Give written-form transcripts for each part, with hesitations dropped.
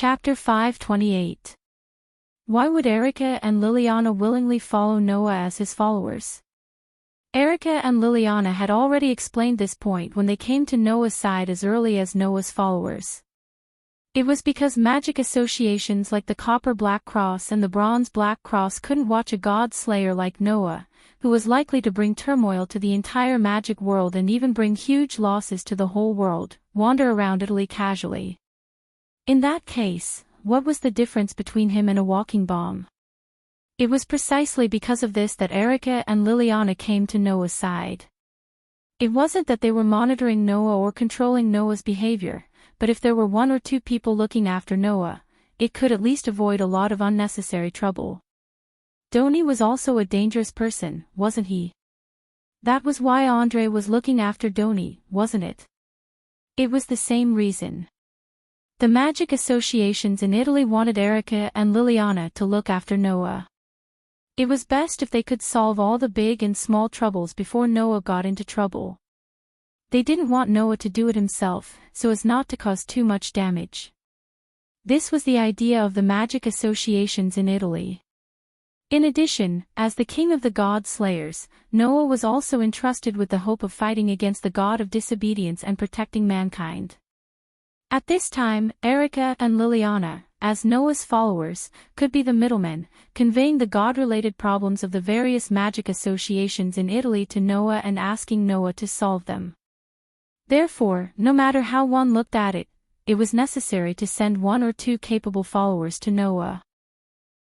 Chapter 528. Why would Erica and Liliana willingly follow Noah as his followers? Erica and Liliana had already explained this point when they came to Noah's side as early as Noah's followers. It was because magic associations like the copper black cross and the bronze black cross couldn't watch a god-slayer like Noah, who was likely to bring turmoil to the entire magic world and even bring huge losses to the whole world, wander around Italy casually. In that case, what was the difference between him and a walking bomb? It was precisely because of this that Erica and Liliana came to Noah's side. It wasn't that they were monitoring Noah or controlling Noah's behavior, but if there were one or two people looking after Noah, it could at least avoid a lot of unnecessary trouble. Doni was also a dangerous person, wasn't he? That was why Andre was looking after Doni, wasn't it? It was the same reason. The magic associations in Italy wanted Erica and Liliana to look after Noah. It was best if they could solve all the big and small troubles before Noah got into trouble. They didn't want Noah to do it himself, so as not to cause too much damage. This was the idea of the magic associations in Italy. In addition, as the king of the god-slayers, Noah was also entrusted with the hope of fighting against the god of disobedience and protecting mankind. At this time, Erica and Liliana, as Noah's followers, could be the middlemen, conveying the god-related problems of the various magic associations in Italy to Noah and asking Noah to solve them. Therefore, no matter how one looked at it, it was necessary to send one or two capable followers to Noah.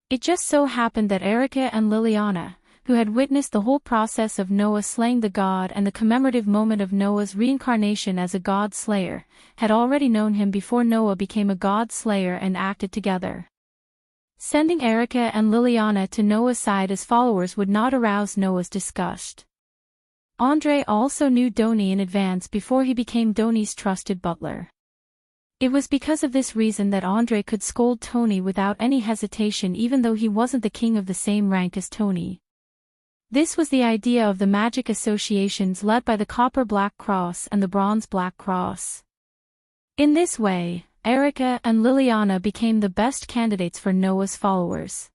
It just so happened that Erica and Liliana, who had witnessed the whole process of Noah slaying the god and the commemorative moment of Noah's reincarnation as a god-slayer, had already known him before Noah became a god-slayer and acted together. Sending Erica and Liliana to Noah's side as followers would not arouse Noah's disgust. Andre also knew Doni in advance before he became Doni's trusted butler. It was because of this reason that Andre could scold Tony without any hesitation even though he wasn't the king of the same rank as Tony. This was the idea of the magic associations led by the copper black cross and the bronze black cross. In this way, Erica and Liliana became the best candidates for Noah's followers.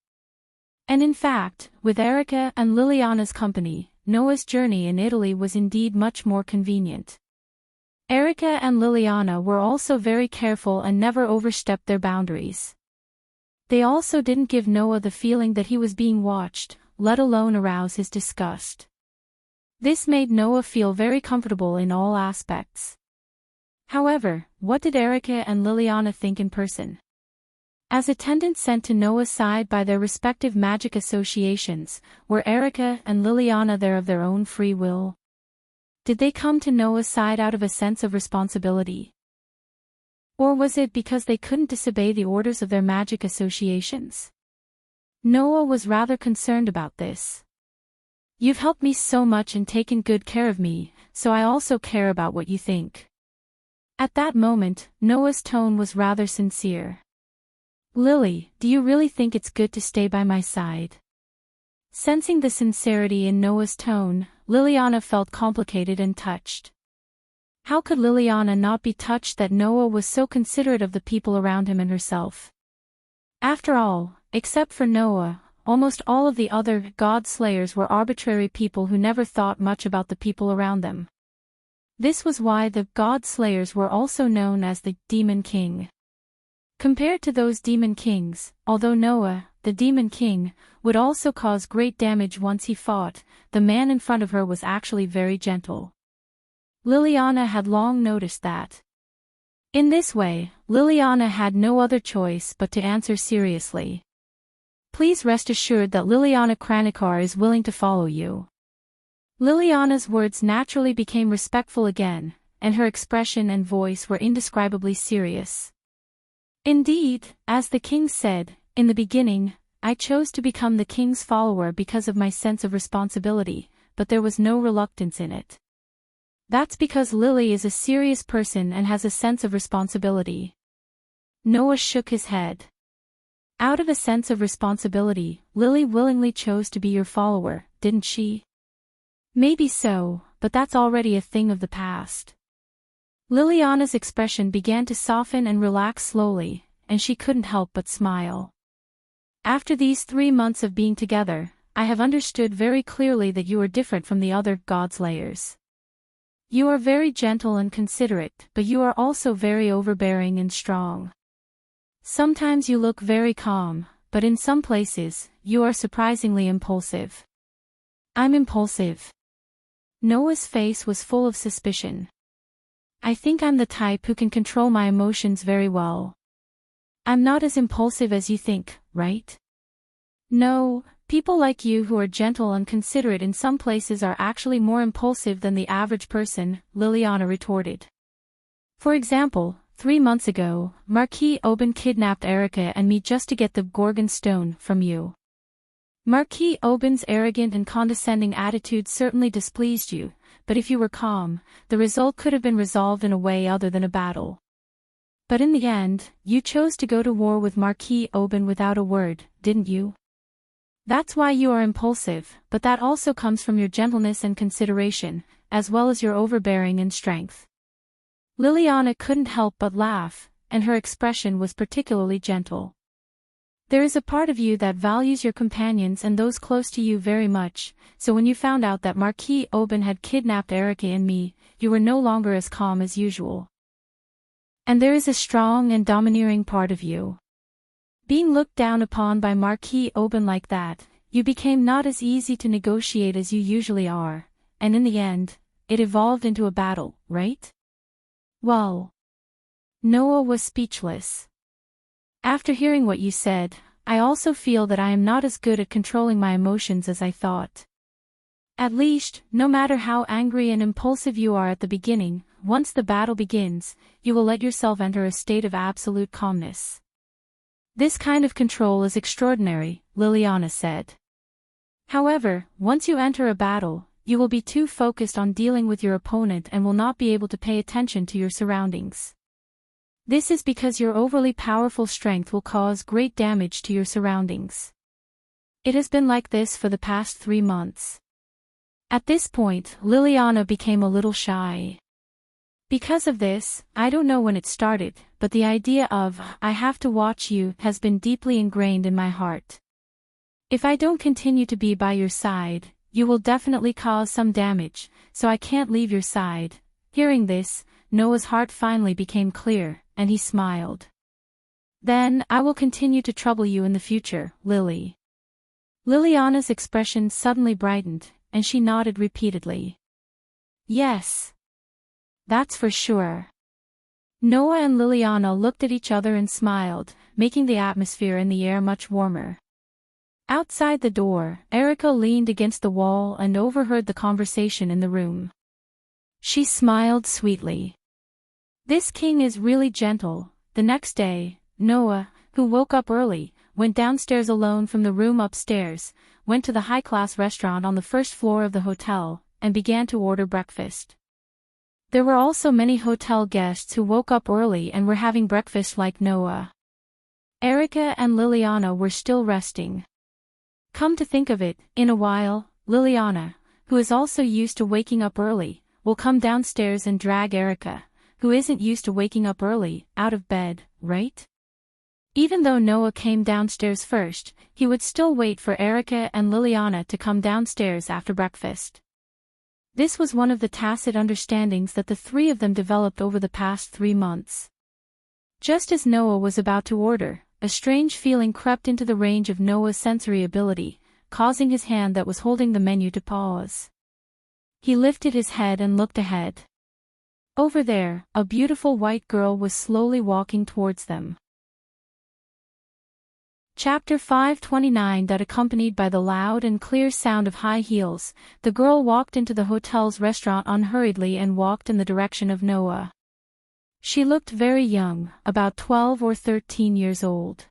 And in fact, with Erica and Liliana's company, Noah's journey in Italy was indeed much more convenient. Erica and Liliana were also very careful and never overstepped their boundaries. They also didn't give Noah the feeling that he was being watched, let alone arouse his disgust. This made Noah feel very comfortable in all aspects. However, what did Erica and Liliana think in person? As attendants sent to Noah's side by their respective magic associations, were Erica and Liliana there of their own free will? Did they come to Noah's side out of a sense of responsibility? Or was it because they couldn't disobey the orders of their magic associations? Noah was rather concerned about this. You've helped me so much and taken good care of me, so I also care about what you think. At that moment, Noah's tone was rather sincere. Lily, do you really think it's good to stay by my side? Sensing the sincerity in Noah's tone, Liliana felt complicated and touched. How could Liliana not be touched that Noah was so considerate of the people around him and herself? After all, except for Noah, almost all of the other god-slayers were arbitrary people who never thought much about the people around them. This was why the god-slayers were also known as the Demon King. Compared to those demon kings, although Noah, the demon king, would also cause great damage once he fought, the man in front of her was actually very gentle. Liliana had long noticed that. In this way, Liliana had no other choice but to answer seriously. Please rest assured that Liliana Kranikar is willing to follow you. Liliana's words naturally became respectful again, and her expression and voice were indescribably serious. Indeed, as the king said, in the beginning, I chose to become the king's follower because of my sense of responsibility, but there was no reluctance in it. That's because Lily is a serious person and has a sense of responsibility. Noah shook his head. Out of a sense of responsibility, Lily willingly chose to be your follower, didn't she? Maybe so, but that's already a thing of the past. Liliana's expression began to soften and relax slowly, and she couldn't help but smile. After these 3 months of being together, I have understood very clearly that you are different from the other godslayers. You are very gentle and considerate, but you are also very overbearing and strong. Sometimes you look very calm, but in some places, you are surprisingly impulsive. I'm impulsive. Noah's face was full of suspicion. I think I'm the type who can control my emotions very well. I'm not as impulsive as you think, right? No, people like you who are gentle and considerate in some places are actually more impulsive than the average person, Liliana retorted. For example, 3 months ago, Marquis Oban kidnapped Erica and me just to get the Gorgon stone from you. Marquis Oban's arrogant and condescending attitude certainly displeased you, but if you were calm, the result could have been resolved in a way other than a battle. But in the end, you chose to go to war with Marquis Oban without a word, didn't you? That's why you are impulsive, but that also comes from your gentleness and consideration, as well as your overbearing and strength. Liliana couldn't help but laugh, and her expression was particularly gentle. There is a part of you that values your companions and those close to you very much, so when you found out that Marquis Oban had kidnapped Erica and me, you were no longer as calm as usual. And there is a strong and domineering part of you. Being looked down upon by Marquis Oban like that, you became not as easy to negotiate as you usually are, and in the end, it evolved into a battle, right? Well. Noah was speechless. After hearing what you said, I also feel that I am not as good at controlling my emotions as I thought. At least, no matter how angry and impulsive you are at the beginning, once the battle begins, you will let yourself enter a state of absolute calmness. This kind of control is extraordinary, Liliana said. However, once you enter a battle, you will be too focused on dealing with your opponent and will not be able to pay attention to your surroundings. This is because your overly powerful strength will cause great damage to your surroundings. It has been like this for the past 3 months. At this point, Liliana became a little shy. Because of this, I don't know when it started, but the idea of, I have to watch you, has been deeply ingrained in my heart. If I don't continue to be by your side, you will definitely cause some damage, so I can't leave your side. Hearing this, Noah's heart finally became clear, and he smiled. Then, I will continue to trouble you in the future, Lily. Liliana's expression suddenly brightened, and she nodded repeatedly. Yes. That's for sure. Noah and Liliana looked at each other and smiled, making the atmosphere in the air much warmer. Outside the door, Erica leaned against the wall and overheard the conversation in the room. She smiled sweetly. This king is really gentle. The next day, Noah, who woke up early, went downstairs alone from the room upstairs, went to the high-class restaurant on the first floor of the hotel, and began to order breakfast. There were also many hotel guests who woke up early and were having breakfast like Noah. Erica and Liliana were still resting. Come to think of it, in a while, Liliana, who is also used to waking up early, will come downstairs and drag Erica, who isn't used to waking up early, out of bed, right? Even though Noah came downstairs first, he would still wait for Erica and Liliana to come downstairs after breakfast. This was one of the tacit understandings that the 3 of them developed over the past 3 months. Just as Noah was about to order, a strange feeling crept into the range of Noah's sensory ability, causing his hand that was holding the menu to pause. He lifted his head and looked ahead. Over there, a beautiful white girl was slowly walking towards them. Chapter 529. Accompanied by the loud and clear sound of high heels, the girl walked into the hotel's restaurant unhurriedly and walked in the direction of Noah. She looked very young, about 12 or 13 years old.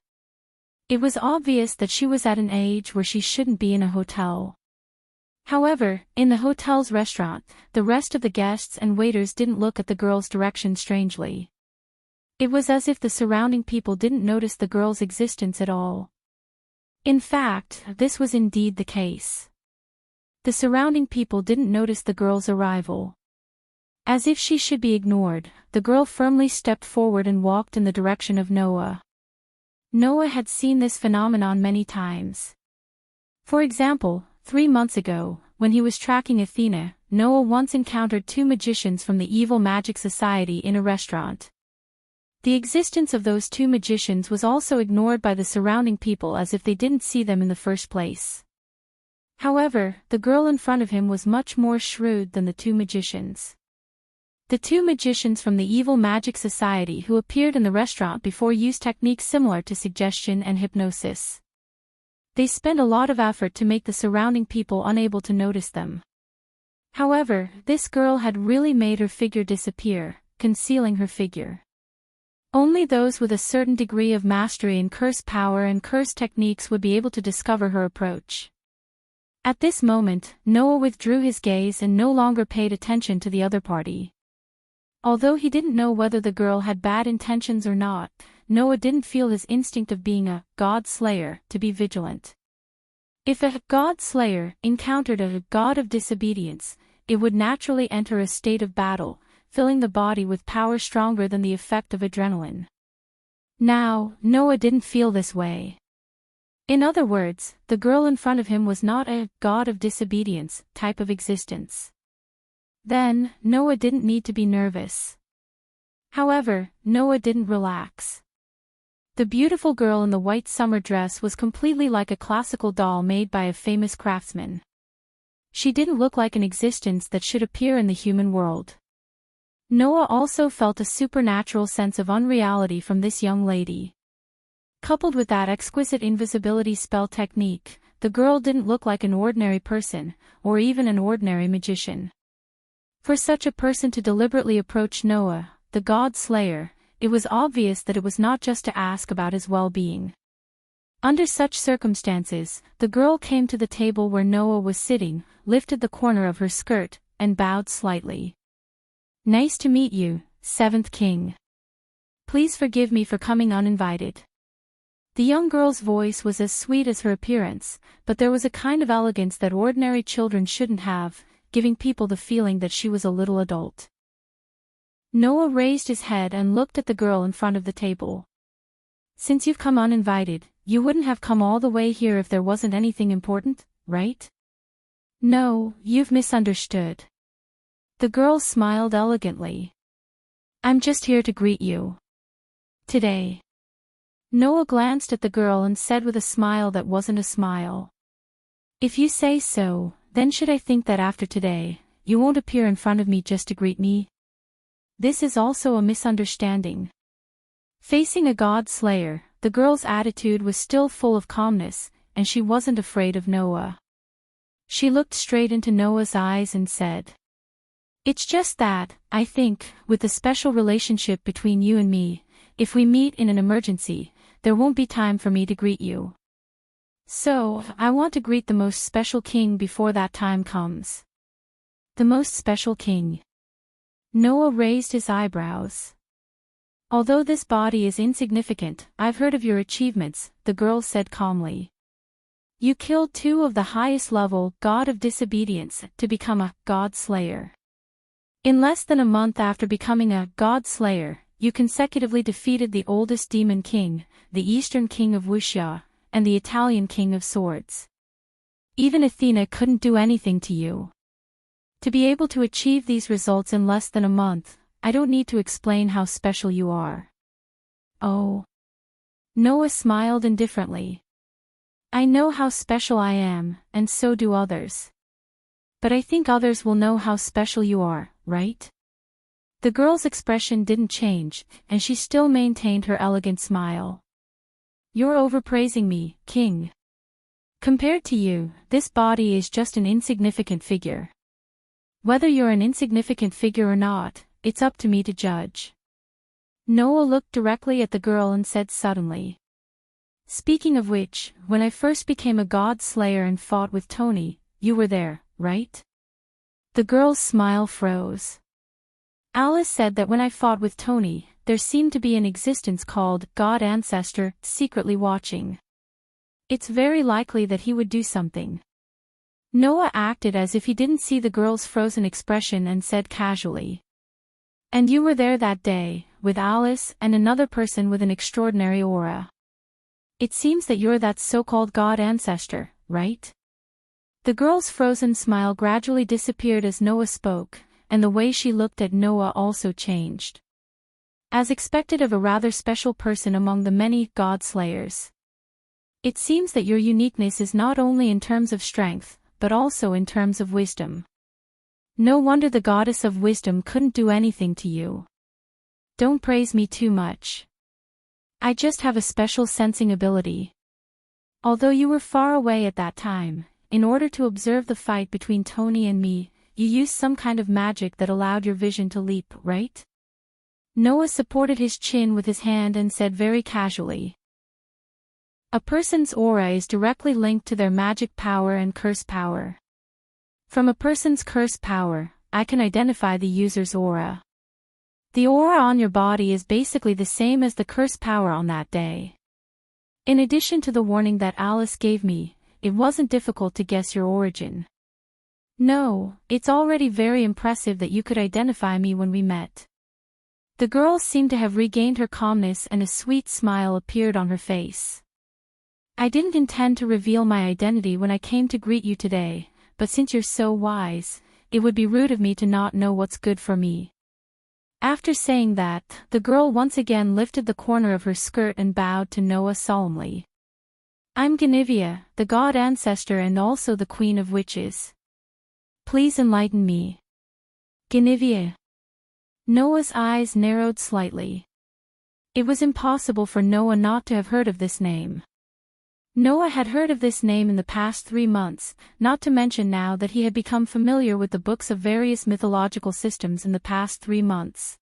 It was obvious that she was at an age where she shouldn't be in a hotel. However, in the hotel's restaurant, the rest of the guests and waiters didn't look at the girl's direction strangely. It was as if the surrounding people didn't notice the girl's existence at all. In fact, this was indeed the case. The surrounding people didn't notice the girl's arrival. As if she should be ignored, the girl firmly stepped forward and walked in the direction of Noah. Noah had seen this phenomenon many times. For example, 3 months ago, when he was tracking Athena, Noah once encountered 2 magicians from the evil magic society in a restaurant. The existence of those 2 magicians was also ignored by the surrounding people as if they didn't see them in the first place. However, the girl in front of him was much more shrewd than the 2 magicians. The 2 magicians from the evil magic society who appeared in the restaurant before used techniques similar to suggestion and hypnosis. They spent a lot of effort to make the surrounding people unable to notice them. However, this girl had really made her figure disappear, concealing her figure. Only those with a certain degree of mastery in curse power and curse techniques would be able to discover her approach. At this moment, Noah withdrew his gaze and no longer paid attention to the other party. Although he didn't know whether the girl had bad intentions or not, Noah didn't feel his instinct of being a god slayer to be vigilant. If a god slayer encountered a god of disobedience, it would naturally enter a state of battle, filling the body with power stronger than the effect of adrenaline. Now, Noah didn't feel this way. In other words, the girl in front of him was not a god of disobedience type of existence. Then, Noah didn't need to be nervous. However, Noah didn't relax. The beautiful girl in the white summer dress was completely like a classical doll made by a famous craftsman. She didn't look like an existence that should appear in the human world. Noah also felt a supernatural sense of unreality from this young lady. Coupled with that exquisite invisibility spell technique, the girl didn't look like an ordinary person, or even an ordinary magician. For such a person to deliberately approach Noah, the god slayer, it was obvious that it was not just to ask about his well-being. Under such circumstances, the girl came to the table where Noah was sitting, lifted the corner of her skirt, and bowed slightly. "Nice to meet you, 7th King. Please forgive me for coming uninvited." The young girl's voice was as sweet as her appearance, but there was a kind of elegance that ordinary children shouldn't have, giving people the feeling that she was a little adult. Noah raised his head and looked at the girl in front of the table. "Since you've come uninvited, you wouldn't have come all the way here if there wasn't anything important, right?" "No, you've misunderstood." The girl smiled elegantly. "I'm just here to greet you. Today." Noah glanced at the girl and said with a smile that wasn't a smile. "If you say so, then should I think that after today, you won't appear in front of me just to greet me?" This is also a misunderstanding. Facing a god slayer, the girl's attitude was still full of calmness, and she wasn't afraid of Noah. She looked straight into Noah's eyes and said, "It's just that, I think, with the special relationship between you and me, if we meet in an emergency, there won't be time for me to greet you. So, I want to greet the most special king before that time comes." "The most special king?" Noah raised his eyebrows. "Although this body is insignificant, I've heard of your achievements," the girl said calmly. "You killed 2 of the highest level god of disobedience to become a god slayer. In less than a month after becoming a god slayer, you consecutively defeated the oldest demon king, the Eastern king of Wuxia, and the Italian king of swords. Even Athena couldn't do anything to you. To be able to achieve these results in less than a month, I don't need to explain how special you are." "Oh." Noah smiled indifferently. "I know how special I am, and so do others. But I think others will know how special you are, right?" The girl's expression didn't change, and she still maintained her elegant smile. "You're overpraising me, King. Compared to you, this body is just an insignificant figure. Whether you're an insignificant figure or not, it's up to me to judge." Noah looked directly at the girl and said suddenly, "Speaking of which, when I first became a god slayer and fought with Tony, you were there, right?" The girl's smile froze. "Alice said that when I fought with Tony, there seemed to be an existence called God Ancestor secretly watching. It's very likely that he would do something." Noah acted as if he didn't see the girl's frozen expression and said casually, "And you were there that day, with Alice and another person with an extraordinary aura." It seems that you're that so-called god ancestor, right? The girl's frozen smile gradually disappeared as Noah spoke, and the way she looked at Noah also changed. As expected of a rather special person among the many god slayers. It seems that your uniqueness is not only in terms of strength, but also in terms of wisdom. No wonder the goddess of wisdom couldn't do anything to you. Don't praise me too much. I just have a special sensing ability. Although you were far away at that time, in order to observe the fight between Tony and me, you used some kind of magic that allowed your vision to leap, right? Noah supported his chin with his hand and said very casually. A person's aura is directly linked to their magic power and curse power. From a person's curse power, I can identify the user's aura. The aura on your body is basically the same as the curse power on that day. In addition to the warning that Alice gave me, it wasn't difficult to guess your origin. No, it's already very impressive that you could identify me when we met. The girl seemed to have regained her calmness and a sweet smile appeared on her face. I didn't intend to reveal my identity when I came to greet you today, but since you're so wise, it would be rude of me to not know what's good for me. After saying that, the girl once again lifted the corner of her skirt and bowed to Noah solemnly. I'm Guinevere, the god ancestor and also the queen of witches. Please enlighten me. Guinevere. Noah's eyes narrowed slightly. It was impossible for Noah not to have heard of this name. Noah had heard of this name in the past 3 months, not to mention now that he had become familiar with the books of various mythological systems in the past 3 months.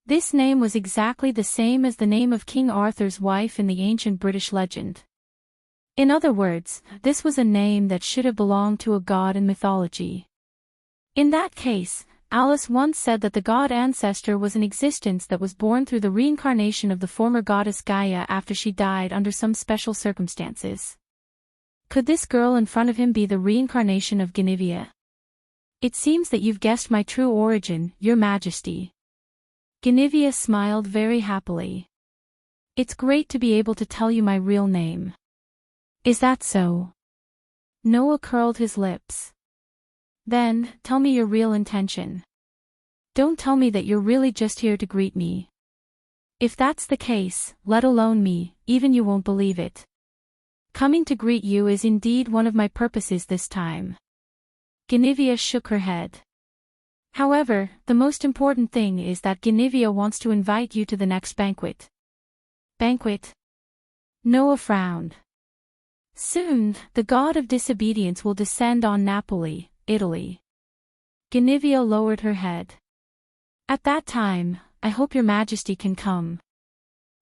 This name was exactly the same as the name of King Arthur's wife in the ancient British legend. In other words, this was a name that should have belonged to a god in mythology. In that case, Alice once said that the god ancestor was an existence that was born through the reincarnation of the former goddess Gaia after she died under some special circumstances. Could this girl in front of him be the reincarnation of Guinevere? It seems that you've guessed my true origin, Your Majesty. Guinevere smiled very happily. It's great to be able to tell you my real name. Is that so? Noah curled his lips. Then, tell me your real intention. Don't tell me that you're really just here to greet me. If that's the case, let alone me, even you won't believe it. Coming to greet you is indeed one of my purposes this time. Guinevere shook her head. However, the most important thing is that Guinevere wants to invite you to the next banquet. Banquet? Noah frowned. Soon, the god of disobedience will descend on Napoli, Italy. Guinevere lowered her head. At that time, I hope Your Majesty can come.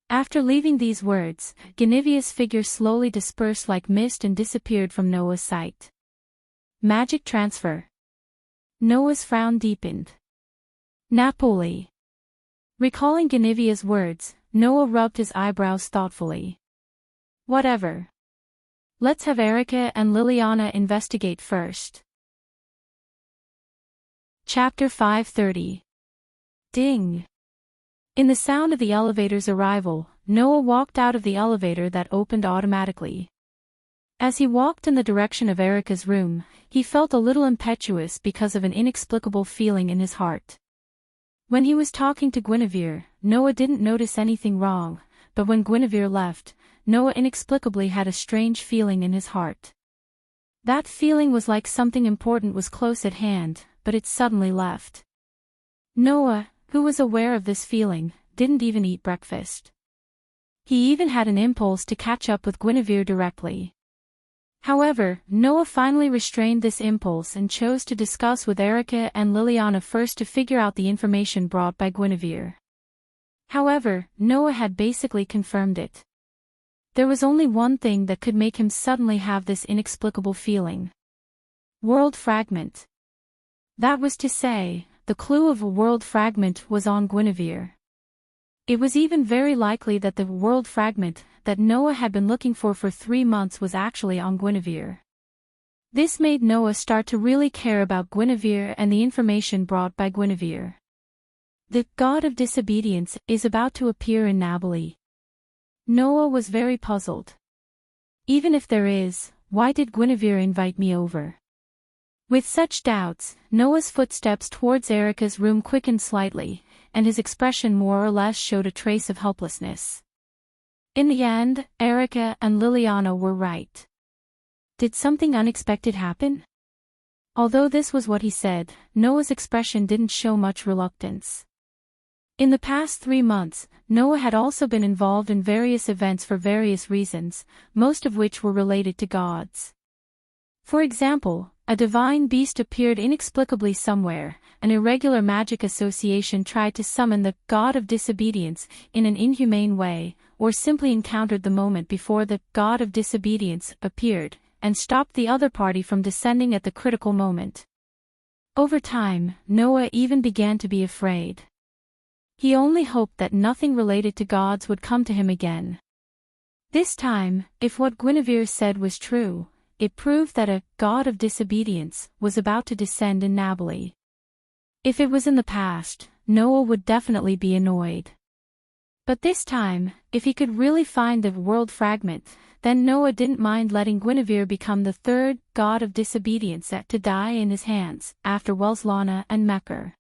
After leaving these words, Guinevere's figure slowly dispersed like mist and disappeared from Noah's sight. Magic transfer. Noah's frown deepened. Napoli. Recalling Guinevere's words, Noah rubbed his eyebrows thoughtfully. Whatever. Let's have Erica and Liliana investigate first. Chapter 530. Ding. In the sound of the elevator's arrival, Noah walked out of the elevator that opened automatically. As he walked in the direction of Erica's room, he felt a little impetuous because of an inexplicable feeling in his heart. When he was talking to Guinevere, Noah didn't notice anything wrong, but when Guinevere left, Noah inexplicably had a strange feeling in his heart. That feeling was like something important was close at hand, but it suddenly left. Noah, who was aware of this feeling, didn't even eat breakfast. He even had an impulse to catch up with Guinevere directly. However, Noah finally restrained this impulse and chose to discuss with Erica and Liliana first to figure out the information brought by Guinevere. However, Noah had basically confirmed it. There was only one thing that could make him suddenly have this inexplicable feeling. World fragment. That was to say, the clue of a world fragment was on Guinevere. It was even very likely that the world fragment that Noah had been looking for 3 months was actually on Guinevere. This made Noah start to really care about Guinevere and the information brought by Guinevere. The god of disobedience is about to appear in Napoli. Noah was very puzzled. Even if there is, why did Guinevere invite me over? With such doubts, Noah's footsteps towards Erica's room quickened slightly, and his expression more or less showed a trace of helplessness. In the end, Erica and Liliana were right. Did something unexpected happen? Although this was what he said, Noah's expression didn't show much reluctance. In the past 3 months, Noah had also been involved in various events for various reasons, most of which were related to gods. For example, a divine beast appeared inexplicably somewhere, an irregular magic association tried to summon the god of disobedience in an inhumane way, or simply encountered the moment before the god of disobedience appeared, and stopped the other party from descending at the critical moment. Over time, Noah even began to be afraid. He only hoped that nothing related to gods would come to him again. This time, if what Guinevere said was true, it proved that a god of disobedience was about to descend in Nabali. If it was in the past, Noah would definitely be annoyed. But this time, if he could really find the world fragment, then Noah didn't mind letting Guinevere become the third god of disobedience to die in his hands, after Welslana and Mecher.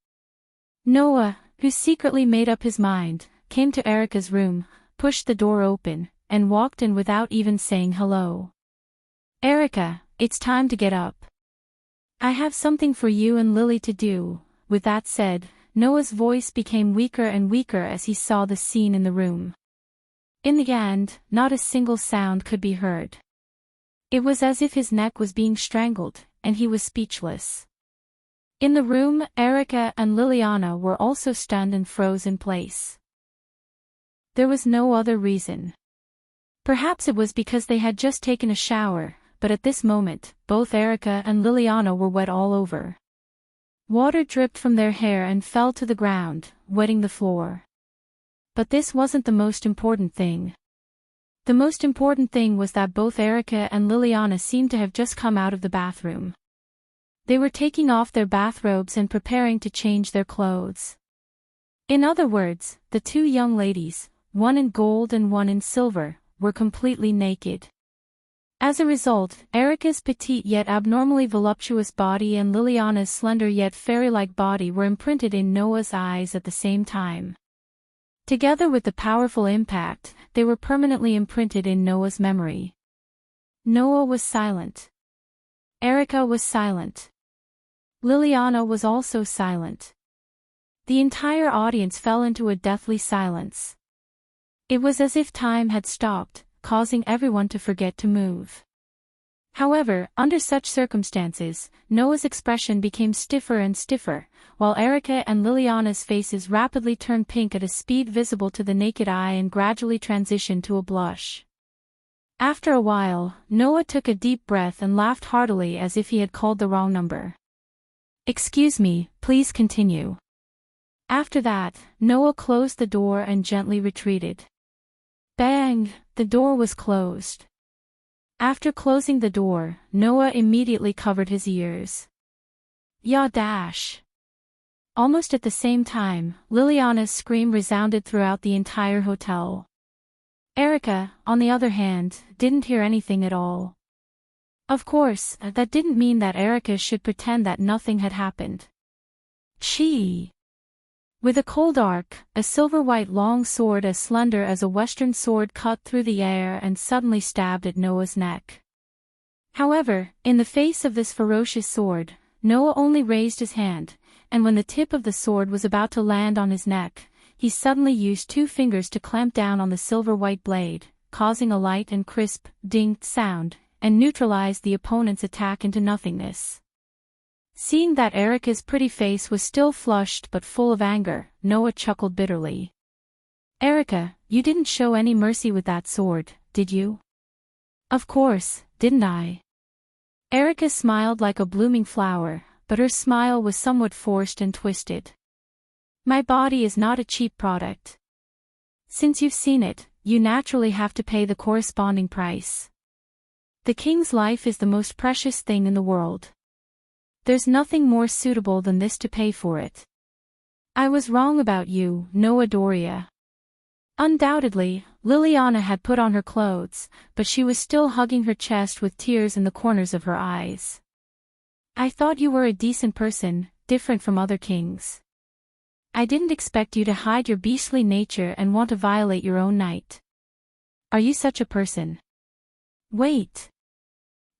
Noah, who secretly made up his mind, came to Erica's room, pushed the door open, and walked in without even saying hello. "Erica, it's time to get up. I have something for you and Lily to do." With that said, Noah's voice became weaker and weaker as he saw the scene in the room. In the end, not a single sound could be heard. It was as if his neck was being strangled, and he was speechless. In the room, Erica and Liliana were also stunned and froze in place. There was no other reason. Perhaps it was because they had just taken a shower, but at this moment, both Erica and Liliana were wet all over. Water dripped from their hair and fell to the ground, wetting the floor. But this wasn't the most important thing. The most important thing was that both Erica and Liliana seemed to have just come out of the bathroom. They were taking off their bathrobes and preparing to change their clothes. In other words, the two young ladies, one in gold and one in silver, were completely naked. As a result, Erica's petite yet abnormally voluptuous body and Liliana's slender yet fairy-like body were imprinted in Noah's eyes at the same time. Together with the powerful impact, they were permanently imprinted in Noah's memory. Noah was silent. Erica was silent. Liliana was also silent. The entire audience fell into a deathly silence. It was as if time had stopped, causing everyone to forget to move. However, under such circumstances, Noah's expression became stiffer and stiffer, while Erica and Liliana's faces rapidly turned pink at a speed visible to the naked eye and gradually transitioned to a blush. After a while, Noah took a deep breath and laughed heartily as if he had called the wrong number. "Excuse me, please continue." After that, Noah closed the door and gently retreated. Bang! The door was closed. After closing the door, Noah immediately covered his ears. "Ya dash!" Almost at the same time, Liliana's scream resounded throughout the entire hotel. Erica, on the other hand, didn't hear anything at all. Of course, that didn't mean that Erica should pretend that nothing had happened. With a cold arc, a silver-white long sword as slender as a western sword cut through the air and suddenly stabbed at Noah's neck. However, in the face of this ferocious sword, Noah only raised his hand, and when the tip of the sword was about to land on his neck, he suddenly used 2 fingers to clamp down on the silver-white blade, causing a light and crisp, ding sound, and neutralized the opponent's attack into nothingness. Seeing that Erica's pretty face was still flushed but full of anger, Noah chuckled bitterly. "Erica, you didn't show any mercy with that sword, did you?" "Of course, didn't I?" Erica smiled like a blooming flower, but her smile was somewhat forced and twisted. "My body is not a cheap product. Since you've seen it, you naturally have to pay the corresponding price. The king's life is the most precious thing in the world. There's nothing more suitable than this to pay for it. I was wrong about you, Noah Doria. Undoubtedly, Liliana had put on her clothes, but she was still hugging her chest with tears in the corners of her eyes. I thought you were a decent person, different from other kings. I didn't expect you to hide your beastly nature and want to violate your own knight. Are you such a person? Wait.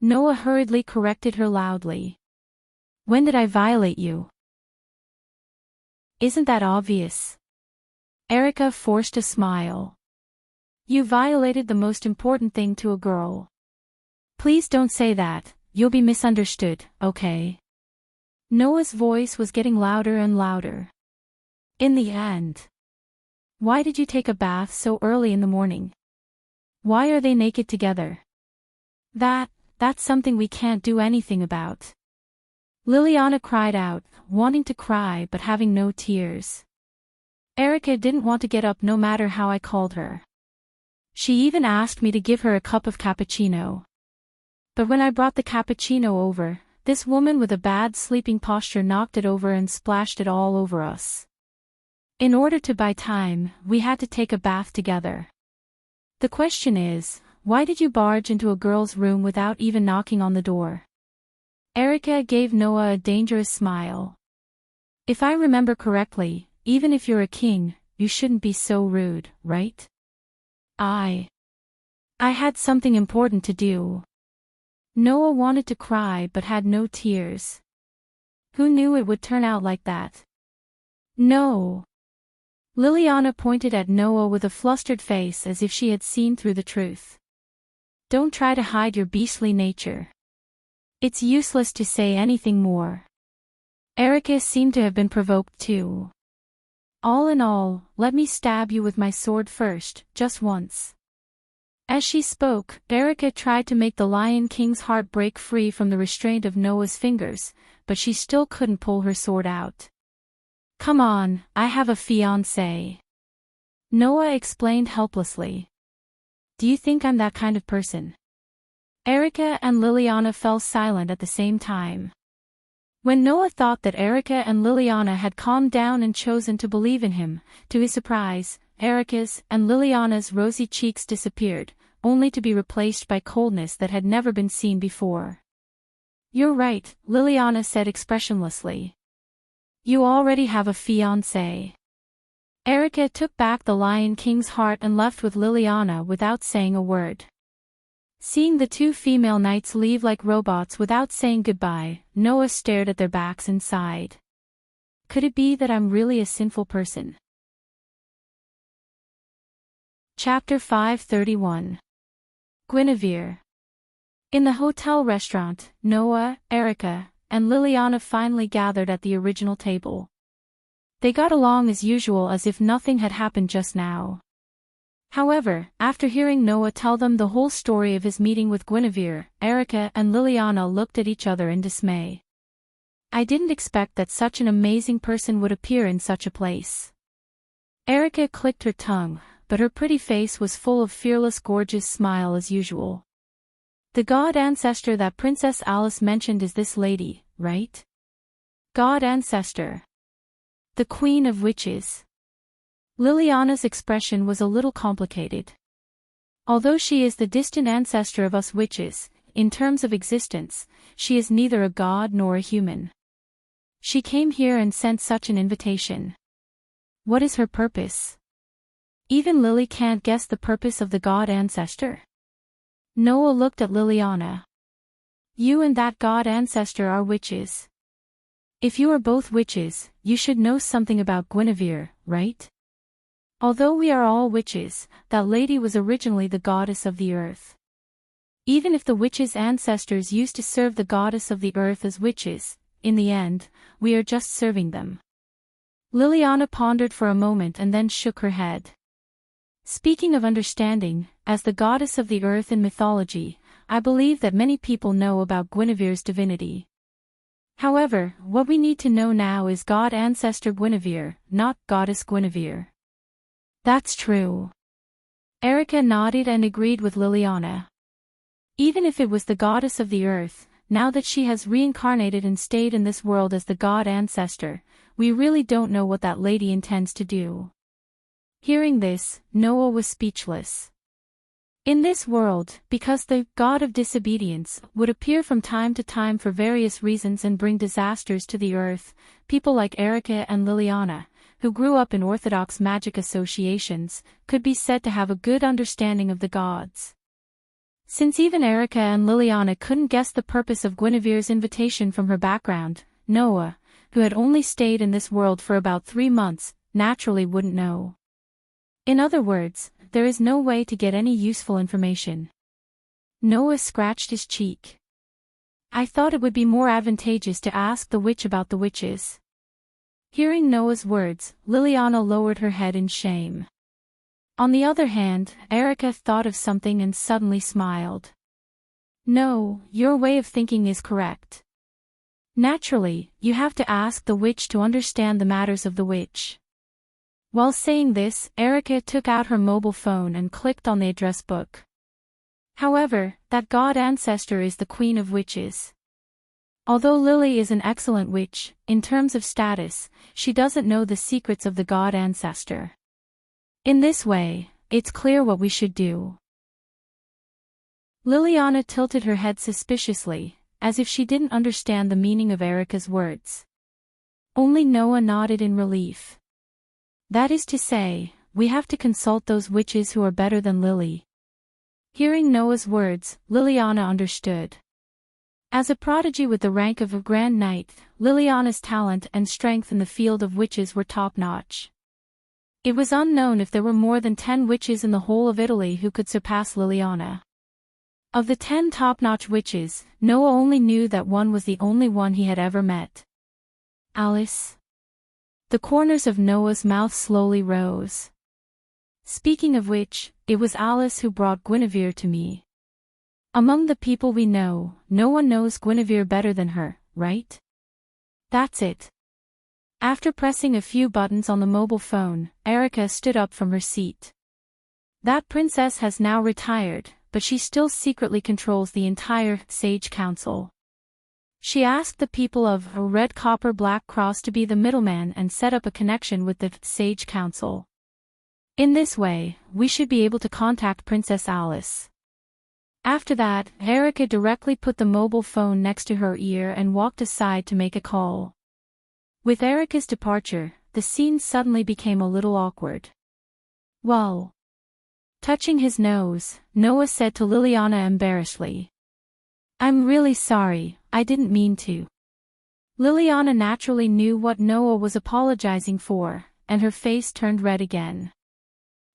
Noah hurriedly corrected her loudly. When did I violate you? Isn't that obvious? Erica forced a smile. You violated the most important thing to a girl. Please don't say that, you'll be misunderstood, okay? Noah's voice was getting louder and louder. In the end. Why did you take a bath so early in the morning? Why are they naked together? That's something we can't do anything about. Liliana cried out, wanting to cry but having no tears. Erica didn't want to get up no matter how I called her. She even asked me to give her a cup of cappuccino. But when I brought the cappuccino over, this woman with a bad sleeping posture knocked it over and splashed it all over us. In order to buy time, we had to take a bath together. The question is, why did you barge into a girl's room without even knocking on the door? Erica gave Noah a dangerous smile. If I remember correctly, even if you're a king, you shouldn't be so rude, right? I had something important to do. Noah wanted to cry but had no tears. Who knew it would turn out like that? No. Liliana pointed at Noah with a flustered face as if she had seen through the truth. Don't try to hide your beastly nature. It's useless to say anything more. Erica seemed to have been provoked too. All in all, let me stab you with my sword first, just once. As she spoke, Erica tried to make the Lion King's heart break free from the restraint of Noah's fingers, but she still couldn't pull her sword out. Come on, I have a fiancé. Noah explained helplessly. Do you think I'm that kind of person? Erica and Liliana fell silent at the same time. When Noah thought that Erica and Liliana had calmed down and chosen to believe in him, to his surprise, Erica's and Liliana's rosy cheeks disappeared, only to be replaced by coldness that had never been seen before. You're right, Liliana said expressionlessly. You already have a fiancé. Erica took back the Lion King's heart and left with Liliana without saying a word. Seeing the two female knights leave like robots without saying goodbye, Noah stared at their backs and sighed. Could it be that I'm really a sinful person? Chapter 531. Guinevere. In the hotel restaurant, Noah, Erica, and Liliana finally gathered at the original table. They got along as usual as if nothing had happened just now. However, after hearing Noah tell them the whole story of his meeting with Guinevere, Erica and Liliana looked at each other in dismay. I didn't expect that such an amazing person would appear in such a place. Erica clicked her tongue, but her pretty face was full of fearless gorgeous smile as usual. The god ancestor that Princess Alice mentioned is this lady, right? God ancestor. The Queen of Witches. Liliana's expression was a little complicated. Although she is the distant ancestor of us witches, in terms of existence, she is neither a god nor a human. She came here and sent such an invitation. What is her purpose? Even Lily can't guess the purpose of the god ancestor. Noah looked at Liliana. You and that god ancestor are witches. If you are both witches, you should know something about Guinevere, right? Although we are all witches, that lady was originally the goddess of the earth. Even if the witches' ancestors used to serve the goddess of the earth as witches, in the end, we are just serving them. Liliana pondered for a moment and then shook her head. Speaking of understanding, as the goddess of the earth in mythology, I believe that many people know about Guinevere's divinity. However, what we need to know now is god ancestor Guinevere, not goddess Guinevere. That's true. Erica nodded and agreed with Liliana. Even if it was the goddess of the earth, now that she has reincarnated and stayed in this world as the god ancestor, we really don't know what that lady intends to do. Hearing this, Noah was speechless. In this world, because the God of disobedience would appear from time to time for various reasons and bring disasters to the earth, people like Erica and Liliana, who grew up in orthodox magic associations, could be said to have a good understanding of the gods. Since even Erica and Liliana couldn't guess the purpose of Guinevere's invitation from her background, Noah, who had only stayed in this world for about 3 months, naturally wouldn't know. In other words, there is no way to get any useful information. Noah scratched his cheek. I thought it would be more advantageous to ask the witch about the witches. Hearing Noah's words, Liliana lowered her head in shame. On the other hand, Erica thought of something and suddenly smiled. No, your way of thinking is correct. Naturally, you have to ask the witch to understand the matters of the witch. While saying this, Erica took out her mobile phone and clicked on the address book. However, that god ancestor is the queen of witches. Although Lily is an excellent witch, in terms of status, she doesn't know the secrets of the god ancestor. In this way, it's clear what we should do. Liliana tilted her head suspiciously, as if she didn't understand the meaning of Erica's words. Only Noah nodded in relief. That is to say, we have to consult those witches who are better than Lily. Hearing Noah's words, Liliana understood. As a prodigy with the rank of a Grand Knight, Liliana's talent and strength in the field of witches were top-notch. It was unknown if there were more than 10 witches in the whole of Italy who could surpass Liliana. Of the 10 top-notch witches, Noah only knew that one was the only one he had ever met. Alice. The corners of Noah's mouth slowly rose. Speaking of which, it was Alice who brought Guinevere to me. Among the people we know, no one knows Guinevere better than her, right? That's it. After pressing a few buttons on the mobile phone, Erica stood up from her seat. That princess has now retired, but she still secretly controls the entire Sage Council. She asked the people of a Red Copper Black Cross to be the middleman and set up a connection with the Sage Council. In this way, we should be able to contact Princess Alice. After that, Erica directly put the mobile phone next to her ear and walked aside to make a call. With Erica's departure, the scene suddenly became a little awkward. Well. Touching his nose, Noah said to Liliana embarrassedly. I'm really sorry, I didn't mean to. Liliana naturally knew what Noah was apologizing for, and her face turned red again.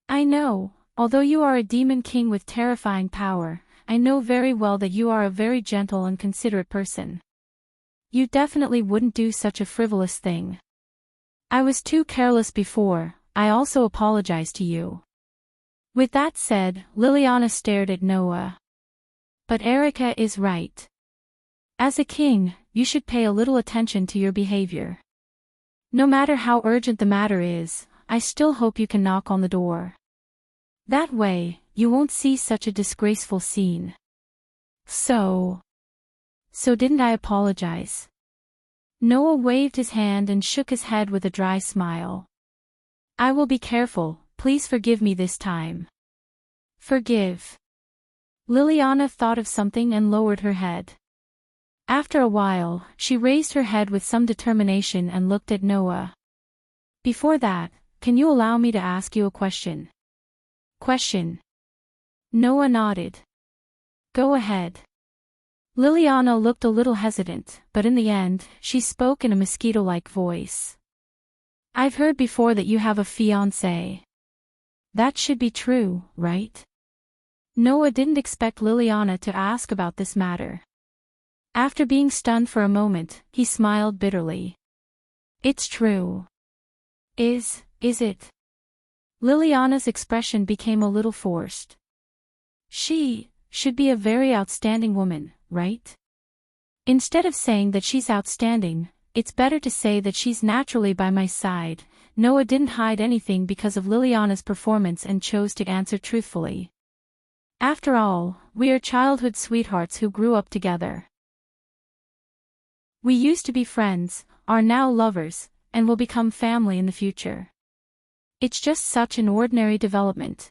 I know, although you are a demon king with terrifying power, I know very well that you are a very gentle and considerate person. You definitely wouldn't do such a frivolous thing. I was too careless before, I also apologize to you. With that said, Liliana stared at Noah. But Erica is right. As a king, you should pay a little attention to your behavior. No matter how urgent the matter is, I still hope you can knock on the door. That way, you won't see such a disgraceful scene. So didn't I apologize? Noah waved his hand and shook his head with a dry smile. I will be careful, please forgive me this time. Forgive. Liliana thought of something and lowered her head. After a while, she raised her head with some determination and looked at Noah. Before that, can you allow me to ask you a question? Question. Noah nodded. Go ahead. Liliana looked a little hesitant, but in the end, she spoke in a mosquito-like voice. I've heard before that you have a fiancé. That should be true, right? Noah didn't expect Liliana to ask about this matter. After being stunned for a moment, he smiled bitterly. It's true. Is it? Liliana's expression became a little forced. She should be a very outstanding woman, right? Instead of saying that she's outstanding, it's better to say that she's naturally by my side. Noah didn't hide anything because of Liliana's performance and chose to answer truthfully. After all, we are childhood sweethearts who grew up together. We used to be friends, are now lovers, and will become family in the future. It's just such an ordinary development.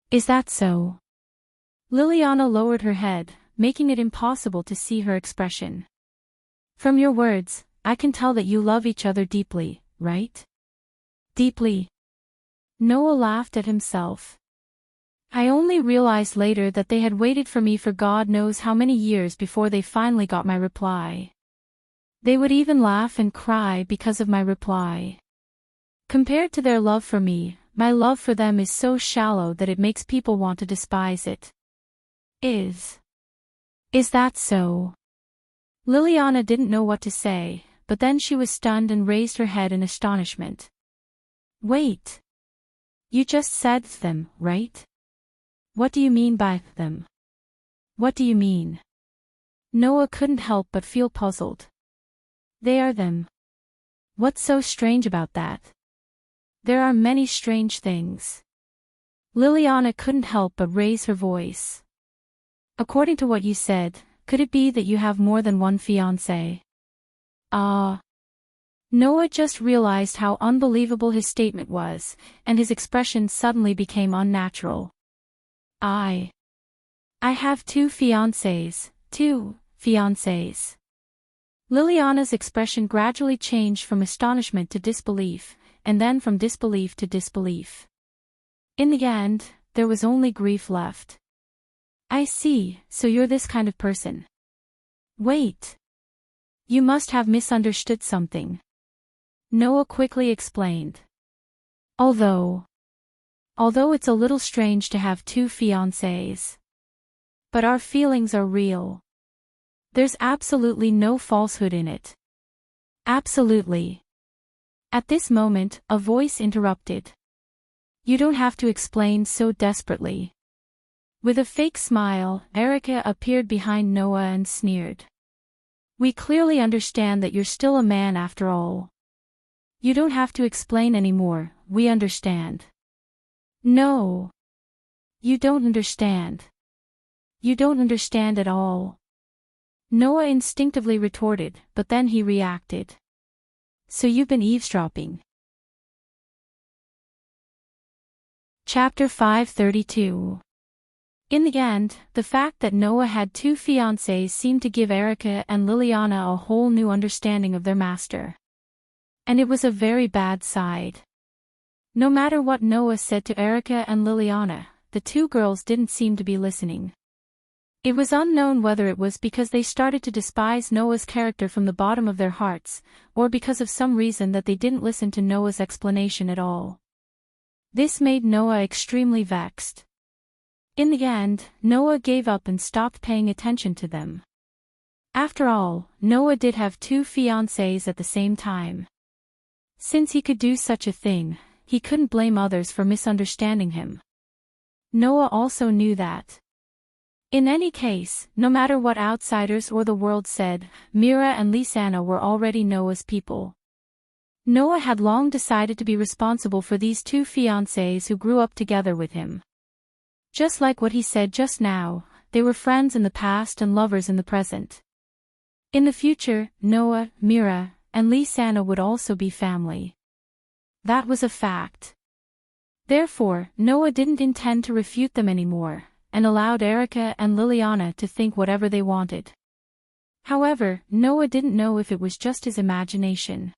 Is that so? Liliana lowered her head, making it impossible to see her expression. From your words, I can tell that you love each other deeply, right? Deeply. Noah laughed at himself. I only realized later that they had waited for me for God knows how many years before they finally got my reply. They would even laugh and cry because of my reply. Compared to their love for me, my love for them is so shallow that it makes people want to despise it. Is that so? Liliana didn't know what to say, but then she was stunned and raised her head in astonishment. Wait. You just said them, right? What do you mean by them? What do you mean? Noah couldn't help but feel puzzled. They are them. What's so strange about that? There are many strange things. Liliana couldn't help but raise her voice. According to what you said, could it be that you have more than one fiancé? Noah just realized how unbelievable his statement was, and his expression suddenly became unnatural. I have two fiancés. Liliana's expression gradually changed from astonishment to disbelief, and then from disbelief to disbelief. In the end, there was only grief left. I see, so you're this kind of person. Wait. You must have misunderstood something. Noah quickly explained. Although it's a little strange to have two fiancés. But our feelings are real. There's absolutely no falsehood in it. Absolutely. At this moment, a voice interrupted. You don't have to explain so desperately. With a fake smile, Erica appeared behind Noah and sneered. We clearly understand that you're still a man after all. You don't have to explain anymore, we understand. No. You don't understand. You don't understand at all. Noah instinctively retorted, but then he reacted. So you've been eavesdropping. Chapter 532. In the end, the fact that Noah had two fiancés seemed to give Erica and Liliana a whole new understanding of their master. And it was a very bad side. No matter what Noah said to Erica and Liliana, the two girls didn't seem to be listening. It was unknown whether it was because they started to despise Noah's character from the bottom of their hearts, or because of some reason that they didn't listen to Noah's explanation at all. This made Noah extremely vexed. In the end, Noah gave up and stopped paying attention to them. After all, Noah did have two fiancés at the same time. Since he could do such a thing, he couldn't blame others for misunderstanding him. Noah also knew that. In any case, no matter what outsiders or the world said, Mira and Lisanna were already Noah's people. Noah had long decided to be responsible for these two fiancés who grew up together with him. Just like what he said just now, they were friends in the past and lovers in the present. In the future, Noah, Mira, and Lisanna would also be family. That was a fact. Therefore, Noah didn't intend to refute them anymore, and allowed Erica and Liliana to think whatever they wanted. However, Noah didn't know if it was just his imagination.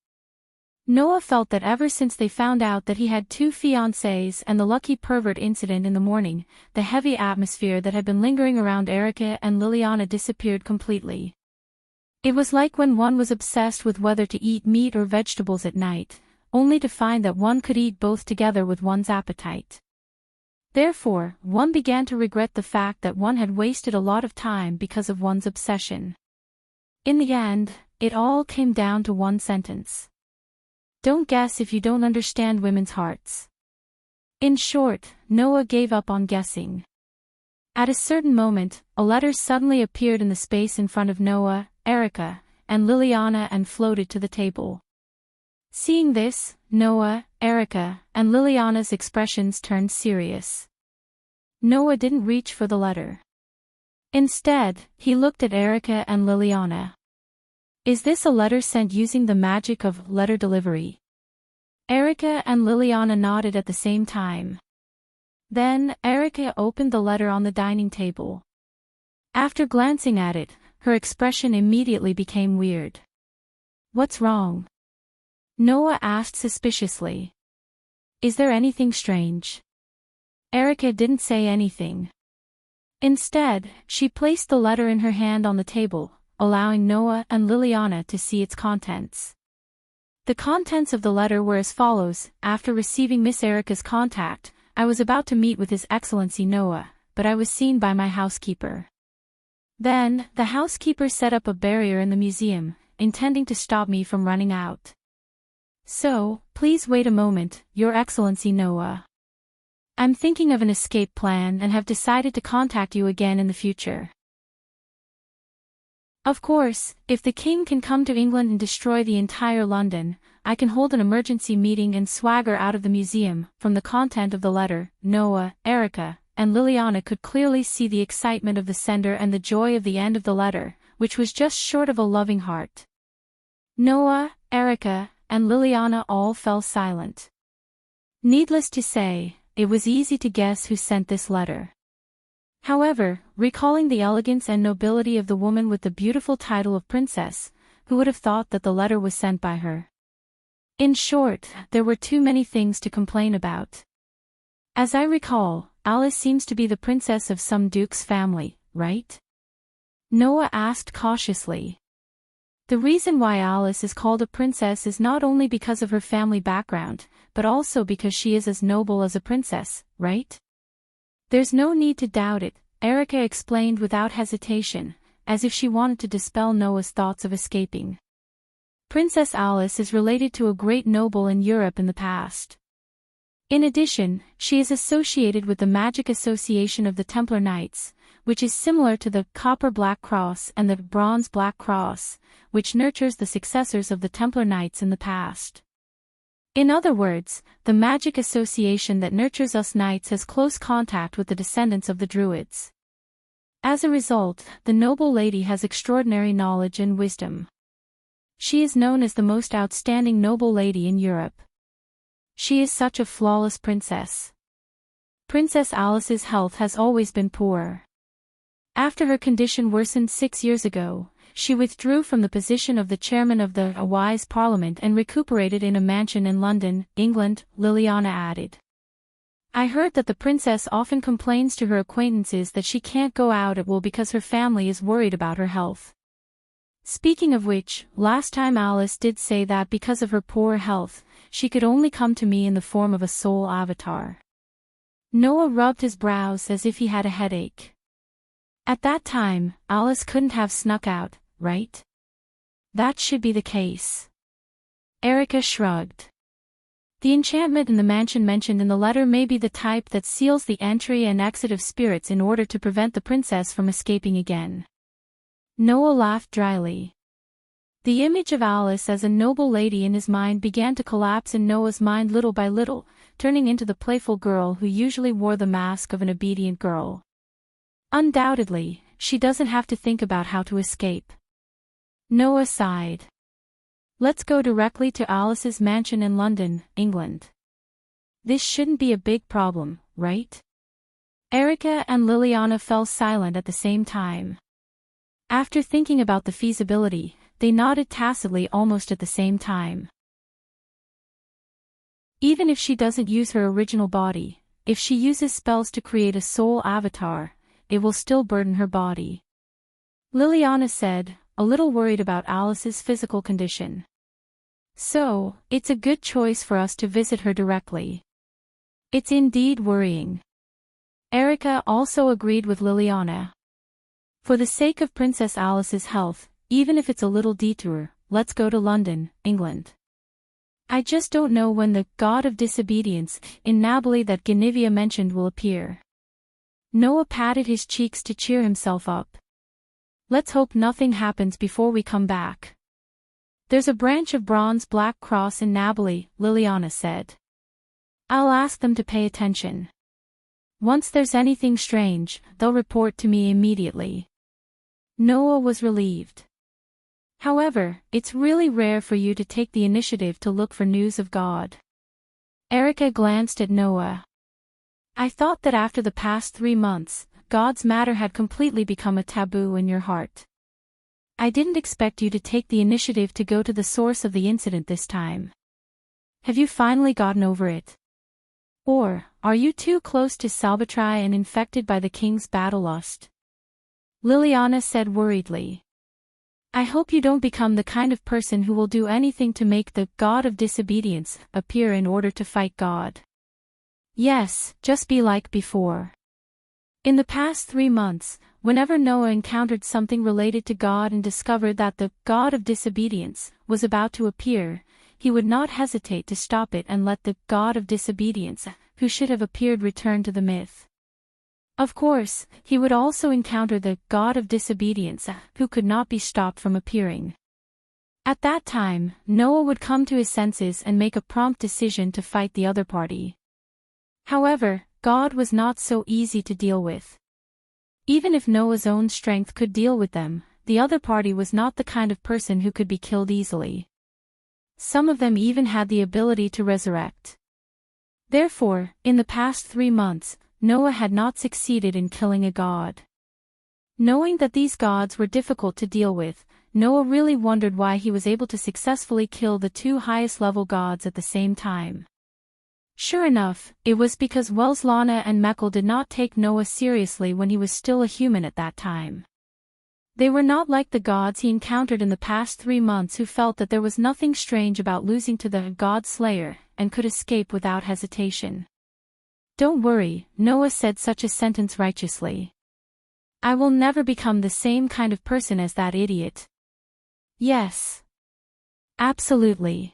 Noah felt that ever since they found out that he had two fiancés and the lucky pervert incident in the morning, the heavy atmosphere that had been lingering around Erica and Liliana disappeared completely. It was like when one was obsessed with whether to eat meat or vegetables at night, only to find that one could eat both together with one's appetite. Therefore, one began to regret the fact that one had wasted a lot of time because of one's obsession. In the end, it all came down to one sentence. Don't guess if you don't understand women's hearts. In short, Noah gave up on guessing. At a certain moment, a letter suddenly appeared in the space in front of Noah, Erica, and Liliana and floated to the table. Seeing this, Noah, Erica, and Liliana's expressions turned serious. Noah didn't reach for the letter. Instead, he looked at Erica and Liliana. Is this a letter sent using the magic of letter delivery? Erica and Liliana nodded at the same time. Then, Erica opened the letter on the dining table. After glancing at it, her expression immediately became weird. "What's wrong?" Noah asked suspiciously. "Is there anything strange?" Erica didn't say anything. Instead, she placed the letter in her hand on the table, allowing Noah and Liliana to see its contents. The contents of the letter were as follows: "After receiving Miss Erica's contact, I was about to meet with His Excellency Noah, but I was seen by my housekeeper. Then, the housekeeper set up a barrier in the museum, intending to stop me from running out. So, please wait a moment, Your Excellency Noah. I'm thinking of an escape plan and have decided to contact you again in the future. Of course, if the king can come to England and destroy the entire London, I can hold an emergency meeting and swagger out of the museum." From the content of the letter, Noah, Erica, and Liliana could clearly see the excitement of the sender and the joy of the end of the letter, which was just short of a loving heart. Noah, Erica, and Liliana all fell silent. Needless to say, it was easy to guess who sent this letter. However, recalling the elegance and nobility of the woman with the beautiful title of princess, who would have thought that the letter was sent by her? In short, there were too many things to complain about. As I recall, Alice seems to be the princess of some duke's family, right? Noah asked cautiously. The reason why Alice is called a princess is not only because of her family background, but also because she is as noble as a princess, right? There's no need to doubt it, Erica explained without hesitation, as if she wanted to dispel Noah's thoughts of escaping. Princess Alice is related to a great noble in Europe in the past. In addition, she is associated with the Magic Association of the Templar Knights, which is similar to the Copper Black Cross and the Bronze Black Cross, which nurtures the successors of the Templar Knights in the past. In other words, the magic association that nurtures us knights has close contact with the descendants of the Druids. As a result, the noble lady has extraordinary knowledge and wisdom. She is known as the most outstanding noble lady in Europe. She is such a flawless princess. Princess Alice's health has always been poor. After her condition worsened 6 years ago, she withdrew from the position of the chairman of the Wise Parliament and recuperated in a mansion in London, England, Liliana added. I heard that the princess often complains to her acquaintances that she can't go out at will because her family is worried about her health. Speaking of which, last time Alice did say that because of her poor health, she could only come to me in the form of a soul avatar. Noah rubbed his brows as if he had a headache. At that time, Alice couldn't have snuck out, right? That should be the case. Erica shrugged. The enchantment in the mansion mentioned in the letter may be the type that seals the entry and exit of spirits in order to prevent the princess from escaping again. Noah laughed dryly. The image of Alice as a noble lady in his mind began to collapse in Noah's mind little by little, turning into the playful girl who usually wore the mask of an obedient girl. Undoubtedly, she doesn't have to think about how to escape. Noah sighed. Let's go directly to Alice's mansion in London, England. This shouldn't be a big problem, right? Erica and Liliana fell silent at the same time. After thinking about the feasibility, they nodded tacitly almost at the same time. Even if she doesn't use her original body, if she uses spells to create a soul avatar, it will still burden her body. Liliana said, a little worried about Alice's physical condition. So, it's a good choice for us to visit her directly. It's indeed worrying. Erica also agreed with Liliana. For the sake of Princess Alice's health, even if it's a little detour, let's go to London, England. I just don't know when the god of disobedience in Nabali that Guinevere mentioned will appear. Noah patted his cheeks to cheer himself up. Let's hope nothing happens before we come back. There's a branch of Bronze Black Cross in Nabali, Liliana said. I'll ask them to pay attention. Once there's anything strange, they'll report to me immediately. Noah was relieved. However, it's really rare for you to take the initiative to look for news of God. Erica glanced at Noah. I thought that after the past 3 months, God's matter had completely become a taboo in your heart. I didn't expect you to take the initiative to go to the source of the incident this time. Have you finally gotten over it? Or, are you too close to Salvatry and infected by the king's battle lust? Liliana said worriedly. I hope you don't become the kind of person who will do anything to make the God of disobedience appear in order to fight God. Yes, just be like before. In the past 3 months, whenever Noah encountered something related to God and discovered that the God of disobedience was about to appear, he would not hesitate to stop it and let the God of disobedience, who should have appeared, return to the myth. Of course, he would also encounter the God of disobedience, who could not be stopped from appearing. At that time, Noah would come to his senses and make a prompt decision to fight the other party. However, God was not so easy to deal with. Even if Noah's own strength could deal with them, the other party was not the kind of person who could be killed easily. Some of them even had the ability to resurrect. Therefore, in the past 3 months, Noah had not succeeded in killing a god. Knowing that these gods were difficult to deal with, Noah really wondered why he was able to successfully kill the 2 highest-level gods at the same time. Sure enough, it was because Welslana and Mekhl did not take Noah seriously when he was still a human at that time. They were not like the gods he encountered in the past 3 months who felt that there was nothing strange about losing to the God Slayer, and could escape without hesitation. Don't worry, Noah said such a sentence righteously. I will never become the same kind of person as that idiot. Yes. Absolutely.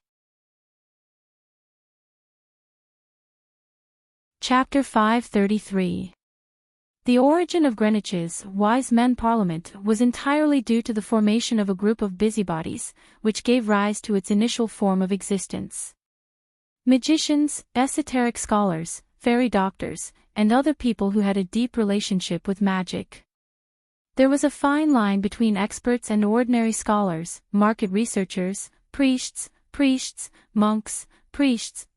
Chapter 533. The origin of Greenwich's Wise Men Parliament was entirely due to the formation of a group of busybodies, which gave rise to its initial form of existence. Magicians, esoteric scholars, fairy doctors, and other people who had a deep relationship with magic. There was a fine line between experts and ordinary scholars, market researchers, priests, monks,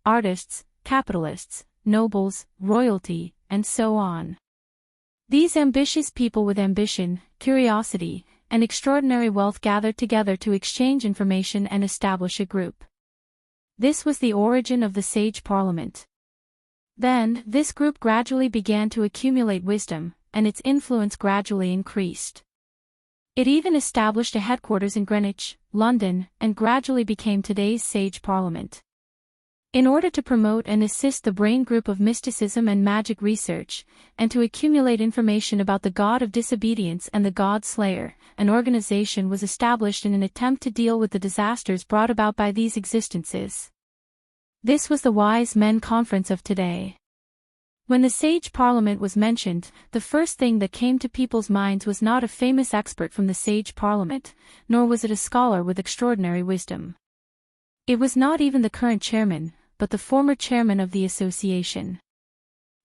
artists, capitalists, nobles, royalty, and so on. These ambitious people with ambition, curiosity, and extraordinary wealth gathered together to exchange information and establish a group. This was the origin of the Sage Parliament. Then, this group gradually began to accumulate wisdom, and its influence gradually increased. It even established a headquarters in Greenwich, London, and gradually became today's Sage Parliament. In order to promote and assist the brain group of mysticism and magic research, and to accumulate information about the God of disobedience and the God Slayer, an organization was established in an attempt to deal with the disasters brought about by these existences. This was the Wise Men Conference of today. When the Sage Parliament was mentioned, the first thing that came to people's minds was not a famous expert from the Sage Parliament, nor was it a scholar with extraordinary wisdom. It was not even the current chairman, but the former chairman of the association.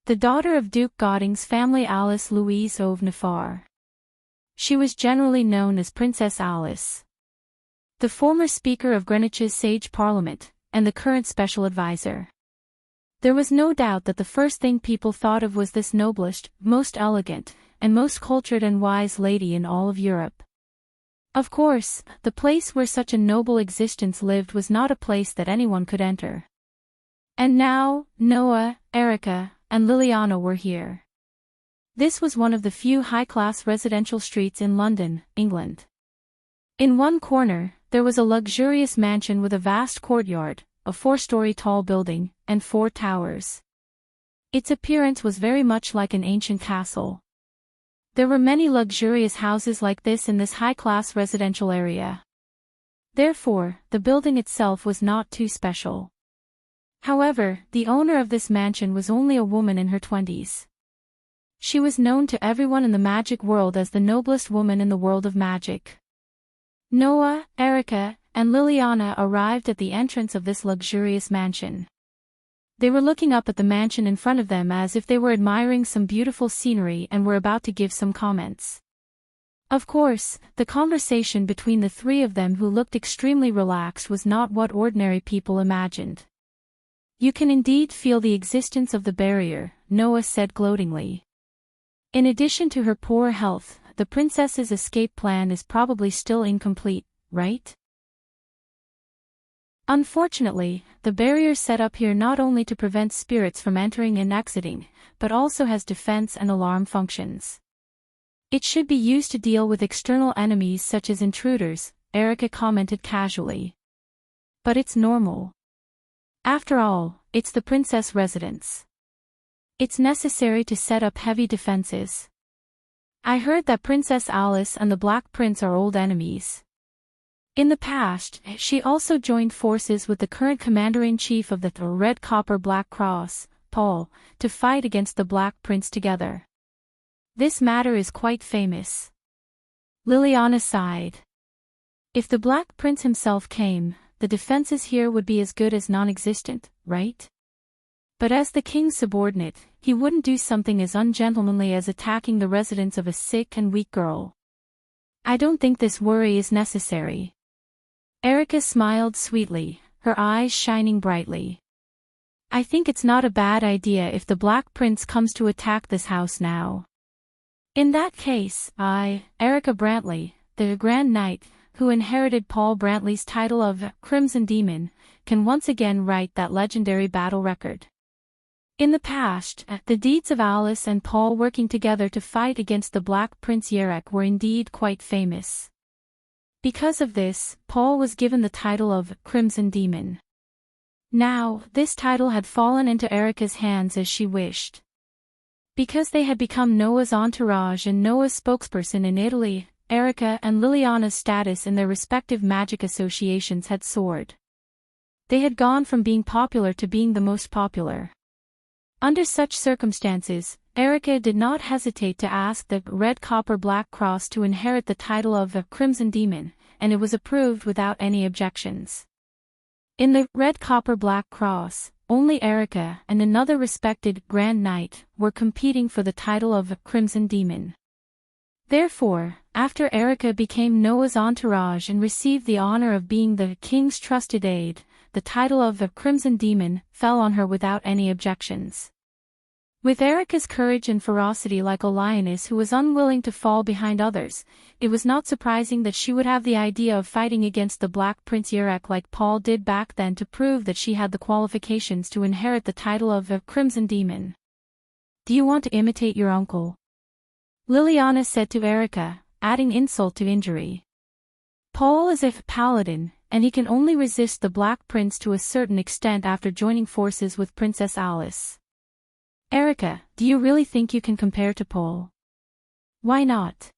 The daughter of Duke Goding's family, Alice Louise of Navarre. She was generally known as Princess Alice. The former speaker of Greenwich's Sage Parliament, and the current special advisor. There was no doubt that the first thing people thought of was this noblest, most elegant, and most cultured and wise lady in all of Europe. Of course, the place where such a noble existence lived was not a place that anyone could enter. And now, Noah, Erica, and Liliana were here. This was one of the few high-class residential streets in London, England. In one corner, there was a luxurious mansion with a vast courtyard, a 4-story tall building, and 4 towers. Its appearance was very much like an ancient castle. There were many luxurious houses like this in this high-class residential area. Therefore, the building itself was not too special. However, the owner of this mansion was only a woman in her 20s. She was known to everyone in the magic world as the noblest woman in the world of magic. Noah, Erica, and Liliana arrived at the entrance of this luxurious mansion. They were looking up at the mansion in front of them as if they were admiring some beautiful scenery and were about to give some comments. Of course, the conversation between the 3 of them, who looked extremely relaxed, was not what ordinary people imagined. You can indeed feel the existence of the barrier, Noah said gloatingly. In addition to her poor health, the princess's escape plan is probably still incomplete, right? Unfortunately, the barrier set up here not only to prevent spirits from entering and exiting, but also has defense and alarm functions. It should be used to deal with external enemies such as intruders, Erica commented casually. But it's normal. After all, it's the princess residence. It's necessary to set up heavy defenses. I heard that Princess Alice and the Black Prince are old enemies. In the past, she also joined forces with the current commander-in-chief of the Red Copper Black Cross, Paul, to fight against the Black Prince together. This matter is quite famous. Liliana sighed. If the Black Prince himself came, the defenses here would be as good as non-existent, right? But as the king's subordinate, he wouldn't do something as ungentlemanly as attacking the residence of a sick and weak girl. I don't think this worry is necessary. Erica smiled sweetly, her eyes shining brightly. I think it's not a bad idea if the Black Prince comes to attack this house now. In that case, Erica Brantley, the Grand Knight, who inherited Paul Brantley's title of Crimson Demon, can once again write that legendary battle record. In the past, the deeds of Alice and Paul working together to fight against the Black Prince Yerek were indeed quite famous. Because of this, Paul was given the title of Crimson Demon. Now, this title had fallen into Erica's hands as she wished. Because they had become Noah's entourage and Noah's spokesperson in Italy, Erica and Liliana's status in their respective magic associations had soared. They had gone from being popular to being the most popular. Under such circumstances, Erica did not hesitate to ask the Red Copper Black Cross to inherit the title of a Crimson Demon, and it was approved without any objections. In the Red Copper Black Cross, only Erica and another respected Grand Knight were competing for the title of a Crimson Demon. Therefore, after Erica became Noah's entourage and received the honor of being the king's trusted aide, the title of a Crimson Demon fell on her without any objections. With Erica's courage and ferocity like a lioness who was unwilling to fall behind others, it was not surprising that she would have the idea of fighting against the Black Prince Yerek like Paul did back then to prove that she had the qualifications to inherit the title of a Crimson Demon. Do you want to imitate your uncle? Liliana said to Erica, adding insult to injury. Paul is a paladin, and he can only resist the Black Prince to a certain extent after joining forces with Princess Alice. Erica, do you really think you can compare to Paul? Why not?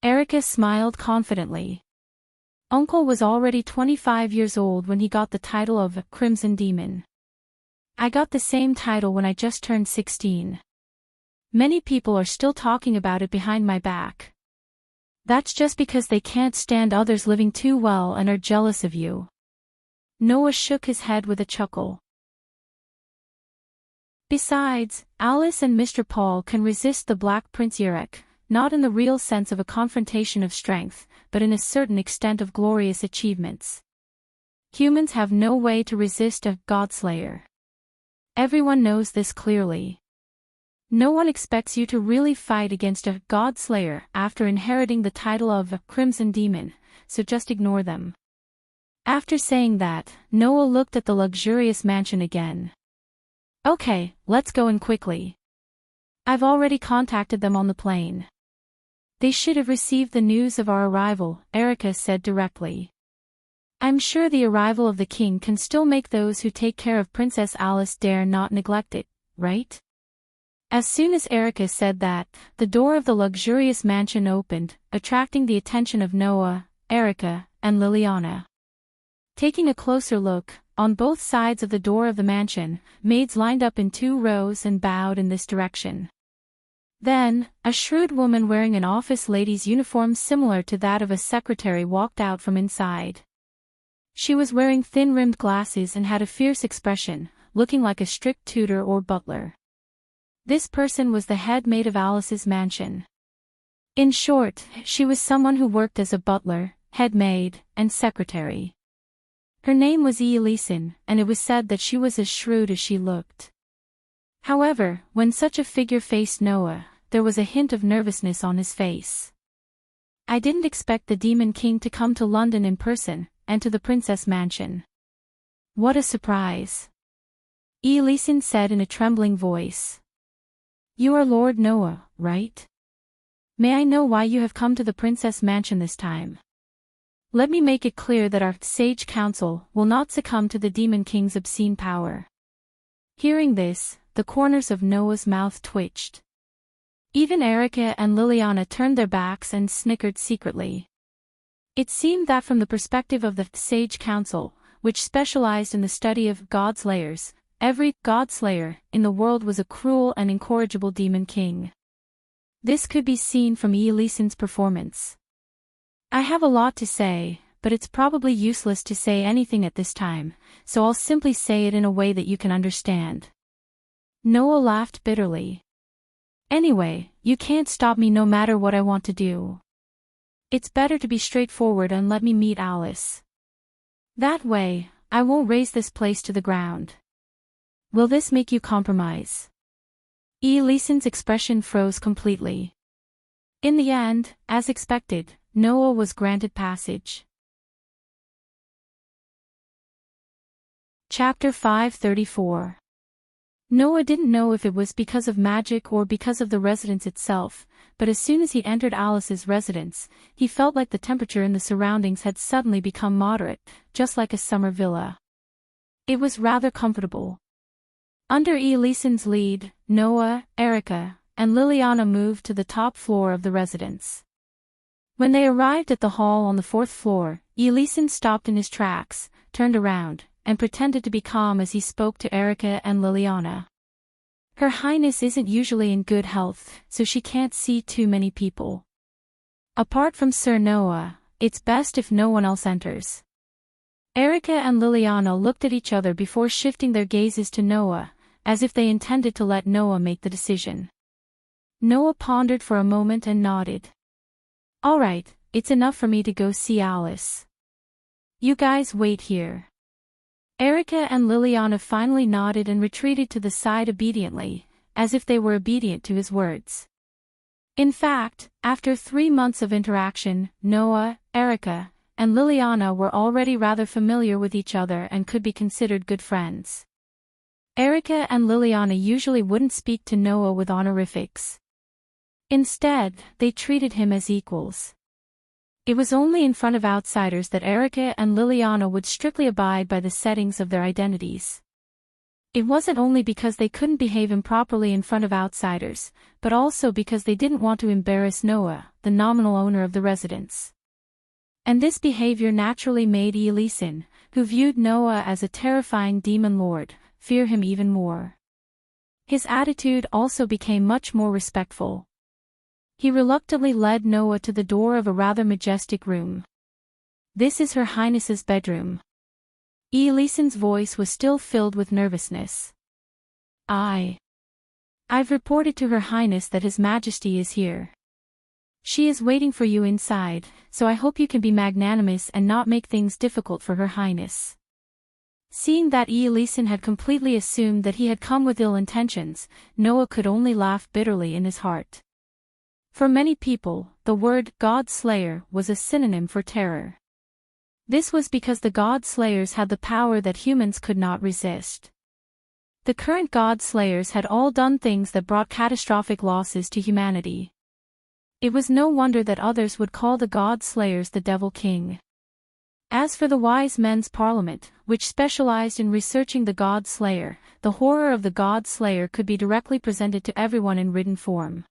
Erica smiled confidently. Uncle was already 25 years old when he got the title of Crimson Demon. I got the same title when I just turned 16. Many people are still talking about it behind my back. That's just because they can't stand others living too well and are jealous of you. Noah shook his head with a chuckle. Besides, Alice and Mr. Paul can resist the Black Prince Yerek, not in the real sense of a confrontation of strength, but in a certain extent of glorious achievements. Humans have no way to resist a Godslayer. Everyone knows this clearly. No one expects you to really fight against a Godslayer after inheriting the title of a Crimson Demon, so just ignore them. After saying that, Noah looked at the luxurious mansion again. Okay, let's go in quickly. I've already contacted them on the plane. They should have received the news of our arrival, Erica said directly. I'm sure the arrival of the king can still make those who take care of Princess Alice dare not neglect it, right? As soon as Erica said that, the door of the luxurious mansion opened, attracting the attention of Noah, Erica, and Liliana. Taking a closer look, on both sides of the door of the mansion, maids lined up in 2 rows and bowed in this direction. Then, a shrewd woman wearing an office lady's uniform similar to that of a secretary walked out from inside. She was wearing thin-rimmed glasses and had a fierce expression, looking like a strict tutor or butler. This person was the head maid of Alice's mansion. In short, she was someone who worked as a butler, head maid, and secretary. Her name was Elisen, and it was said that she was as shrewd as she looked. However, when such a figure faced Noah, there was a hint of nervousness on his face. "I didn't expect the Demon King to come to London in person, and to the Princess Mansion. What a surprise," Elisen said in a trembling voice. "You are Lord Noah, right? May I know why you have come to the Princess Mansion this time? Let me make it clear that our sage council will not succumb to the Demon King's obscene power." Hearing this, the corners of Noah's mouth twitched. Even Erica and Liliana turned their backs and snickered secretly. It seemed that from the perspective of the Sage Council, which specialized in the study of God-slayers, every God-slayer in the world was a cruel and incorrigible demon king. This could be seen from Elisen's performance. "I have a lot to say, but it's probably useless to say anything at this time, so I'll simply say it in a way that you can understand." Noah laughed bitterly. "Anyway, you can't stop me no matter what I want to do. It's better to be straightforward and let me meet Alice. That way, I won't raise this place to the ground. Will this make you compromise?" Elisen's expression froze completely. In the end, as expected, Noah was granted passage. Chapter 534. Noah didn't know if it was because of magic or because of the residence itself, but as soon as he entered Alice's residence, he felt like the temperature in the surroundings had suddenly become moderate, just like a summer villa. It was rather comfortable. Under Elisen's lead, Noah, Erica, and Liliana moved to the top floor of the residence. When they arrived at the hall on the 4th floor, Elisen stopped in his tracks, turned around, and pretended to be calm as he spoke to Erica and Liliana. "Her Highness isn't usually in good health, so she can't see too many people. Apart from Sir Noah, it's best if no one else enters." Erica and Liliana looked at each other before shifting their gazes to Noah, as if they intended to let Noah make the decision. Noah pondered for a moment and nodded. "All right, it's enough for me to go see Alice. You guys wait here." Erica and Liliana finally nodded and retreated to the side obediently, as if they were obedient to his words. In fact, after 3 months of interaction, Noah, Erica, and Liliana were already rather familiar with each other and could be considered good friends. Erica and Liliana usually wouldn't speak to Noah with honorifics. Instead, they treated him as equals. It was only in front of outsiders that Erica and Liliana would strictly abide by the settings of their identities. It wasn't only because they couldn't behave improperly in front of outsiders, but also because they didn't want to embarrass Noah, the nominal owner of the residence. And this behavior naturally made Elisen, who viewed Noah as a terrifying demon lord, fear him even more. His attitude also became much more respectful. He reluctantly led Noah to the door of a rather majestic room. "This is Her Highness's bedroom." Elisen's voice was still filled with nervousness. I've reported to Her Highness that His Majesty is here. She is waiting for you inside, so I hope you can be magnanimous and not make things difficult for Her Highness." Seeing that Elisen had completely assumed that he had come with ill intentions, Noah could only laugh bitterly in his heart. For many people, the word God-slayer was a synonym for terror. This was because the God-slayers had the power that humans could not resist. The current God-slayers had all done things that brought catastrophic losses to humanity. It was no wonder that others would call the God-slayers the Devil King. As for the Wise Men's Parliament, which specialized in researching the God-slayer, the horror of the God-slayer could be directly presented to everyone in written form.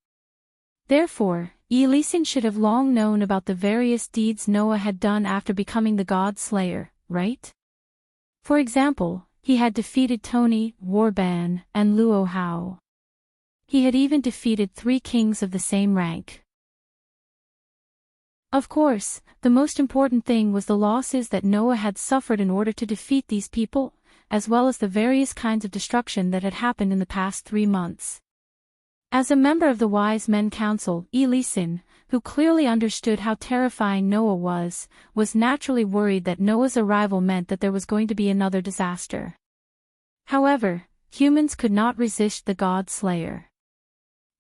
Therefore, Elisen should have long known about the various deeds Noah had done after becoming the God-slayer, right? For example, he had defeated Tony, Warban, and Luo Hao. He had even defeated 3 kings of the same rank. Of course, the most important thing was the losses that Noah had suffered in order to defeat these people, as well as the various kinds of destruction that had happened in the past 3 months. As a member of the Wise Men Council, Elisin, who clearly understood how terrifying Noah was naturally worried that Noah's arrival meant that there was going to be another disaster. However, humans could not resist the God Slayer.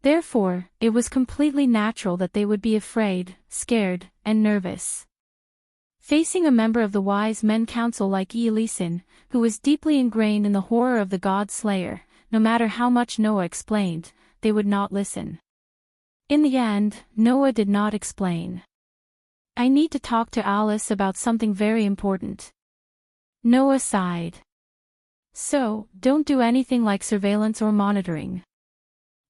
Therefore, it was completely natural that they would be afraid, scared, and nervous. Facing a member of the Wise Men Council like Elisin, who was deeply ingrained in the horror of the God Slayer, no matter how much Noah explained, they would not listen. In the end, Noah did not explain. "I need to talk to Alice about something very important." Noah sighed. "So, don't do anything like surveillance or monitoring.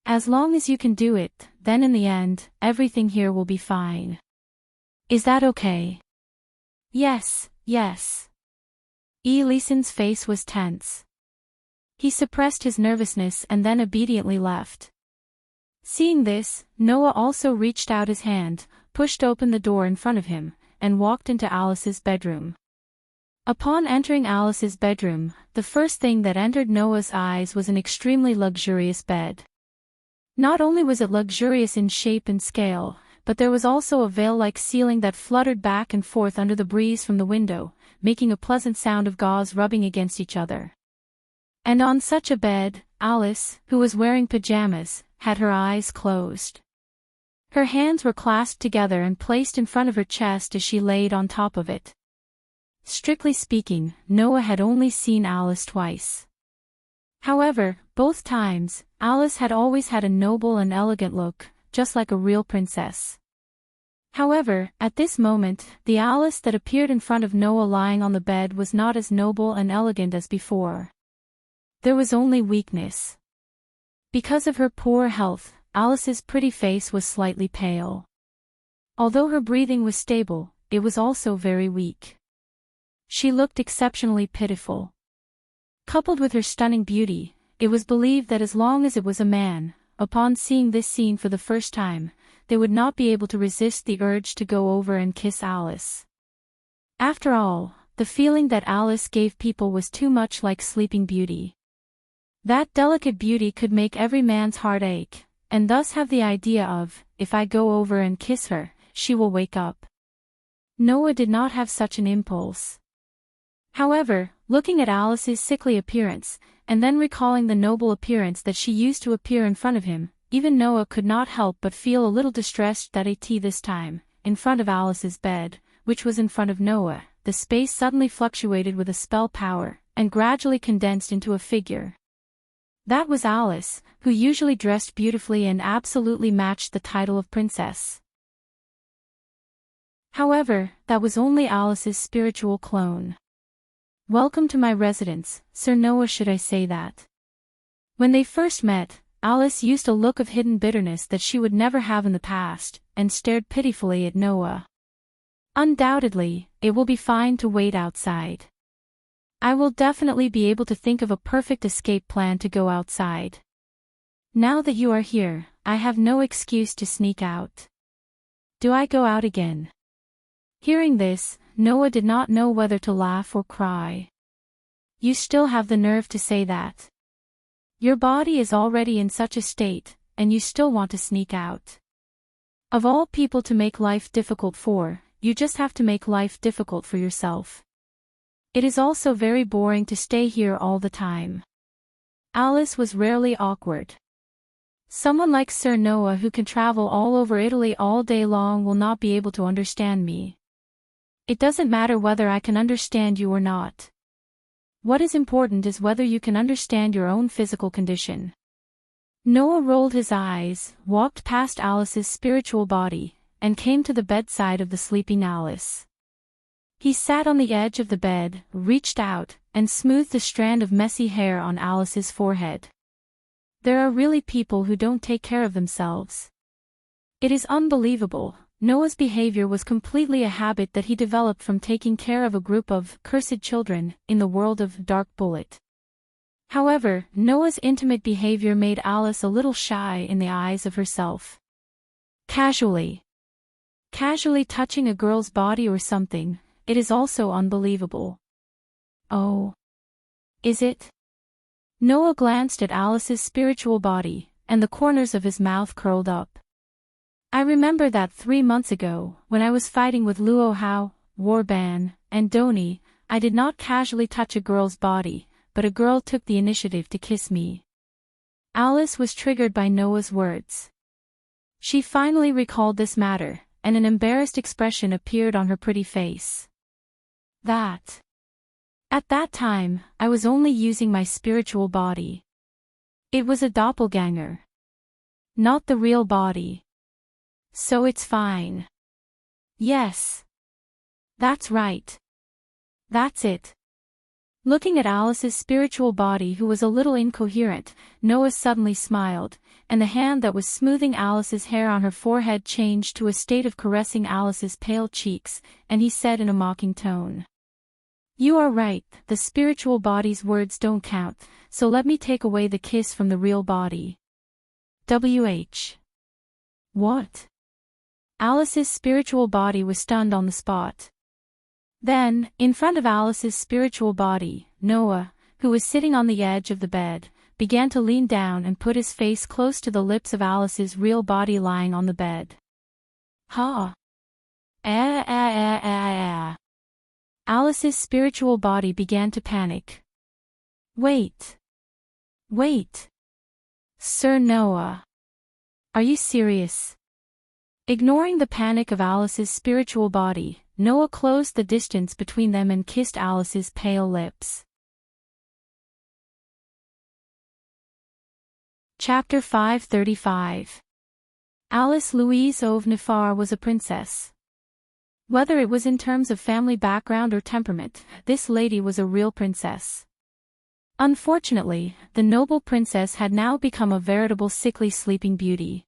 As long as you can do it, then in the end, everything here will be fine. Is that okay?" "Yes, yes." Elisin's face was tense. He suppressed his nervousness and then obediently left. Seeing this, Noah also reached out his hand, pushed open the door in front of him, and walked into Alice's bedroom. Upon entering Alice's bedroom, the first thing that entered Noah's eyes was an extremely luxurious bed. Not only was it luxurious in shape and scale, but there was also a veil-like ceiling that fluttered back and forth under the breeze from the window, making a pleasant sound of gauze rubbing against each other. And on such a bed, Alice, who was wearing pajamas, had her eyes closed. Her hands were clasped together and placed in front of her chest as she laid on top of it. Strictly speaking, Noah had only seen Alice twice. However, both times, Alice had always had a noble and elegant look, just like a real princess. However, at this moment, the Alice that appeared in front of Noah lying on the bed was not as noble and elegant as before. There was only weakness. Because of her poor health, Alice's pretty face was slightly pale. Although her breathing was stable, it was also very weak. She looked exceptionally pitiful. Coupled with her stunning beauty, it was believed that as long as it was a man, upon seeing this scene for the first time, they would not be able to resist the urge to go over and kiss Alice. After all, the feeling that Alice gave people was too much like Sleeping Beauty. That delicate beauty could make every man's heart ache, and thus have the idea of, if I go over and kiss her, she will wake up. Noah did not have such an impulse. However, looking at Alice's sickly appearance, and then recalling the noble appearance that she used to appear in front of him, even Noah could not help but feel a little distressed that this time, in front of Alice's bed, which was in front of Noah, the space suddenly fluctuated with a spell power, and gradually condensed into a figure. That was Alice, who usually dressed beautifully and absolutely matched the title of princess. However, that was only Alice's spiritual clone. "Welcome to my residence, Sir Noah, should I say that?" When they first met, Alice used a look of hidden bitterness that she would never have in the past, and stared pitifully at Noah. "Undoubtedly, it will be fine to wait outside. I will definitely be able to think of a perfect escape plan to go outside. Now that you are here, I have no excuse to sneak out. Do I go out again?" Hearing this, Noah did not know whether to laugh or cry. "You still have the nerve to say that? Your body is already in such a state, and you still want to sneak out? Of all people to make life difficult for, you just have to make life difficult for yourself. It is also very boring to stay here all the time." Alice was rarely awkward. "Someone like Sir Noah who can travel all over Italy all day long will not be able to understand me. It doesn't matter whether I can understand you or not. What is important is whether you can understand your own physical condition." Noah rolled his eyes, walked past Alice's spiritual body, and came to the bedside of the sleeping Alice. He sat on the edge of the bed, reached out, and smoothed a strand of messy hair on Alice's forehead. There are really people who don't take care of themselves. It is unbelievable. Noah's behavior was completely a habit that he developed from taking care of a group of cursed children in the world of Dark Bullet. However, Noah's intimate behavior made Alice a little shy in the eyes of herself. Casually touching a girl's body or something, it is also unbelievable. Oh. Is it? Noah glanced at Alice's spiritual body, and the corners of his mouth curled up. I remember that 3 months ago, when I was fighting with Luo Hao, Warban, and Doni, I did not casually touch a girl's body, but a girl took the initiative to kiss me. Alice was triggered by Noah's words. She finally recalled this matter, and an embarrassed expression appeared on her pretty face. At that time, I was only using my spiritual body. It was a doppelganger. Not the real body. So it's fine. Yes. That's right. That's it. Looking at Alice's spiritual body, who was a little incoherent, Noah suddenly smiled, and the hand that was smoothing Alice's hair on her forehead changed to a state of caressing Alice's pale cheeks, and he said in a mocking tone, "You are right, the spiritual body's words don't count, so let me take away the kiss from the real body." What? Alice's spiritual body was stunned on the spot. Then, in front of Alice's spiritual body, Noah, who was sitting on the edge of the bed, began to lean down and put his face close to the lips of Alice's real body lying on the bed. Alice's spiritual body began to panic. Wait. Sir Noah. Are you serious? Ignoring the panic of Alice's spiritual body, Noah closed the distance between them and kissed Alice's pale lips. Chapter 535. Alice Louise of Nifar was a princess. Whether it was in terms of family background or temperament, this lady was a real princess. Unfortunately, the noble princess had now become a veritable sickly sleeping beauty.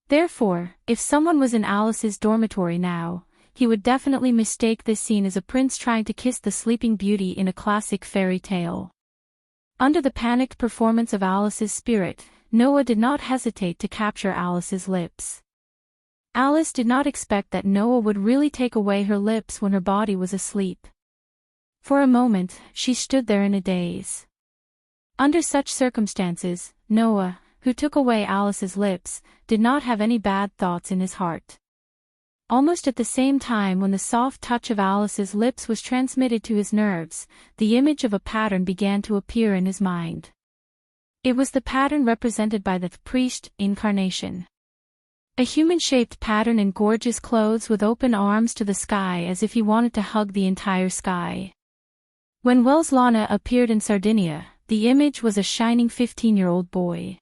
Therefore, if someone was in Alice's dormitory now, he would definitely mistake this scene as a prince trying to kiss the sleeping beauty in a classic fairy tale. Under the panicked performance of Alice's spirit, Noah did not hesitate to capture Alice's lips. Alice did not expect that Noah would really take away her lips when her body was asleep. For a moment, she stood there in a daze. Under such circumstances, Noah, who took away Alice's lips, did not have any bad thoughts in his heart. Almost at the same time when the soft touch of Alice's lips was transmitted to his nerves, the image of a pattern began to appear in his mind. It was the pattern represented by the priest incarnation. A human-shaped pattern in gorgeous clothes with open arms to the sky as if he wanted to hug the entire sky. When Wells Lana appeared in Sardinia, the image was a shining 15-year-old boy.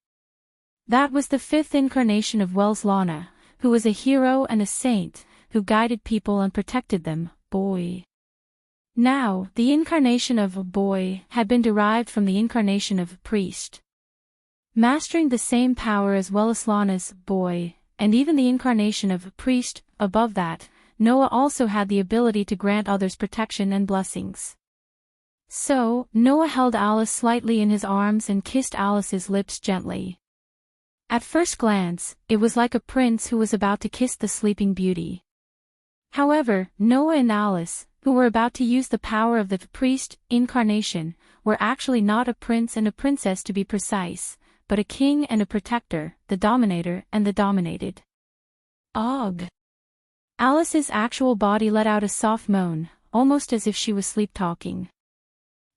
That was the fifth incarnation of Wells Lana, who was a hero and a saint, who guided people and protected them, boy. Now, the incarnation of a boy had been derived from the incarnation of a priest. Mastering the same power as Wells Lana's boy, and even the incarnation of a priest, above that, Noah also had the ability to grant others protection and blessings. So, Noah held Alice slightly in his arms and kissed Alice's lips gently. At first glance, it was like a prince who was about to kiss the sleeping beauty. However, Noah and Alice, who were about to use the power of the priest incarnation, were actually not a prince and a princess to be precise, but a king and a protector, the dominator and the dominated. Ugh! Alice's actual body let out a soft moan, almost as if she was sleep-talking.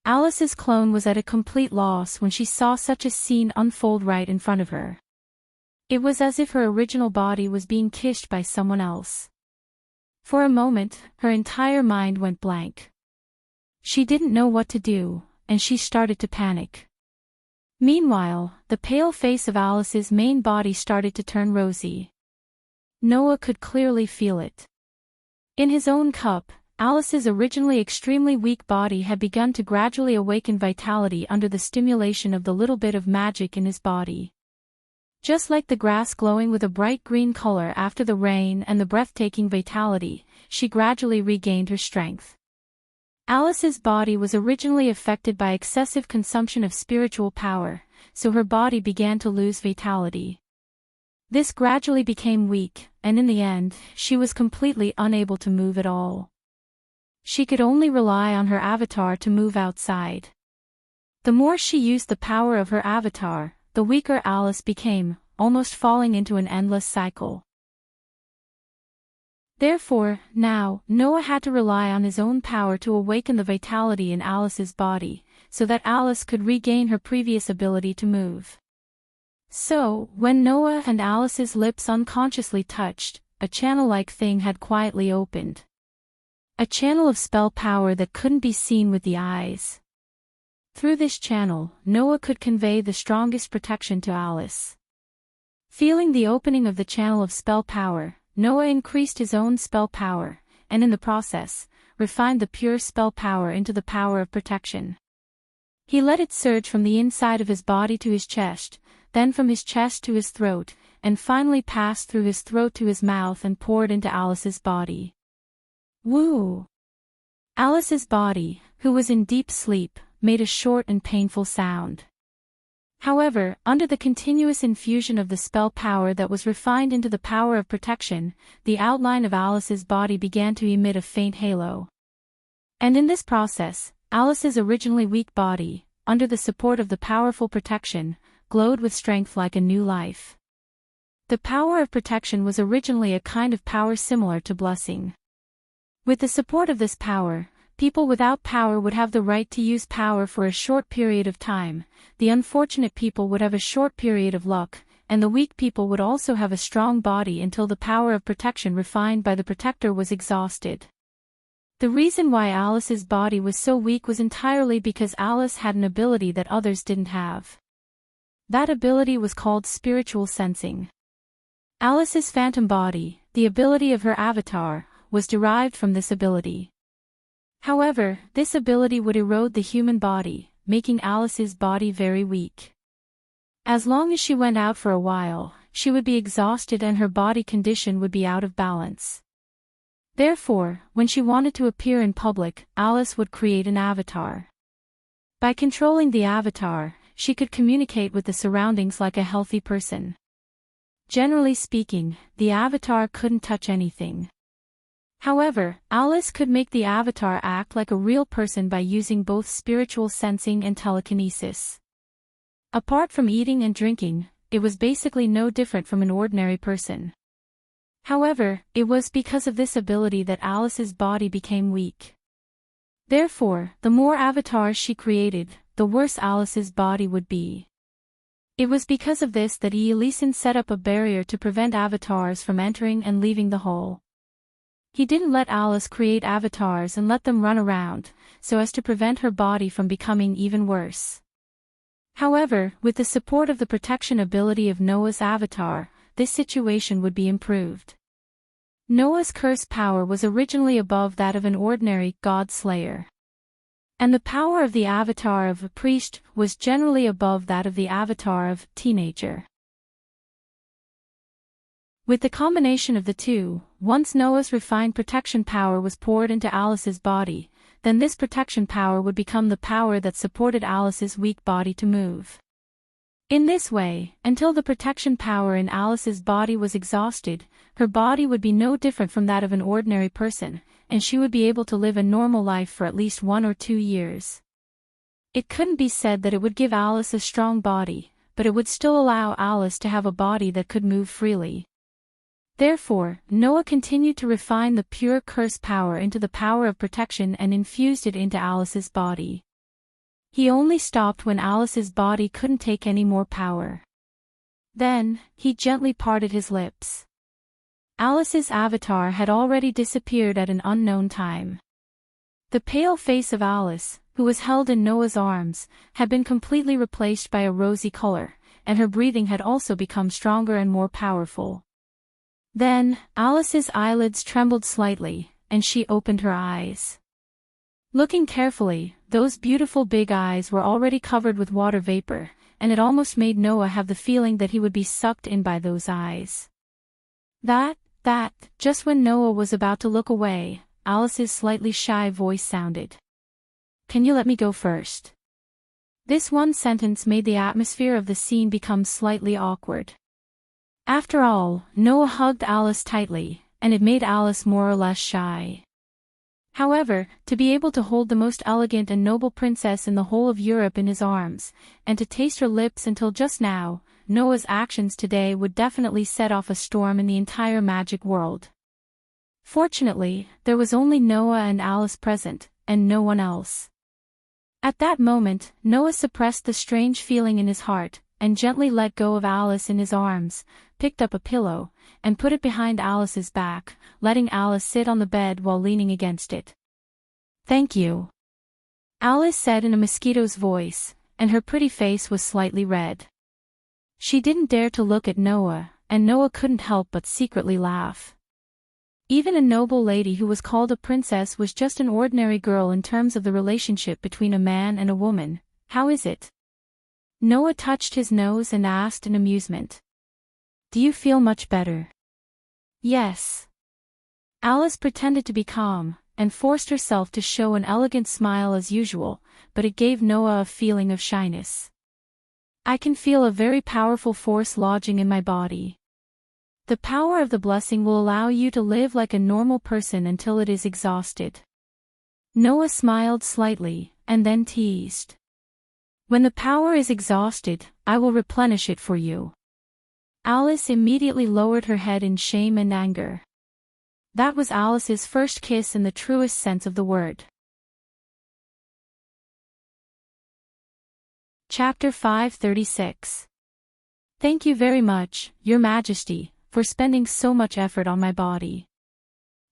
Alice's clone was at a complete loss when she saw such a scene unfold right in front of her. It was as if her original body was being kissed by someone else. For a moment, her entire mind went blank. She didn't know what to do, and she started to panic. Meanwhile, the pale face of Alice's main body started to turn rosy. Noah could clearly feel it. In his own cup, Alice's originally extremely weak body had begun to gradually awaken vitality under the stimulation of the little bit of magic in his body. Just like the grass glowing with a bright green color after the rain and the breathtaking vitality, she gradually regained her strength. Alice's body was originally affected by excessive consumption of spiritual power, so her body began to lose vitality. This gradually became weak, and in the end, she was completely unable to move at all. She could only rely on her avatar to move outside. The more she used the power of her avatar, the weaker Alice became, almost falling into an endless cycle. Therefore, now, Noah had to rely on his own power to awaken the vitality in Alice's body, so that Alice could regain her previous ability to move. So, when Noah and Alice's lips unconsciously touched, a channel-like thing had quietly opened. A channel of spell power that couldn't be seen with the eyes. Through this channel, Noah could convey the strongest protection to Alice. Feeling the opening of the channel of spell power, Noah increased his own spell power, and in the process, refined the pure spell power into the power of protection. He let it surge from the inside of his body to his chest, then from his chest to his throat, and finally passed through his throat to his mouth and poured into Alice's body. Woo! Alice's body, who was in deep sleep, made a short and painful sound. However, under the continuous infusion of the spell power that was refined into the power of protection, the outline of Alice's body began to emit a faint halo. And in this process, Alice's originally weak body, under the support of the powerful protection, glowed with strength like a new life. The power of protection was originally a kind of power similar to blessing. With the support of this power, people without power would have the right to use power for a short period of time, the unfortunate people would have a short period of luck, and the weak people would also have a strong body until the power of protection refined by the protector was exhausted. The reason why Alice's body was so weak was entirely because Alice had an ability that others didn't have. That ability was called spiritual sensing. Alice's phantom body, the ability of her avatar, was derived from this ability. However, this ability would erode the human body, making Alice's body very weak. As long as she went out for a while, she would be exhausted and her body condition would be out of balance. Therefore, when she wanted to appear in public, Alice would create an avatar. By controlling the avatar, she could communicate with the surroundings like a healthy person. Generally speaking, the avatar couldn't touch anything. However, Alice could make the avatar act like a real person by using both spiritual sensing and telekinesis. Apart from eating and drinking, it was basically no different from an ordinary person. However, it was because of this ability that Alice's body became weak. Therefore, the more avatars she created, the worse Alice's body would be. It was because of this that Eleison set up a barrier to prevent avatars from entering and leaving the hole. He didn't let Alice create avatars and let them run around, so as to prevent her body from becoming even worse. However, with the support of the protection ability of Noah's avatar, this situation would be improved. Noah's curse power was originally above that of an ordinary god slayer. And the power of the avatar of a priest was generally above that of the avatar of teenager. With the combination of the two, once Noah's refined protection power was poured into Alice's body, then this protection power would become the power that supported Alice's weak body to move. In this way, until the protection power in Alice's body was exhausted, her body would be no different from that of an ordinary person, and she would be able to live a normal life for at least 1 or 2 years. It couldn't be said that it would give Alice a strong body, but it would still allow Alice to have a body that could move freely. Therefore, Noah continued to refine the pure curse power into the power of protection and infused it into Alice's body. He only stopped when Alice's body couldn't take any more power. Then, he gently parted his lips. Alice's avatar had already disappeared at an unknown time. The pale face of Alice, who was held in Noah's arms, had been completely replaced by a rosy color, and her breathing had also become stronger and more powerful. Then, Alice's eyelids trembled slightly, and she opened her eyes. Looking carefully, those beautiful big eyes were already covered with water vapor, and it almost made Noah have the feeling that he would be sucked in by those eyes. Just when Noah was about to look away, Alice's slightly shy voice sounded. "Can you let me go first?" This one sentence made the atmosphere of the scene become slightly awkward. After all, Noah hugged Alice tightly, and it made Alice more or less shy. However, to be able to hold the most elegant and noble princess in the whole of Europe in his arms, and to taste her lips until just now, Noah's actions today would definitely set off a storm in the entire magic world. Fortunately, there was only Noah and Alice present, and no one else. At that moment, Noah suppressed the strange feeling in his heart, and gently let go of Alice in his arms, picked up a pillow, and put it behind Alice's back, letting Alice sit on the bed while leaning against it. "Thank you," Alice said in a mosquito's voice, and her pretty face was slightly red. She didn't dare to look at Noah, and Noah couldn't help but secretly laugh. Even a noble lady who was called a princess was just an ordinary girl in terms of the relationship between a man and a woman. "How is it?" Noah touched his nose and asked in amusement. "Do you feel much better?" "Yes." Alice pretended to be calm, and forced herself to show an elegant smile as usual, but it gave Noah a feeling of shyness. "I can feel a very powerful force lodging in my body. The power of the blessing will allow you to live like a normal person until it is exhausted." Noah smiled slightly, and then teased. "When the power is exhausted, I will replenish it for you." Alice immediately lowered her head in shame and anger. That was Alice's first kiss in the truest sense of the word. Chapter 536. Thank you very much, Your Majesty, for spending so much effort on my body.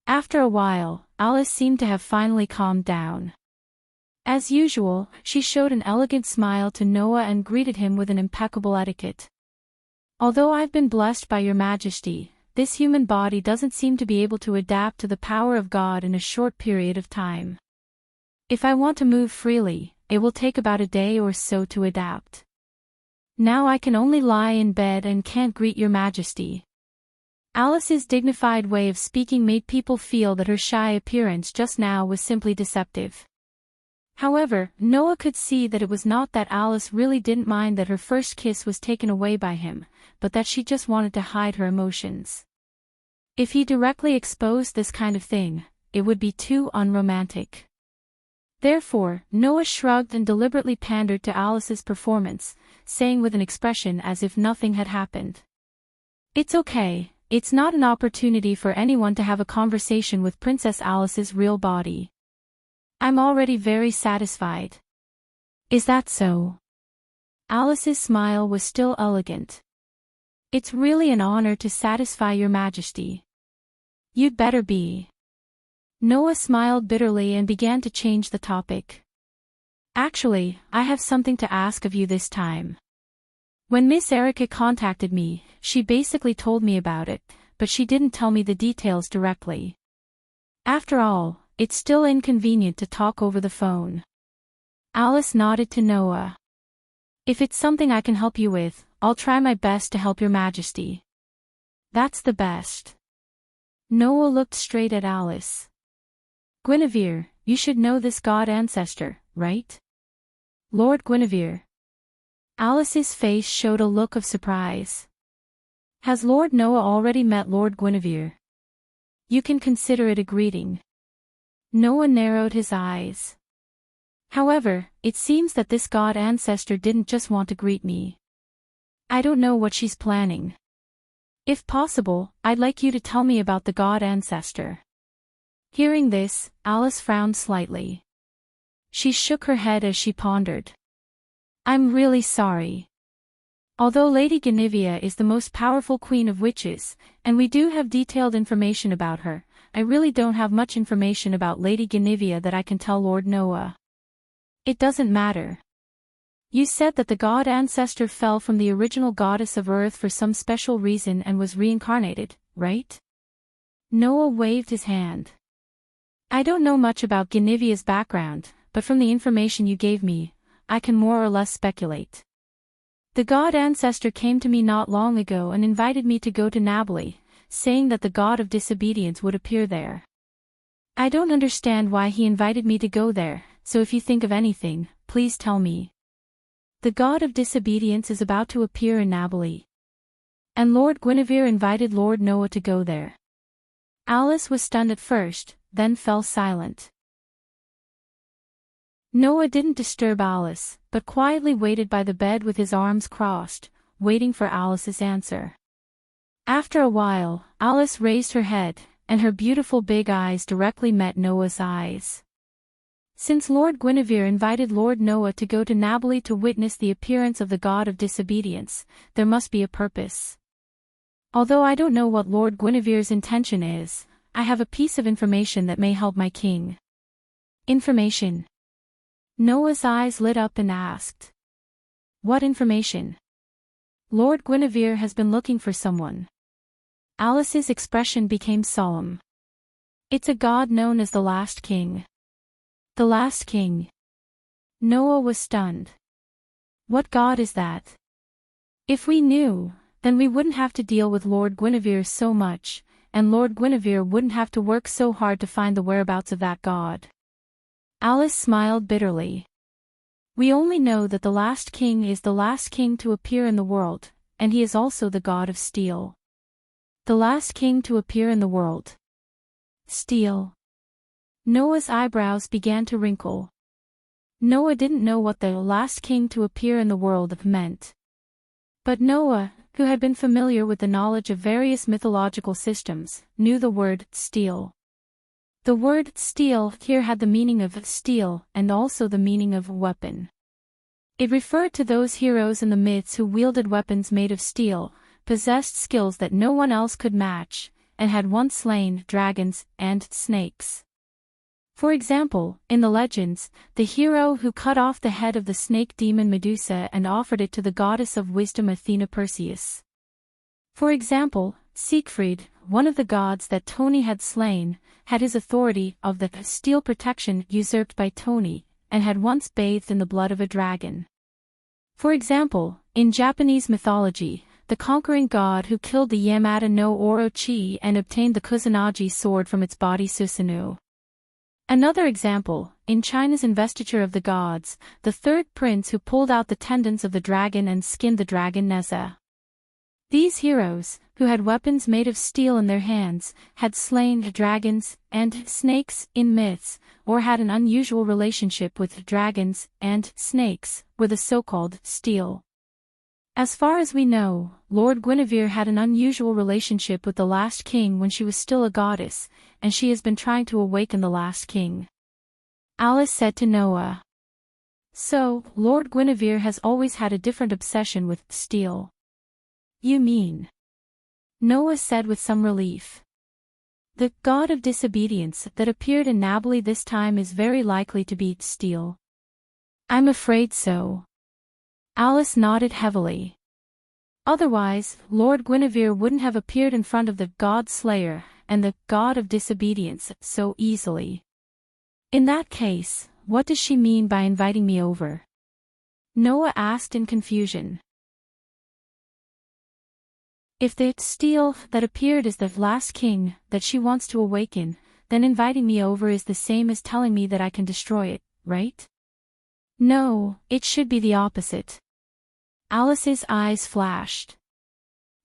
After a while, Alice seemed to have finally calmed down. As usual, she showed an elegant smile to Noah and greeted him with an impeccable etiquette. "Although I've been blessed by Your Majesty, this human body doesn't seem to be able to adapt to the power of God in a short period of time. If I want to move freely, it will take about a day or so to adapt. Now I can only lie in bed and can't greet Your Majesty." Alice's dignified way of speaking made people feel that her shy appearance just now was simply deceptive. However, Noah could see that it was not that Alice really didn't mind that her first kiss was taken away by him, but that she just wanted to hide her emotions. If he directly exposed this kind of thing, it would be too unromantic. Therefore, Noah shrugged and deliberately pandered to Alice's performance, saying with an expression as if nothing had happened. "It's okay, it's not an opportunity for anyone to have a conversation with Princess Alice's real body. I'm already very satisfied." "Is that so?" Alice's smile was still elegant. "It's really an honor to satisfy Your Majesty." "You'd better be." Noah smiled bitterly and began to change the topic. "Actually, I have something to ask of you this time. When Miss Erica contacted me, she basically told me about it, but she didn't tell me the details directly. After all, it's still inconvenient to talk over the phone." Alice nodded to Noah. "If it's something I can help you with, I'll try my best to help Your Majesty." "That's the best." Noah looked straight at Alice. "Guinevere, you should know this god ancestor, right?" "Lord Guinevere." Alice's face showed a look of surprise. "Has Lord Noah already met Lord Guinevere? You can consider it a greeting." Noah narrowed his eyes. "However, it seems that this god ancestor didn't just want to greet me. I don't know what she's planning. If possible, I'd like you to tell me about the god ancestor." Hearing this, Alice frowned slightly. She shook her head as she pondered. "I'm really sorry. Although Lady Guinevere is the most powerful queen of witches, and we do have detailed information about her, I really don't have much information about Lady Guinevere that I can tell Lord Noah." "It doesn't matter. You said that the god ancestor fell from the original goddess of earth for some special reason and was reincarnated, right?" Noah waved his hand. "I don't know much about Guinevere's background, but from the information you gave me, I can more or less speculate. The god ancestor came to me not long ago and invited me to go to Napoli, saying that the god of disobedience would appear there. I don't understand why he invited me to go there, so if you think of anything, please tell me." "The god of disobedience is about to appear in Napoli. And Lord Guinevere invited Lord Noah to go there." Alice was stunned at first, then fell silent. Noah didn't disturb Alice, but quietly waited by the bed with his arms crossed, waiting for Alice's answer. After a while, Alice raised her head, and her beautiful big eyes directly met Noah's eyes. Since Lord Guinevere invited Lord Noah to go to Nabali to witness the appearance of the god of disobedience, there must be a purpose. Although I don't know what Lord Guinevere's intention is, I have a piece of information that may help my king. Information. Noah's eyes lit up and asked. What information? Lord Guinevere has been looking for someone. Alice's expression became solemn. It's a god known as the Last King. The Last King. Noah was stunned. What god is that? If we knew, then we wouldn't have to deal with Lord Guinevere so much, and Lord Guinevere wouldn't have to work so hard to find the whereabouts of that god. Alice smiled bitterly. We only know that the Last King is the last king to appear in the world, and he is also the god of steel. The last king to appear in the world. Steel. Noah's eyebrows began to wrinkle. Noah didn't know what the last king to appear in the world meant. But Noah, who had been familiar with the knowledge of various mythological systems, knew the word steel. The word steel here had the meaning of steel and also the meaning of weapon. It referred to those heroes in the myths who wielded weapons made of steel, possessed skills that no one else could match, and had once slain dragons and snakes. For example, in the legends, the hero who cut off the head of the snake demon Medusa and offered it to the goddess of wisdom Athena Perseus. For example, Siegfried, one of the gods that Tony had slain, had his authority of the steel protection usurped by Tony, and had once bathed in the blood of a dragon. For example, in Japanese mythology, the conquering god who killed the Yamata no Orochi and obtained the Kusanagi sword from its body Susanoo. Another example, in China's investiture of the gods, the third prince who pulled out the tendons of the dragon and skinned the dragon Neza. These heroes, who had weapons made of steel in their hands, had slain dragons and snakes in myths, or had an unusual relationship with dragons and snakes, with the so-called steel. As far as we know, Lord Guinevere had an unusual relationship with the Last King when she was still a goddess, and she has been trying to awaken the Last King. Alice said to Noah. So, Lord Guinevere has always had a different obsession with steel. You mean? Noah said with some relief. The god of disobedience that appeared in Nabali this time is very likely to be steel. I'm afraid so. Alice nodded heavily. Otherwise, Lord Guinevere wouldn't have appeared in front of the god slayer and the god of disobedience so easily. In that case, what does she mean by inviting me over? Noah asked in confusion. If the steel that appeared is the last king that she wants to awaken, then inviting me over is the same as telling me that I can destroy it, right? No, it should be the opposite. Alice's eyes flashed.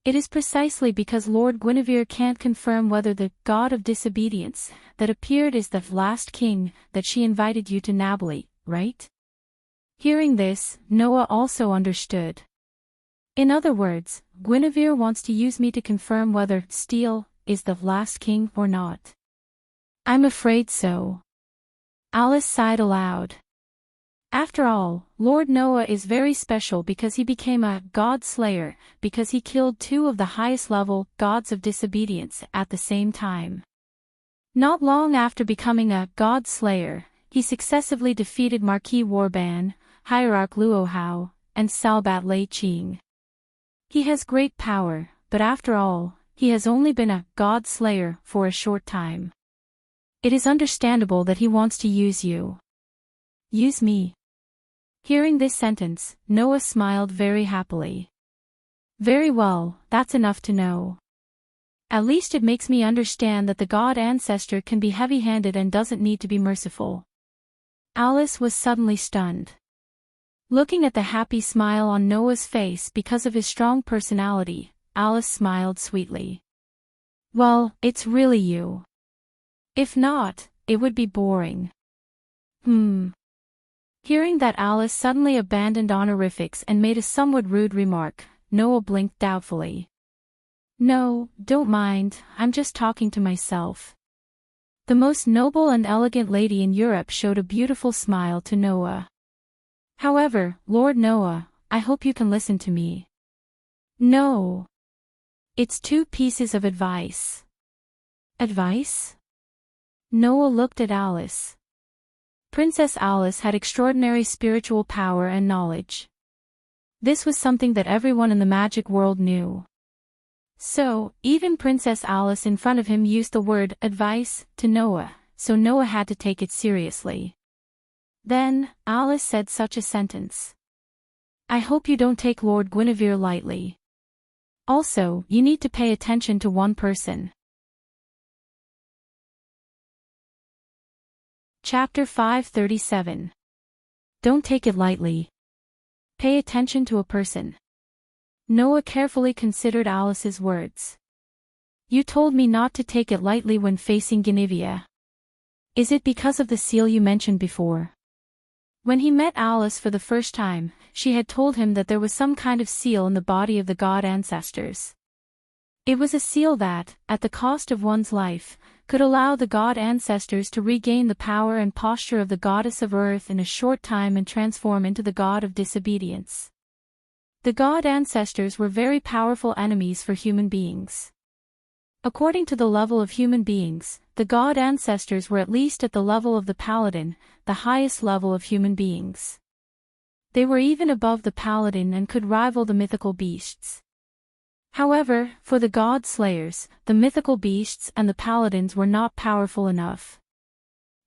It is precisely because Lord Guinevere can't confirm whether the god of disobedience that appeared is the last king that she invited you to Nabali, right? Hearing this, Noah also understood. In other words, Guinevere wants to use me to confirm whether steel is the last king or not. I'm afraid so. Alice sighed aloud. After all, Lord Noah is very special because he became a god slayer, because he killed two of the highest level gods of disobedience at the same time. Not long after becoming a god slayer, he successively defeated Marquis Warban, Hierarch Luohao, and Salbat Lei Qing. He has great power, but after all, he has only been a god slayer for a short time. It is understandable that he wants to use you. Use me. Hearing this sentence, Noah smiled very happily. Very well, that's enough to know. At least it makes me understand that the god ancestor can be heavy-handed and doesn't need to be merciful. Alice was suddenly stunned. Looking at the happy smile on Noah's face because of his strong personality, Alice smiled sweetly. Well, it's really you. If not, it would be boring. Hearing that Alice suddenly abandoned honorifics and made a somewhat rude remark, Noah blinked doubtfully. No, don't mind, I'm just talking to myself. The most noble and elegant lady in Europe showed a beautiful smile to Noah. However, Lord Noah, I hope you can listen to me. No. It's 2 pieces of advice. Advice? Noah looked at Alice. Princess Alice had extraordinary spiritual power and knowledge. This was something that everyone in the magic world knew. So, even Princess Alice in front of him used the word advice to Noah, so Noah had to take it seriously. Then, Alice said such a sentence. I hope you don't take Lord Guinevere lightly. Also, you need to pay attention to one person. Chapter 537. Don't take it lightly. Pay attention to a person. Noah carefully considered Alice's words. You told me not to take it lightly when facing Guinevere. Is it because of the seal you mentioned before? When he met Alice for the first time, she had told him that there was some kind of seal in the body of the god ancestors. It was a seal that, at the cost of one's life, could allow the god ancestors to regain the power and posture of the goddess of earth in a short time and transform into the god of disobedience. The god ancestors were very powerful enemies for human beings. According to the level of human beings, the god ancestors were at least at the level of the paladin, the highest level of human beings. They were even above the paladin and could rival the mythical beasts. However, for the god slayers, the mythical beasts and the paladins were not powerful enough.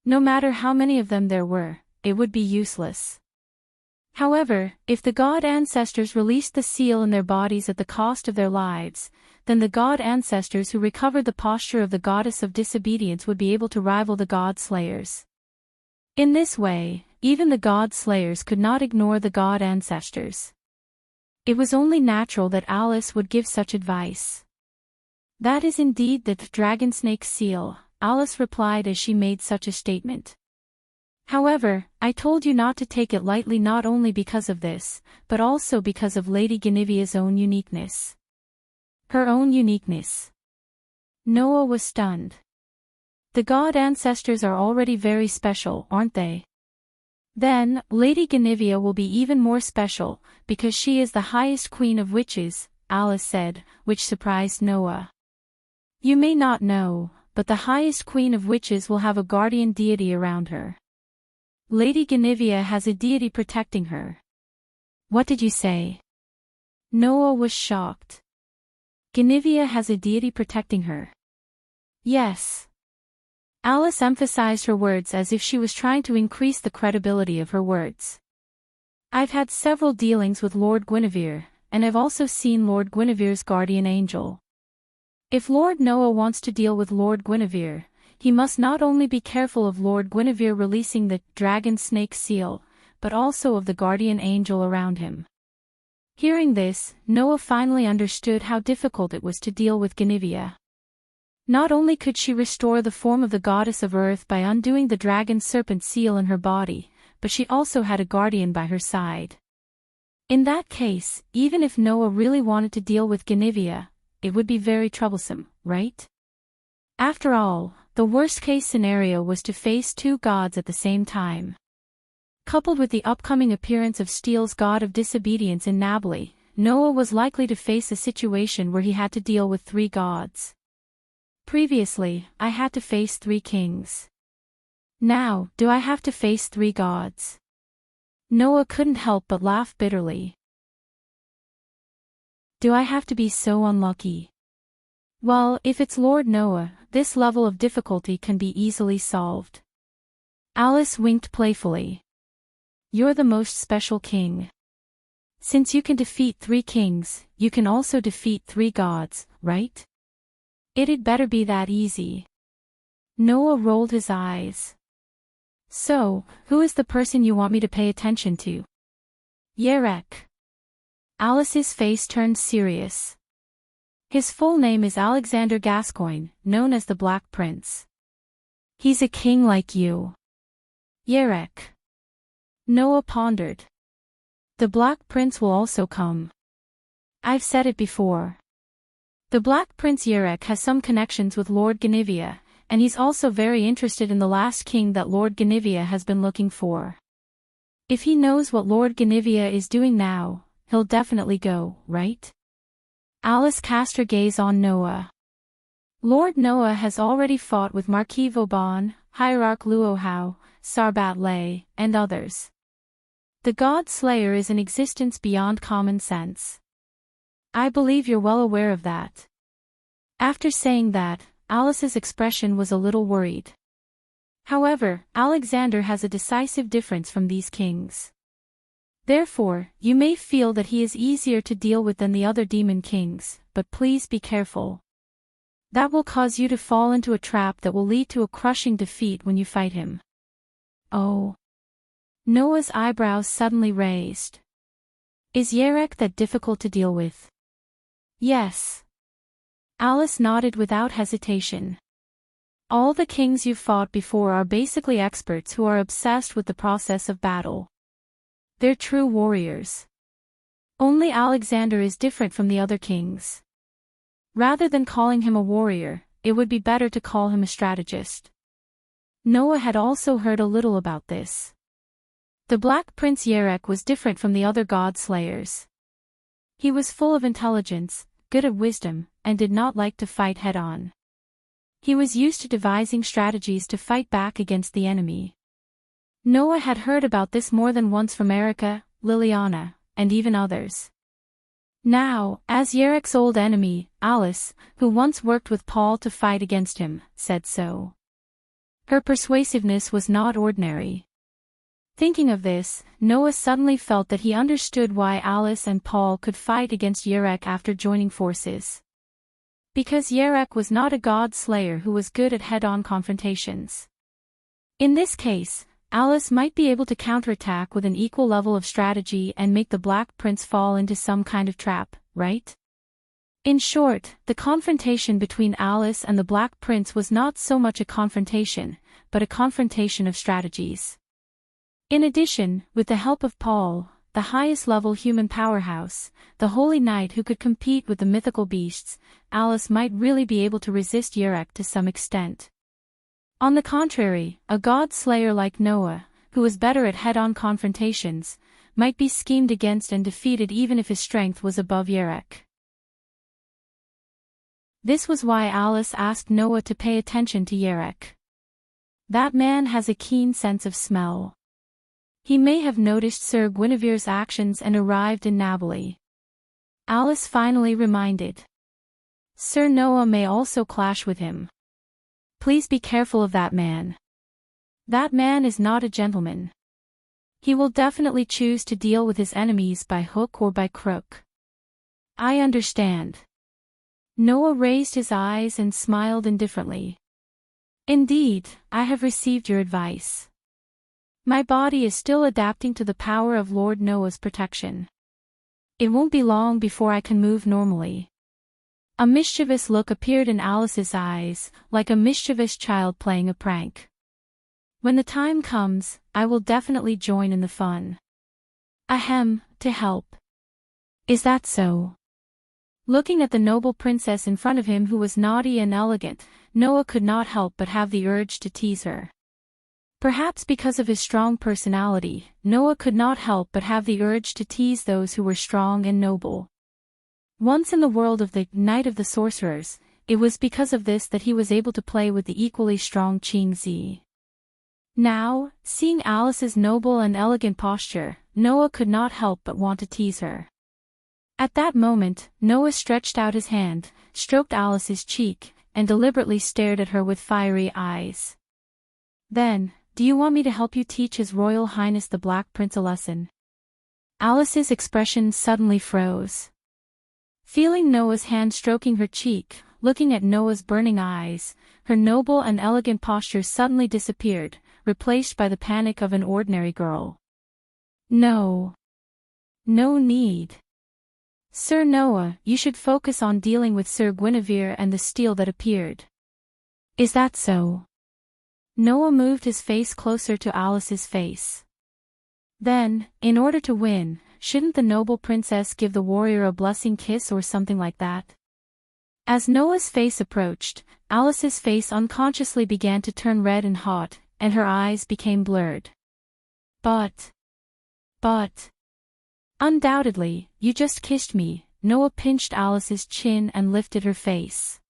No matter how many of them there were, it would be useless. However, if the god ancestors released the seal in their bodies at the cost of their lives, then the god ancestors who recovered the posture of the goddess of disobedience would be able to rival the god slayers. In this way, even the god slayers could not ignore the god ancestors. It was only natural that Alice would give such advice. That is indeed the dragon snake seal, Alice replied as she made such a statement. However, I told you not to take it lightly not only because of this, but also because of Lady Guinevere's own uniqueness. Her own uniqueness. Noah was stunned. The god ancestors are already very special, aren't they? Then, Lady Guinevere will be even more special, because she is the highest queen of witches, Alice said, which surprised Noah. You may not know, but the highest queen of witches will have a guardian deity around her. Lady Guinevere has a deity protecting her. What did you say? Noah was shocked. Guinevere has a deity protecting her. Yes. Alice emphasized her words as if she was trying to increase the credibility of her words. I've had several dealings with Lord Guinevere, and I've also seen Lord Guinevere's guardian angel. If Lord Noah wants to deal with Lord Guinevere, he must not only be careful of Lord Guinevere releasing the dragon snake seal, but also of the guardian angel around him. Hearing this, Noah finally understood how difficult it was to deal with Guinevere. Not only could she restore the form of the goddess of earth by undoing the dragon serpent seal in her body, but she also had a guardian by her side. In that case, even if Noah really wanted to deal with Guinevere, it would be very troublesome, right? After all, the worst-case scenario was to face 2 gods at the same time. Coupled with the upcoming appearance of Steele's god of disobedience in Nabali, Noah was likely to face a situation where he had to deal with 3 gods. Previously, I had to face 3 kings. Now, do I have to face 3 gods? Noah couldn't help but laugh bitterly. Do I have to be so unlucky? Well, if it's Lord Noah, this level of difficulty can be easily solved. Alice winked playfully. You're the most special king. Since you can defeat 3 kings, you can also defeat 3 gods, right? It'd better be that easy. Noah rolled his eyes. So, who is the person you want me to pay attention to? Yerek. Alice's face turned serious. His full name is Alexander Gascoigne, known as the Black Prince. He's a king like you. Yerek. Noah pondered. The Black Prince will also come. I've said it before. The Black Prince Yerek has some connections with Lord Ganivia, and he's also very interested in the last king that Lord Ganivia has been looking for. If he knows what Lord Ganivia is doing now, he'll definitely go, right? Alice cast her gaze on Noah. Lord Noah has already fought with Marquis Vauban, Hierarch Luohao, Sarbat Lay, and others. The God Slayer is an existence beyond common sense. I believe you're well aware of that. After saying that, Alice's expression was a little worried. However, Alexander has a decisive difference from these kings. Therefore, you may feel that he is easier to deal with than the other demon kings, but please be careful. That will cause you to fall into a trap that will lead to a crushing defeat when you fight him. Oh. Noah's eyebrows suddenly raised. Is Yerek that difficult to deal with? Yes. Alice nodded without hesitation. All the kings you've fought before are basically experts who are obsessed with the process of battle. They're true warriors. Only Alexander is different from the other kings. Rather than calling him a warrior, it would be better to call him a strategist. Noah had also heard a little about this. The Black Prince Yerek was different from the other god slayers. He was full of intelligence, good at wisdom, and did not like to fight head-on. He was used to devising strategies to fight back against the enemy. Noah had heard about this more than once from Erica, Liliana, and even others. Now, as Yerek's old enemy, Alice, who once worked with Paul to fight against him, said so. Her persuasiveness was not ordinary. Thinking of this, Noah suddenly felt that he understood why Alice and Paul could fight against Yerek after joining forces. Because Yerek was not a god slayer who was good at head-on confrontations. In this case, Alice might be able to counterattack with an equal level of strategy and make the Black Prince fall into some kind of trap, right? In short, the confrontation between Alice and the Black Prince was not so much a confrontation, but a confrontation of strategies. In addition, with the help of Paul, the highest-level human powerhouse, the holy knight who could compete with the mythical beasts, Alice might really be able to resist Yerek to some extent. On the contrary, a god-slayer like Noah, who was better at head-on confrontations, might be schemed against and defeated even if his strength was above Yerek. This was why Alice asked Noah to pay attention to Yerek. That man has a keen sense of smell. He may have noticed Sir Guinevere's actions and arrived in Nabali. Alice finally reminded. Sir Noah may also clash with him. Please be careful of that man. That man is not a gentleman. He will definitely choose to deal with his enemies by hook or by crook. I understand. Noah raised his eyes and smiled indifferently. Indeed, I have received your advice. My body is still adapting to the power of Lord Noah's protection. It won't be long before I can move normally. A mischievous look appeared in Alice's eyes, like a mischievous child playing a prank. When the time comes, I will definitely join in the fun. Ahem, to help. Is that so? Looking at the noble princess in front of him who was naughty and elegant, Noah could not help but have the urge to tease her. Perhaps because of his strong personality, Noah could not help but have the urge to tease those who were strong and noble. Once in the world of the Knight of the Sorcerers, it was because of this that he was able to play with the equally strong Qing Zi. Now, seeing Alice's noble and elegant posture, Noah could not help but want to tease her. At that moment, Noah stretched out his hand, stroked Alice's cheek, and deliberately stared at her with fiery eyes. Then, do you want me to help you teach His Royal Highness the Black Prince a lesson? Alice's expression suddenly froze. Feeling Noah's hand stroking her cheek, looking at Noah's burning eyes, her noble and elegant posture suddenly disappeared, replaced by the panic of an ordinary girl. No. No need. Sir Noah, you should focus on dealing with Sir Guinevere and the steel that appeared. Is that so? Noah moved his face closer to Alice's face. Then, in order to win, shouldn't the noble princess give the warrior a blessing kiss or something like that? As Noah's face approached, Alice's face unconsciously began to turn red and hot, and her eyes became blurred. But... Undoubtedly, you just kissed me. Noah pinched Alice's chin and lifted her face.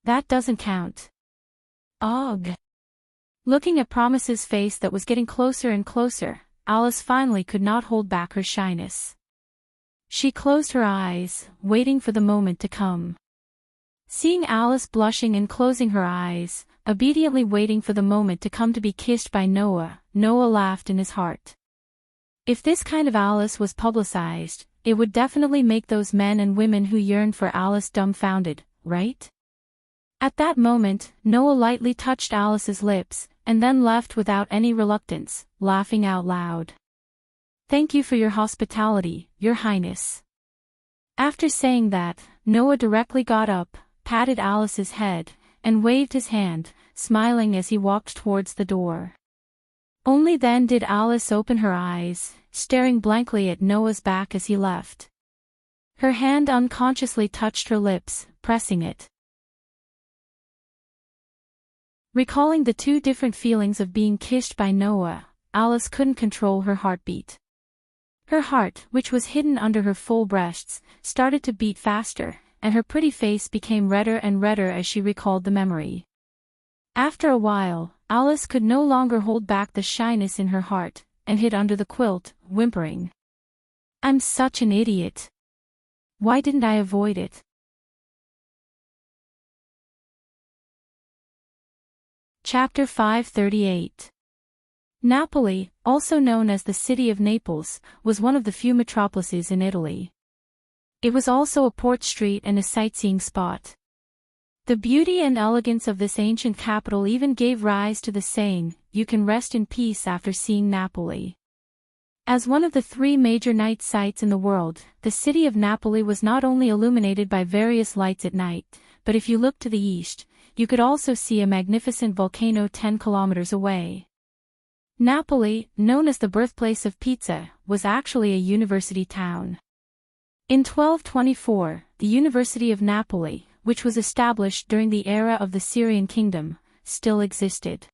That doesn't count. Ugh. Looking at Promise's face that was getting closer and closer, Alice finally could not hold back her shyness. She closed her eyes, waiting for the moment to come. Seeing Alice blushing and closing her eyes, obediently waiting for the moment to come to be kissed by Noah, Noah laughed in his heart. If this kind of Alice was publicized, it would definitely make those men and women who yearned for Alice dumbfounded, right? At that moment, Noah lightly touched Alice's lips, and then left without any reluctance, laughing out loud. Thank you for your hospitality, Your Highness. After saying that, Noah directly got up, patted Alice's head, and waved his hand, smiling as he walked towards the door. Only then did Alice open her eyes, staring blankly at Noah's back as he left. Her hand unconsciously touched her lips, pressing it. Recalling the two different feelings of being kissed by Noah, Alice couldn't control her heartbeat. Her heart, which was hidden under her full breasts, started to beat faster, and her pretty face became redder and redder as she recalled the memory. After a while, Alice could no longer hold back the shyness in her heart, and hid under the quilt, whimpering. I'm such an idiot. Why didn't I avoid it? Chapter 538. Napoli, also known as the city of Naples, was one of the few metropolises in Italy. It was also a port street and a sightseeing spot. The beauty and elegance of this ancient capital even gave rise to the saying, "You can rest in peace after seeing Napoli." As one of the three major night sights in the world, the city of Napoli was not only illuminated by various lights at night, but if you looked to the east, you could also see a magnificent volcano 10 kilometers away. Napoli, known as the birthplace of pizza, was actually a university town. In 1224, the University of Napoli, which was established during the era of the Syrian kingdom, still existed.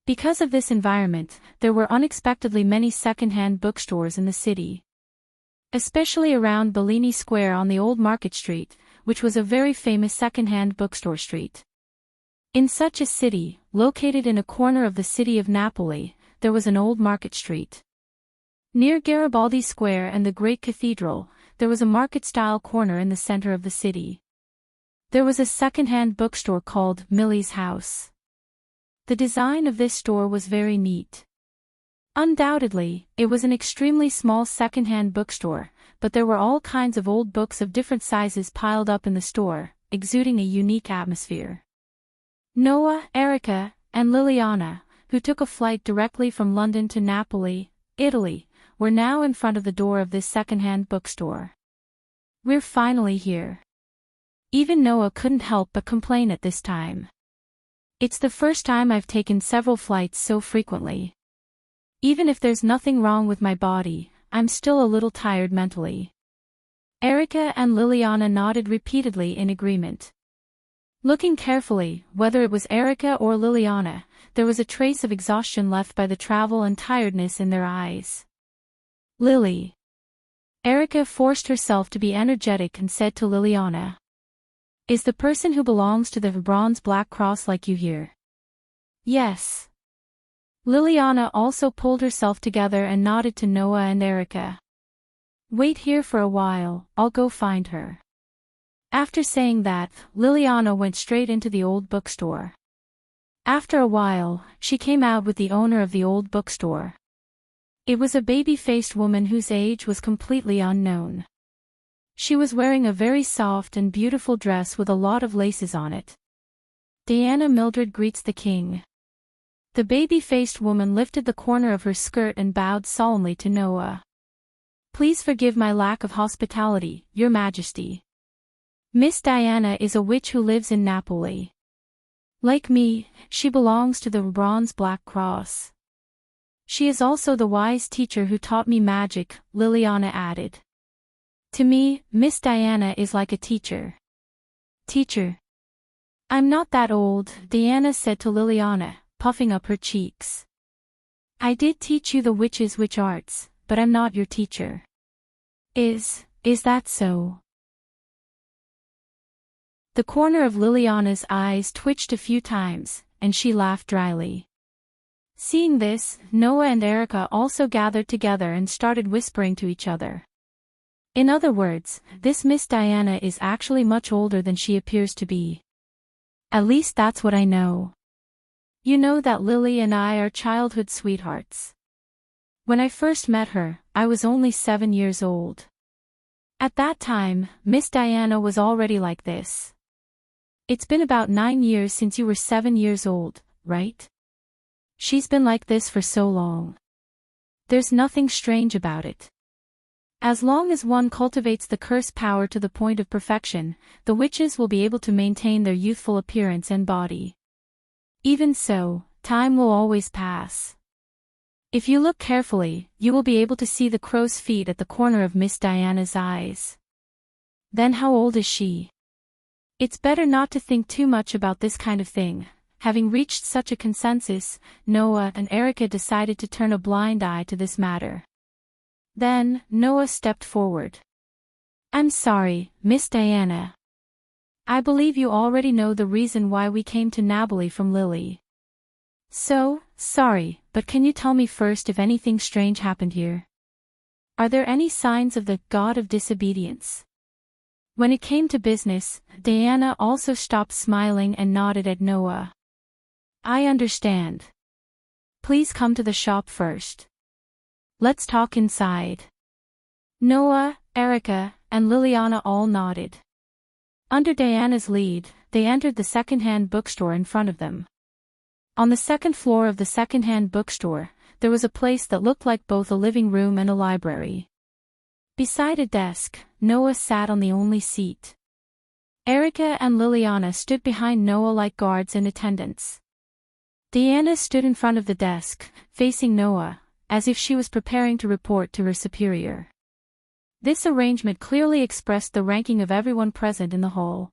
Because of this environment, there were unexpectedly many second-hand bookstores in the city. Especially around Bellini Square on the Old Market Street, which was a very famous second-hand bookstore street. In such a city, located in a corner of the city of Napoli, there was an old market street. Near Garibaldi Square and the Great Cathedral, there was a market-style corner in the center of the city. There was a second-hand bookstore called Millie's House. The design of this store was very neat. Undoubtedly, it was an extremely small second-hand bookstore, but there were all kinds of old books of different sizes piled up in the store, exuding a unique atmosphere. Noah, Erica, and Liliana, who took a flight directly from London to Napoli, Italy, were now in front of the door of this second-hand bookstore. We're finally here. Even Noah couldn't help but complain at this time. It's the first time I've taken several flights so frequently. Even if there's nothing wrong with my body, I'm still a little tired mentally. Erica and Liliana nodded repeatedly in agreement. Looking carefully, whether it was Erica or Liliana, there was a trace of exhaustion left by the travel and tiredness in their eyes. Lily. Erica forced herself to be energetic and said to Liliana, "Is the person who belongs to the Bronze Black Cross like you here?" "Yes." Liliana also pulled herself together and nodded to Noah and Erica. "Wait here for a while, I'll go find her." After saying that, Liliana went straight into the old bookstore. After a while, she came out with the owner of the old bookstore. It was a baby-faced woman whose age was completely unknown. She was wearing a very soft and beautiful dress with a lot of laces on it. Diana Mildred greets the king. The baby-faced woman lifted the corner of her skirt and bowed solemnly to Noah. "Please forgive my lack of hospitality, Your Majesty. Miss Diana is a witch who lives in Napoli." Like me, she belongs to the bronze black cross. She is also the wise teacher who taught me magic, Liliana added. To me, Miss Diana is like a teacher. Teacher. I'm not that old, Diana said to Liliana, puffing up her cheeks. I did teach you the witch's witch arts, but I'm not your teacher. Is that so? The corner of Liliana's eyes twitched a few times, and she laughed dryly. Seeing this, Noah and Erica also gathered together and started whispering to each other. In other words, this Miss Diana is actually much older than she appears to be. At least that's what I know. You know that Lily and I are childhood sweethearts. When I first met her, I was only 7 years old. At that time, Miss Diana was already like this. It's been about 9 years since you were 7 years old, right? She's been like this for so long. There's nothing strange about it. As long as one cultivates the curse power to the point of perfection, the witches will be able to maintain their youthful appearance and body. Even so, time will always pass. If you look carefully, you will be able to see the crow's feet at the corner of Miss Diana's eyes. Then how old is she? It's better not to think too much about this kind of thing. Having reached such a consensus, Noah and Erica decided to turn a blind eye to this matter. Then, Noah stepped forward. I'm sorry, Miss Diana. I believe you already know the reason why we came to Nabali from Lily. So, sorry, but can you tell me first if anything strange happened here? Are there any signs of the god of disobedience? When it came to business, Diana also stopped smiling and nodded at Noah. I understand. Please come to the shop first. Let's talk inside. Noah, Erica, and Liliana all nodded. Under Diana's lead, they entered the second-hand bookstore in front of them. On the second floor of the second-hand bookstore, there was a place that looked like both a living room and a library. Beside a desk, Noah sat on the only seat. Erica and Liliana stood behind Noah like guards and attendants. Diana stood in front of the desk, facing Noah, as if she was preparing to report to her superior. This arrangement clearly expressed the ranking of everyone present in the hall.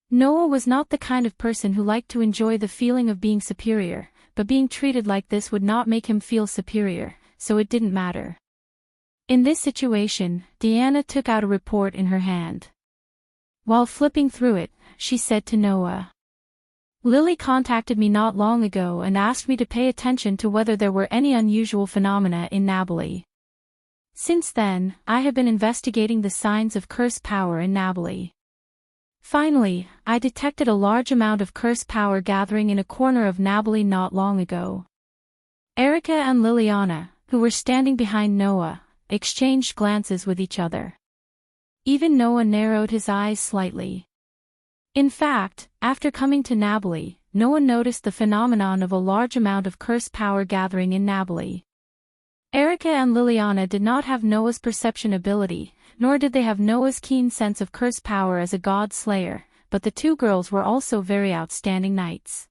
Noah was not the kind of person who liked to enjoy the feeling of being superior, but being treated like this would not make him feel superior, so it didn't matter. In this situation, Diana took out a report in her hand. While flipping through it, she said to Noah. Lily contacted me not long ago and asked me to pay attention to whether there were any unusual phenomena in Nabali. Since then, I have been investigating the signs of curse power in Nabali. Finally, I detected a large amount of curse power gathering in a corner of Nabali not long ago. Erica and Liliana, who were standing behind Noah, exchanged glances with each other. Even Noah narrowed his eyes slightly. In fact, after coming to Nabali, Noah noticed the phenomenon of a large amount of curse power gathering in Nabali. Erica and Liliana did not have Noah's perception ability, nor did they have Noah's keen sense of curse power as a god slayer, but the two girls were also very outstanding knights.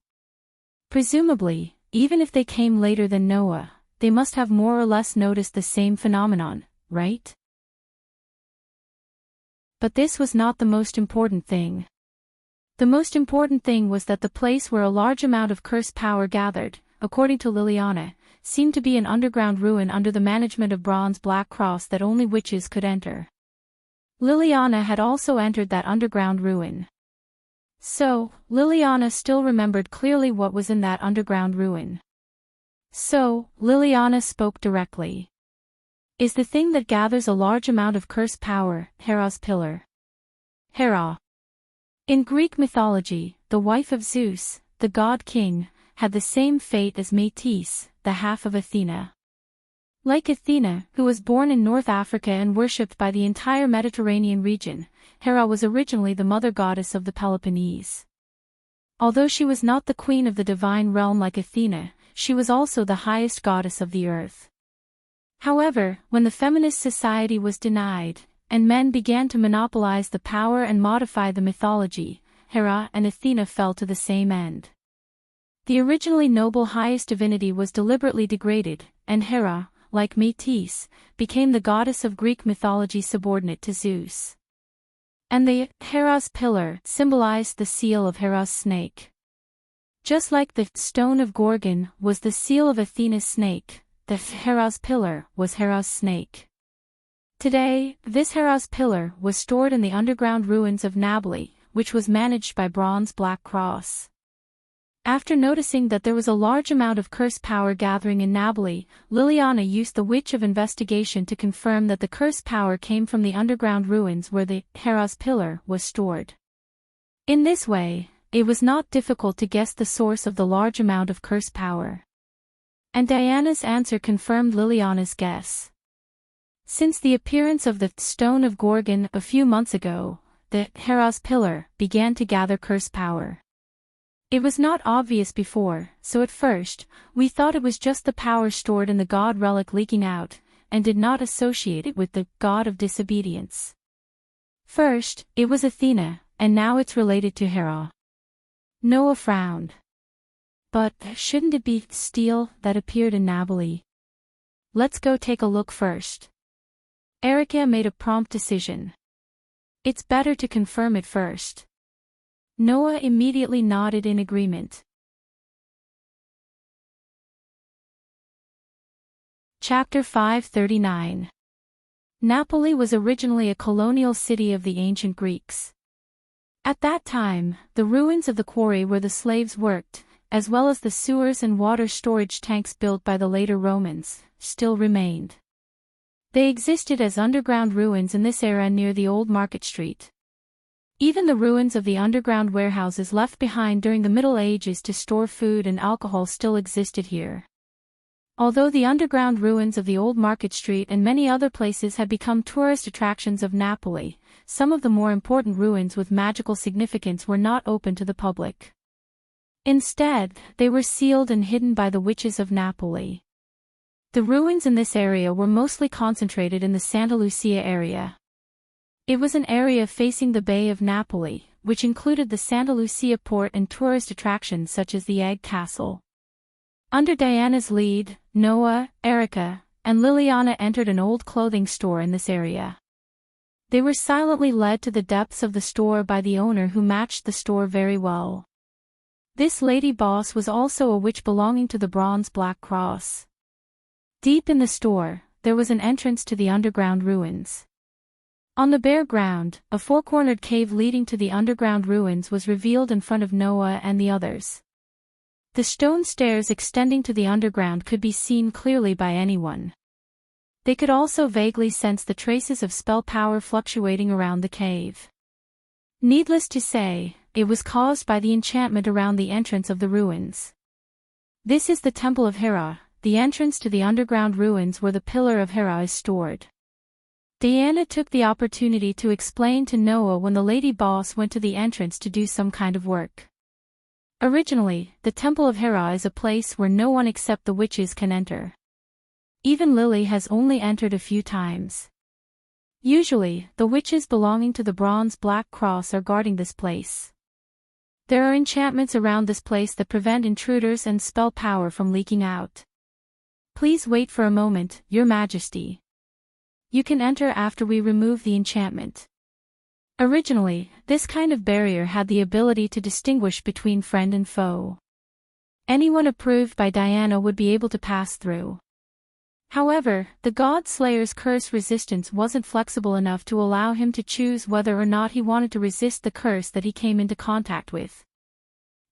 Presumably, even if they came later than Noah, they must have more or less noticed the same phenomenon, right? But this was not the most important thing. The most important thing was that the place where a large amount of curse power gathered, according to Liliana, seemed to be an underground ruin under the management of Bronze Black Cross that only witches could enter. Liliana had also entered that underground ruin. So, Liliana still remembered clearly what was in that underground ruin. So, Liliana spoke directly. Is the thing that gathers a large amount of curse power, Hera's pillar? Hera. In Greek mythology, the wife of Zeus, the god-king, had the same fate as Metis, the half of Athena. Like Athena, who was born in North Africa and worshipped by the entire Mediterranean region, Hera was originally the mother goddess of the Peloponnese. Although she was not the queen of the divine realm like Athena, she was also the highest goddess of the earth. However, when the feminist society was denied, and men began to monopolize the power and modify the mythology, Hera, and Athena fell to the same end. The originally noble highest divinity was deliberately degraded, and Hera, like Metis, became the goddess of Greek mythology subordinate to Zeus. And the Hera's pillar symbolized the seal of Hera's snake. Just like the stone of Gorgon was the seal of Athena's snake, the Hera's pillar was Hera's snake. Today, this Hera's pillar was stored in the underground ruins of Nabali, which was managed by Bronze Black Cross. After noticing that there was a large amount of curse power gathering in Nabali, Liliana used the Witch of Investigation to confirm that the curse power came from the underground ruins where the Hera's pillar was stored. In this way, it was not difficult to guess the source of the large amount of curse power. And Diana's answer confirmed Liliana's guess. Since the appearance of the Stone of Gorgon a few months ago, the Hera's pillar began to gather curse power. It was not obvious before, so at first, we thought it was just the power stored in the god relic leaking out, and did not associate it with the god of disobedience. First, it was Athena, and now it's related to Hera. Noah frowned. But shouldn't it be steel that appeared in Nabali? Let's go take a look first. Erica made a prompt decision. It's better to confirm it first. Noah immediately nodded in agreement. Chapter 539. Napoli was originally a colonial city of the ancient Greeks. At that time, the ruins of the quarry where the slaves worked, as well as the sewers and water storage tanks built by the later Romans, still remained. They existed as underground ruins in this era near the old Market Street. Even the ruins of the underground warehouses left behind during the Middle Ages to store food and alcohol still existed here. Although the underground ruins of the old Market Street and many other places had become tourist attractions of Napoli, some of the more important ruins with magical significance were not open to the public. Instead, they were sealed and hidden by the witches of Napoli. The ruins in this area were mostly concentrated in the Santa Lucia area. It was an area facing the Bay of Napoli, which included the Santa Lucia port and tourist attractions such as the Egg Castle. Under Diana's lead, Noah, Erica, and Liliana entered an old clothing store in this area. They were silently led to the depths of the store by the owner who matched the store very well. This lady boss was also a witch belonging to the Bronze Black Cross. Deep in the store, there was an entrance to the underground ruins. On the bare ground, a four-cornered cave leading to the underground ruins was revealed in front of Noah and the others. The stone stairs extending to the underground could be seen clearly by anyone. They could also vaguely sense the traces of spell power fluctuating around the cave. Needless to say, it was caused by the enchantment around the entrance of the ruins. This is the Temple of Hera, the entrance to the underground ruins where the Pillar of Hera is stored. Diana took the opportunity to explain to Noah when the lady boss went to the entrance to do some kind of work. Originally, the Temple of Hera is a place where no one except the witches can enter. Even Lily has only entered a few times. Usually, the witches belonging to the Bronze Black Cross are guarding this place. There are enchantments around this place that prevent intruders and spell power from leaking out. Please wait for a moment, Your Majesty. You can enter after we remove the enchantment. Originally, this kind of barrier had the ability to distinguish between friend and foe. Anyone approved by Diana would be able to pass through. However, the God Slayer's curse resistance wasn't flexible enough to allow him to choose whether or not he wanted to resist the curse that he came into contact with.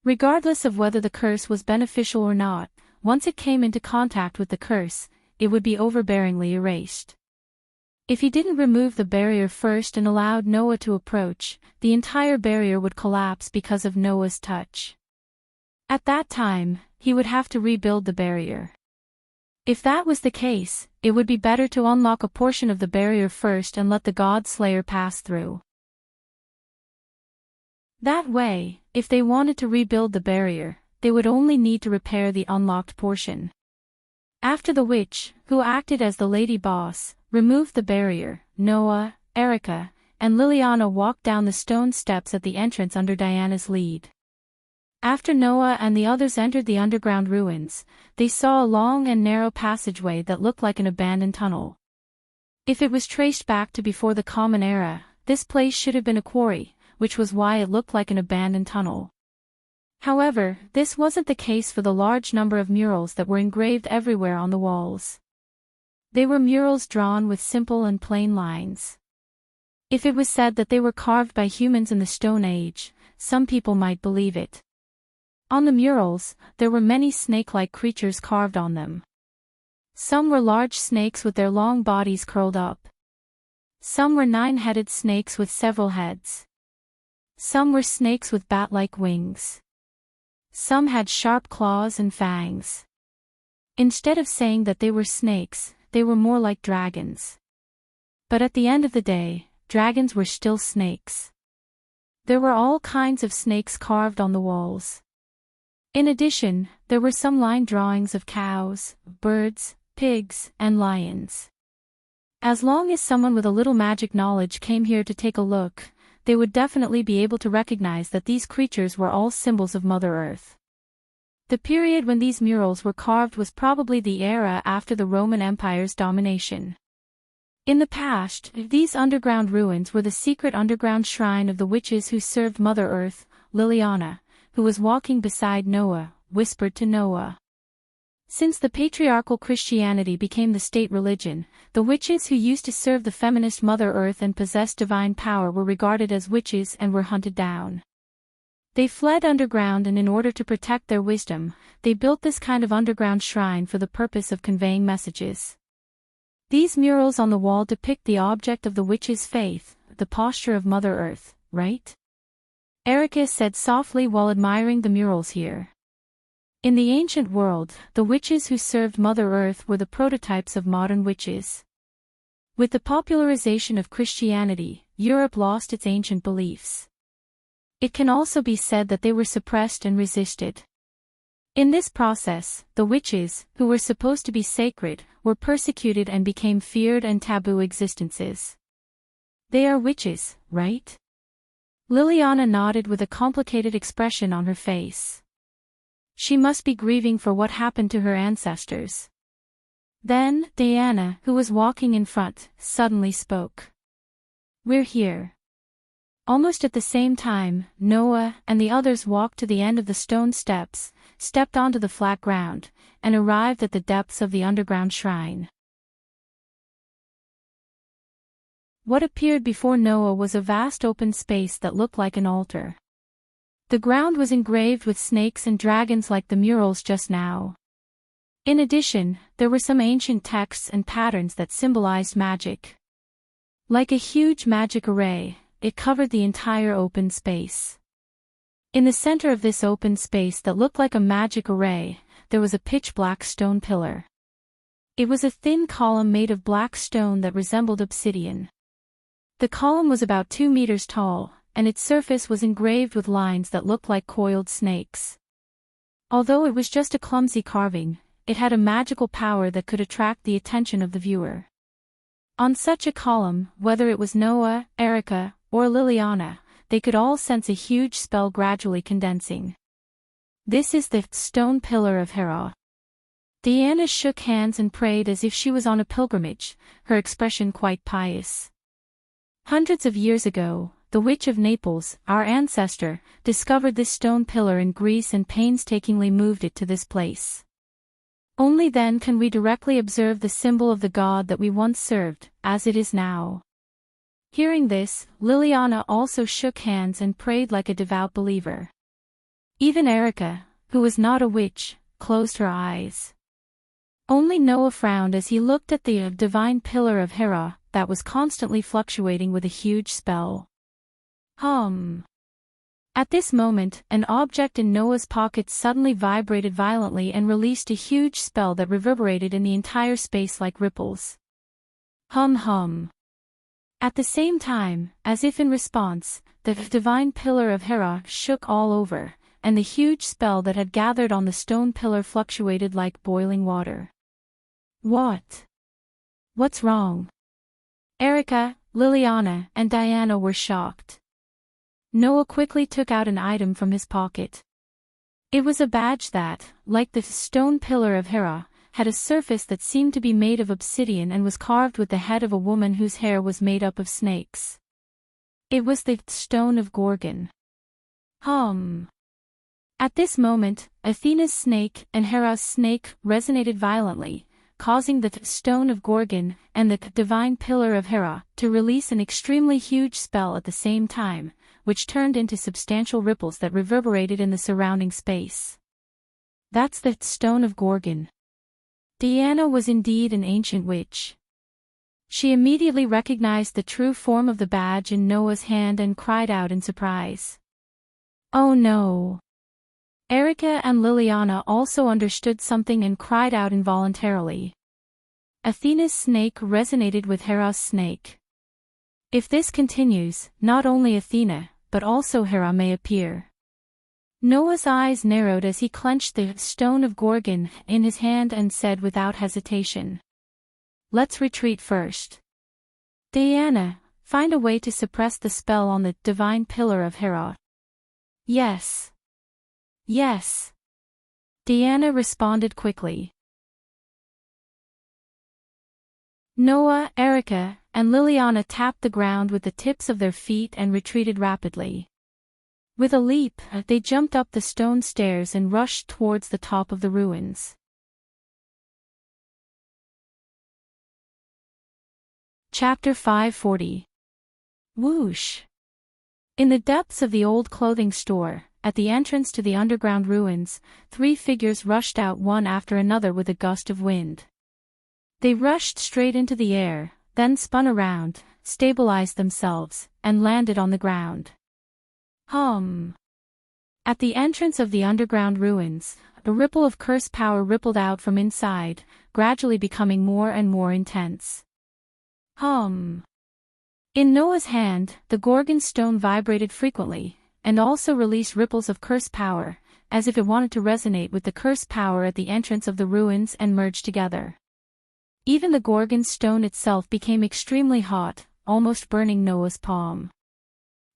Regardless of whether the curse was beneficial or not, once it came into contact with the curse, it would be overbearingly erased. If he didn't remove the barrier first and allowed Noah to approach, the entire barrier would collapse because of Noah's touch. At that time, he would have to rebuild the barrier. If that was the case, it would be better to unlock a portion of the barrier first and let the God Slayer pass through. That way, if they wanted to rebuild the barrier, they would only need to repair the unlocked portion. After the witch, who acted as the lady boss, removed the barrier, Noah, Erica, and Liliana walked down the stone steps at the entrance under Diana's lead. After Noah and the others entered the underground ruins, they saw a long and narrow passageway that looked like an abandoned tunnel. If it was traced back to before the Common Era, this place should have been a quarry, which was why it looked like an abandoned tunnel. However, this wasn't the case for the large number of murals that were engraved everywhere on the walls. They were murals drawn with simple and plain lines. If it was said that they were carved by humans in the Stone Age, some people might believe it. On the murals, there were many snake-like creatures carved on them. Some were large snakes with their long bodies curled up. Some were 9-headed snakes with several heads. Some were snakes with bat-like wings. Some had sharp claws and fangs. Instead of saying that they were snakes, they were more like dragons. But at the end of the day, dragons were still snakes. There were all kinds of snakes carved on the walls. In addition, there were some line drawings of cows, birds, pigs, and lions. As long as someone with a little magic knowledge came here to take a look, they would definitely be able to recognize that these creatures were all symbols of Mother Earth. The period when these murals were carved was probably the era after the Roman Empire's domination. In the past, these underground ruins were the secret underground shrine of the witches who served Mother Earth. Liliana, who was walking beside Noah, whispered to Noah. Since the patriarchal Christianity became the state religion, the witches who used to serve the feminist Mother Earth and possessed divine power were regarded as witches and were hunted down. They fled underground, and in order to protect their wisdom, they built this kind of underground shrine for the purpose of conveying messages. These murals on the wall depict the object of the witches' faith, the posture of Mother Earth, right? Erica said softly while admiring the murals here. In the ancient world, the witches who served Mother Earth were the prototypes of modern witches. With the popularization of Christianity, Europe lost its ancient beliefs. It can also be said that they were suppressed and resisted. In this process, the witches, who were supposed to be sacred, were persecuted and became feared and taboo existences. They are witches, right? Liliana nodded with a complicated expression on her face. She must be grieving for what happened to her ancestors. Then, Diana, who was walking in front, suddenly spoke. We're here. Almost at the same time, Noah and the others walked to the end of the stone steps, stepped onto the flat ground, and arrived at the depths of the underground shrine. What appeared before Noah was a vast open space that looked like an altar. The ground was engraved with snakes and dragons like the murals just now. In addition, there were some ancient texts and patterns that symbolized magic. Like a huge magic array, it covered the entire open space. In the center of this open space that looked like a magic array, there was a pitch-black stone pillar. It was a thin column made of black stone that resembled obsidian. The column was about 2 meters tall, and its surface was engraved with lines that looked like coiled snakes. Although it was just a clumsy carving, it had a magical power that could attract the attention of the viewer. On such a column, whether it was Noah, Erica, or Liliana, they could all sense a huge spell gradually condensing. This is the stone pillar of Hera. Diana shook hands and prayed as if she was on a pilgrimage, her expression quite pious. Hundreds of years ago, the witch of Naples, our ancestor, discovered this stone pillar in Greece and painstakingly moved it to this place. Only then can we directly observe the symbol of the god that we once served, as it is now. Hearing this, Liliana also shook hands and prayed like a devout believer. Even Erica, who was not a witch, closed her eyes. Only Noah frowned as he looked at the divine pillar of Hera that was constantly fluctuating with a huge spell. At this moment, an object in Noah's pocket suddenly vibrated violently and released a huge spell that reverberated in the entire space like ripples. At the same time, as if in response, the divine pillar of Hera shook all over, and the huge spell that had gathered on the stone pillar fluctuated like boiling water. What's wrong? Erica, Liliana, and Diana were shocked. Noah quickly took out an item from his pocket. It was a badge that, like the stone pillar of Hera, had a surface that seemed to be made of obsidian and was carved with the head of a woman whose hair was made up of snakes. It was the stone of Gorgon. At this moment, Athena's snake and Hera's snake resonated violently, causing the stone of Gorgon and the divine pillar of Hera to release an extremely huge spell at the same time, which turned into substantial ripples that reverberated in the surrounding space. That's the stone of Gorgon. Diana was indeed an ancient witch. She immediately recognized the true form of the badge in Noah's hand and cried out in surprise. Oh no! Erica and Liliana also understood something and cried out involuntarily. Athena's snake resonated with Hera's snake. If this continues, not only Athena, but also Hera may appear. Noah's eyes narrowed as he clenched the stone of Gorgon in his hand and said without hesitation. Let's retreat first. Diana, find a way to suppress the spell on the divine pillar of Hera. Yes. Yes. Diana responded quickly. Noah, Erica, and Liliana tapped the ground with the tips of their feet and retreated rapidly. With a leap, they jumped up the stone stairs and rushed towards the top of the ruins. Chapter 540. Whoosh! In the depths of the old clothing store, at the entrance to the underground ruins, 3 figures rushed out one after another with a gust of wind. They rushed straight into the air, then spun around, stabilized themselves, and landed on the ground. At the entrance of the underground ruins, a ripple of curse power rippled out from inside, gradually becoming more and more intense. In Noah's hand, the Gorgon stone vibrated frequently, and also released ripples of curse power, as if it wanted to resonate with the curse power at the entrance of the ruins and merge together. Even the Gorgon stone itself became extremely hot, almost burning Noah's palm.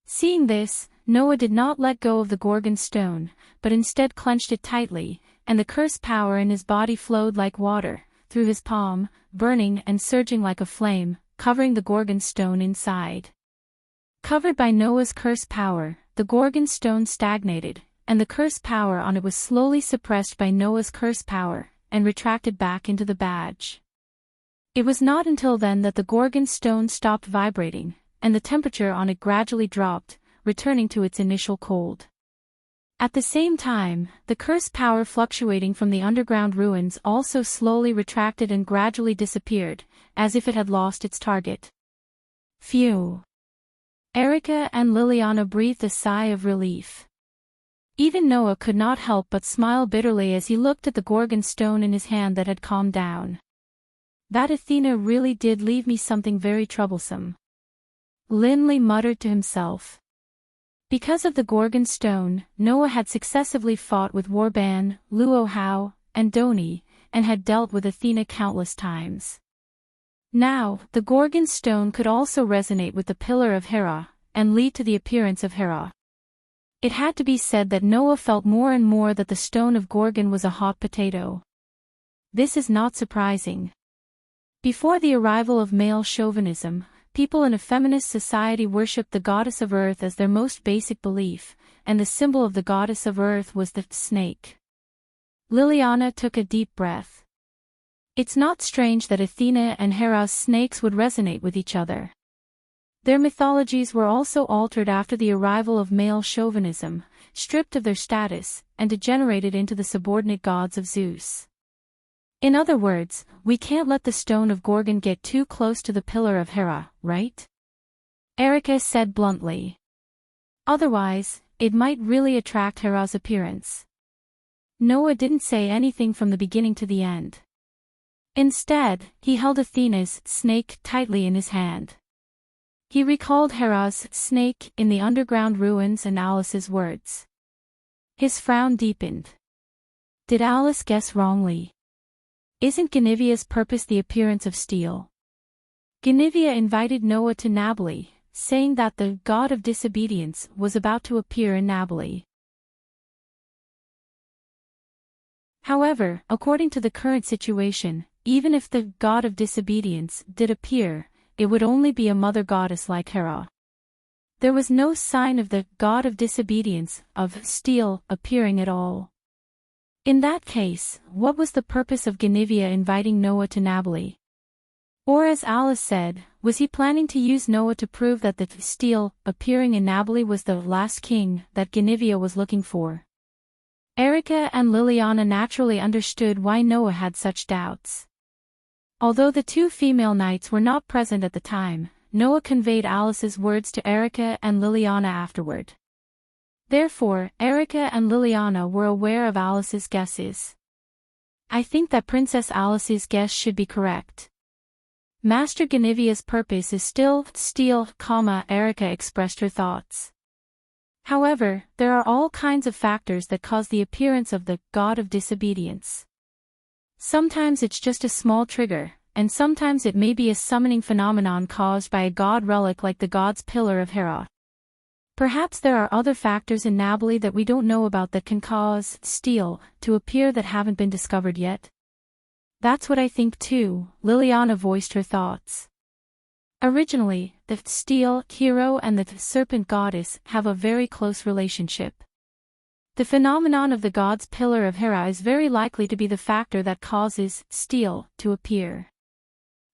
Seeing this, Noah did not let go of the Gorgon stone, but instead clenched it tightly, and the curse power in his body flowed like water, through his palm, burning and surging like a flame, covering the Gorgon stone inside. Covered by Noah's curse power, the Gorgon stone stagnated, and the curse power on it was slowly suppressed by Noah's curse power, and retracted back into the badge. It was not until then that the Gorgon stone stopped vibrating, and the temperature on it gradually dropped, returning to its initial cold. At the same time, the curse power fluctuating from the underground ruins also slowly retracted and gradually disappeared, as if it had lost its target. Phew! Erica and Liliana breathed a sigh of relief. Even Noah could not help but smile bitterly as he looked at the Gorgon stone in his hand that had calmed down. That Athena really did leave me something very troublesome. Linley muttered to himself. Because of the Gorgon stone, Noah had successively fought with Warban, Luohao, and Doni, and had dealt with Athena countless times. Now, the Gorgon stone could also resonate with the pillar of Hera, and lead to the appearance of Hera. It had to be said that Noah felt more and more that the stone of Gorgon was a hot potato. This is not surprising. Before the arrival of male chauvinism, people in a feminist society worshipped the goddess of earth as their most basic belief, and the symbol of the goddess of earth was the snake. Liliana took a deep breath. It's not strange that Athena and Hera's snakes would resonate with each other. Their mythologies were also altered after the arrival of male chauvinism, stripped of their status, and degenerated into the subordinate gods of Zeus. In other words, we can't let the stone of Gorgon get too close to the pillar of Hera, right? Erica said bluntly. Otherwise, it might really attract Hera's appearance. Noah didn't say anything from the beginning to the end. Instead, he held Athena's snake tightly in his hand. He recalled Hera's snake in the underground ruins and Alice's words. His frown deepened. Did Alice guess wrongly? Isn't Guinevere's purpose the appearance of steel? Guinevere invited Noah to Nabali, saying that the god of disobedience was about to appear in Nabali. However, according to the current situation, even if the god of disobedience did appear, it would only be a mother goddess like Hera. There was no sign of the god of disobedience, of steel, appearing at all. In that case, what was the purpose of Guinevere inviting Noah to Nabali? Or as Alice said, was he planning to use Noah to prove that the steel appearing in Nabali was the last king that Guinevere was looking for? Erica and Liliana naturally understood why Noah had such doubts. Although the two female knights were not present at the time, Noah conveyed Alice's words to Erica and Liliana afterward. Therefore, Erica and Liliana were aware of Alice's guesses. I think that Princess Alice's guess should be correct. Master Guinevere's purpose is still steel, Erica expressed her thoughts. However, there are all kinds of factors that cause the appearance of the god of disobedience. Sometimes it's just a small trigger, and sometimes it may be a summoning phenomenon caused by a god relic like the god's pillar of Hera. Perhaps there are other factors in Nabali that we don't know about that can cause steel to appear that haven't been discovered yet. That's what I think too, Liliana voiced her thoughts. Originally, the steel hero and the serpent goddess have a very close relationship. The phenomenon of the god's pillar of Hera is very likely to be the factor that causes steel to appear.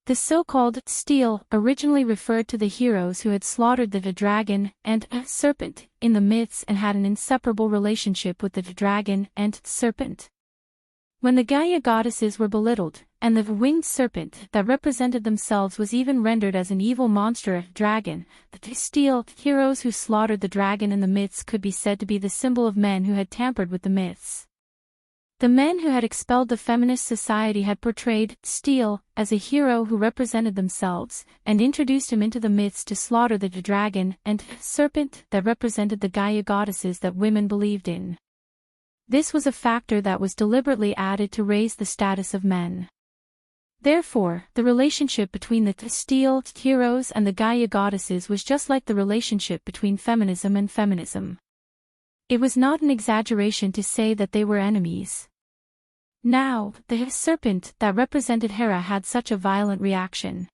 The so-called steel originally referred to the heroes who had slaughtered the dragon and serpent in the myths and had an inseparable relationship with the dragon and serpent. When the Gaia goddesses were belittled, and the winged serpent that represented themselves was even rendered as an evil monster dragon, the steel heroes who slaughtered the dragon in the myths could be said to be the symbol of men who had tampered with the myths. The men who had expelled the feminist society had portrayed steel as a hero who represented themselves, and introduced him into the myths to slaughter the dragon and serpent that represented the Gaia goddesses that women believed in. This was a factor that was deliberately added to raise the status of men. Therefore, the relationship between the steel heroes and the Gaia goddesses was just like the relationship between feminism and feminism. It was not an exaggeration to say that they were enemies. Now, the serpent that represented Hera had such a violent reaction.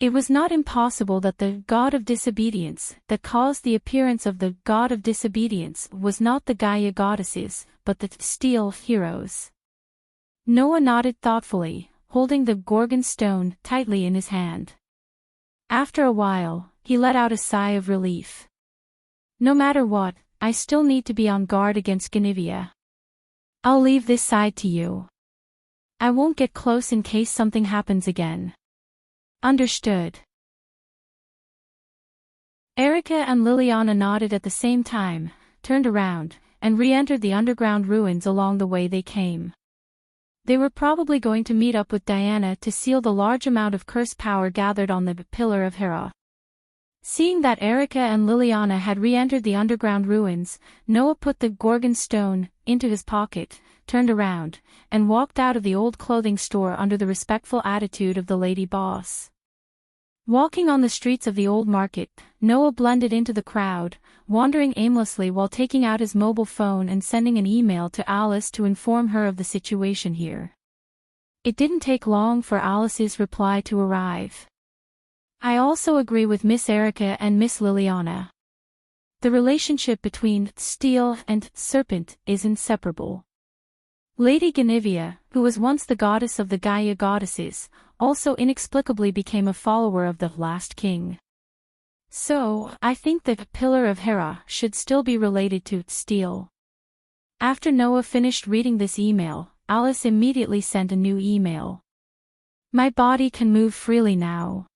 It was not impossible that the god of disobedience that caused the appearance of the god of disobedience was not the Gaia goddesses, but the steel heroes. Noah nodded thoughtfully, holding the Gorgon stone tightly in his hand. After a while, he let out a sigh of relief. No matter what, I still need to be on guard against Guinevere. I'll leave this side to you. I won't get close in case something happens again. Understood. Erica and Liliana nodded at the same time, turned around, and re-entered the underground ruins along the way they came. They were probably going to meet up with Diana to seal the large amount of curse power gathered on the pillar of Hera. Seeing that Erica and Liliana had re-entered the underground ruins, Noah put the Gorgon stone into his pocket, turned around, and walked out of the old clothing store under the respectful attitude of the lady boss. Walking on the streets of the old market, Noah blended into the crowd, wandering aimlessly while taking out his mobile phone and sending an email to Alice to inform her of the situation here. It didn't take long for Alice's reply to arrive. I also agree with Miss Erica and Miss Liliana. The relationship between steel and serpent is inseparable. Lady Guinevere, who was once the goddess of the Gaia goddesses, also inexplicably became a follower of the last king. So, I think that the pillar of Hera should still be related to steel. After Noah finished reading this email, Alice immediately sent a new email. My body can move freely now.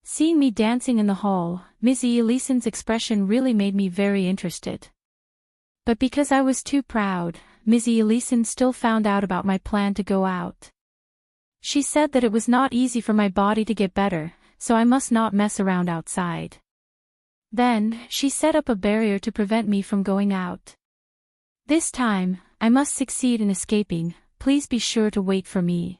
Seeing me dancing in the hall, Ms. Elison's expression really made me very interested. But because I was too proud, Ms. Elison still found out about my plan to go out. She said that it was not easy for my body to get better, so I must not mess around outside. Then, she set up a barrier to prevent me from going out. This time, I must succeed in escaping, please be sure to wait for me.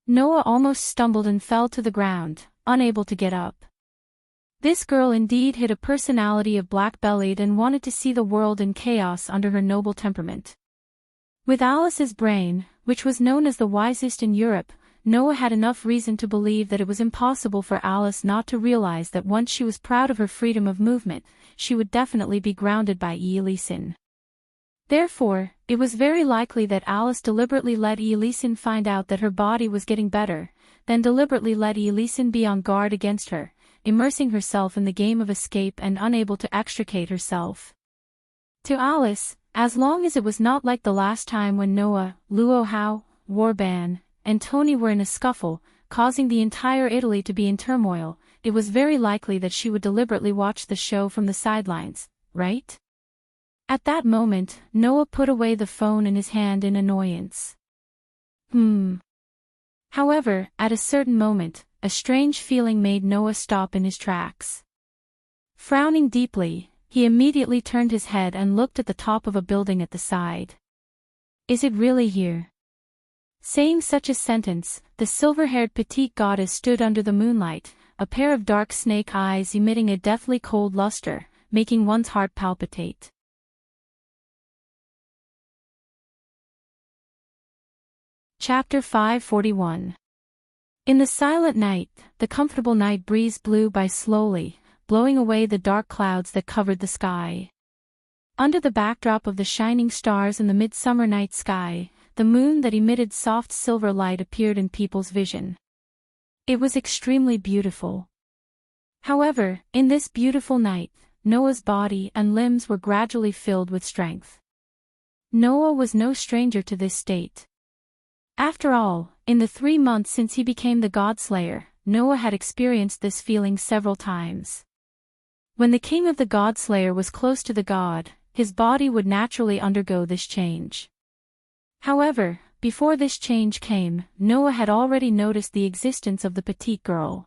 Noah almost stumbled and fell to the ground, unable to get up. This girl indeed hid a personality of black-bellied and wanted to see the world in chaos under her noble temperament. With Alice's brain, which was known as the wisest in Europe, Noah had enough reason to believe that it was impossible for Alice not to realize that once she was proud of her freedom of movement, she would definitely be grounded by Elisin. Therefore, it was very likely that Alice deliberately let Elisin find out that her body was getting better, then deliberately let Elisin be on guard against her, immersing herself in the game of escape and unable to extricate herself. To Alice, as long as it was not like the last time when Noah, Luo Hao, Warban, and Tony were in a scuffle, causing the entire Italy to be in turmoil, it was very likely that she would deliberately watch the show from the sidelines, right? At that moment, Noah put away the phone in his hand in annoyance. However, at a certain moment, a strange feeling made Noah stop in his tracks. Frowning deeply, he immediately turned his head and looked at the top of a building at the side. Is it really here? Saying such a sentence, the silver-haired petite goddess stood under the moonlight, a pair of dark snake eyes emitting a deathly cold luster, making one's heart palpitate. Chapter 541. In the silent night, the comfortable night breeze blew by slowly, blowing away the dark clouds that covered the sky. Under the backdrop of the shining stars in the midsummer night sky, the moon that emitted soft silver light appeared in people's vision. It was extremely beautiful. However, in this beautiful night, Noah's body and limbs were gradually filled with strength. Noah was no stranger to this state. After all, in the 3 months since he became the God-slayer, Noah had experienced this feeling several times. When the king of the God-slayer was close to the god, his body would naturally undergo this change. However, before this change came, Noah had already noticed the existence of the petite girl.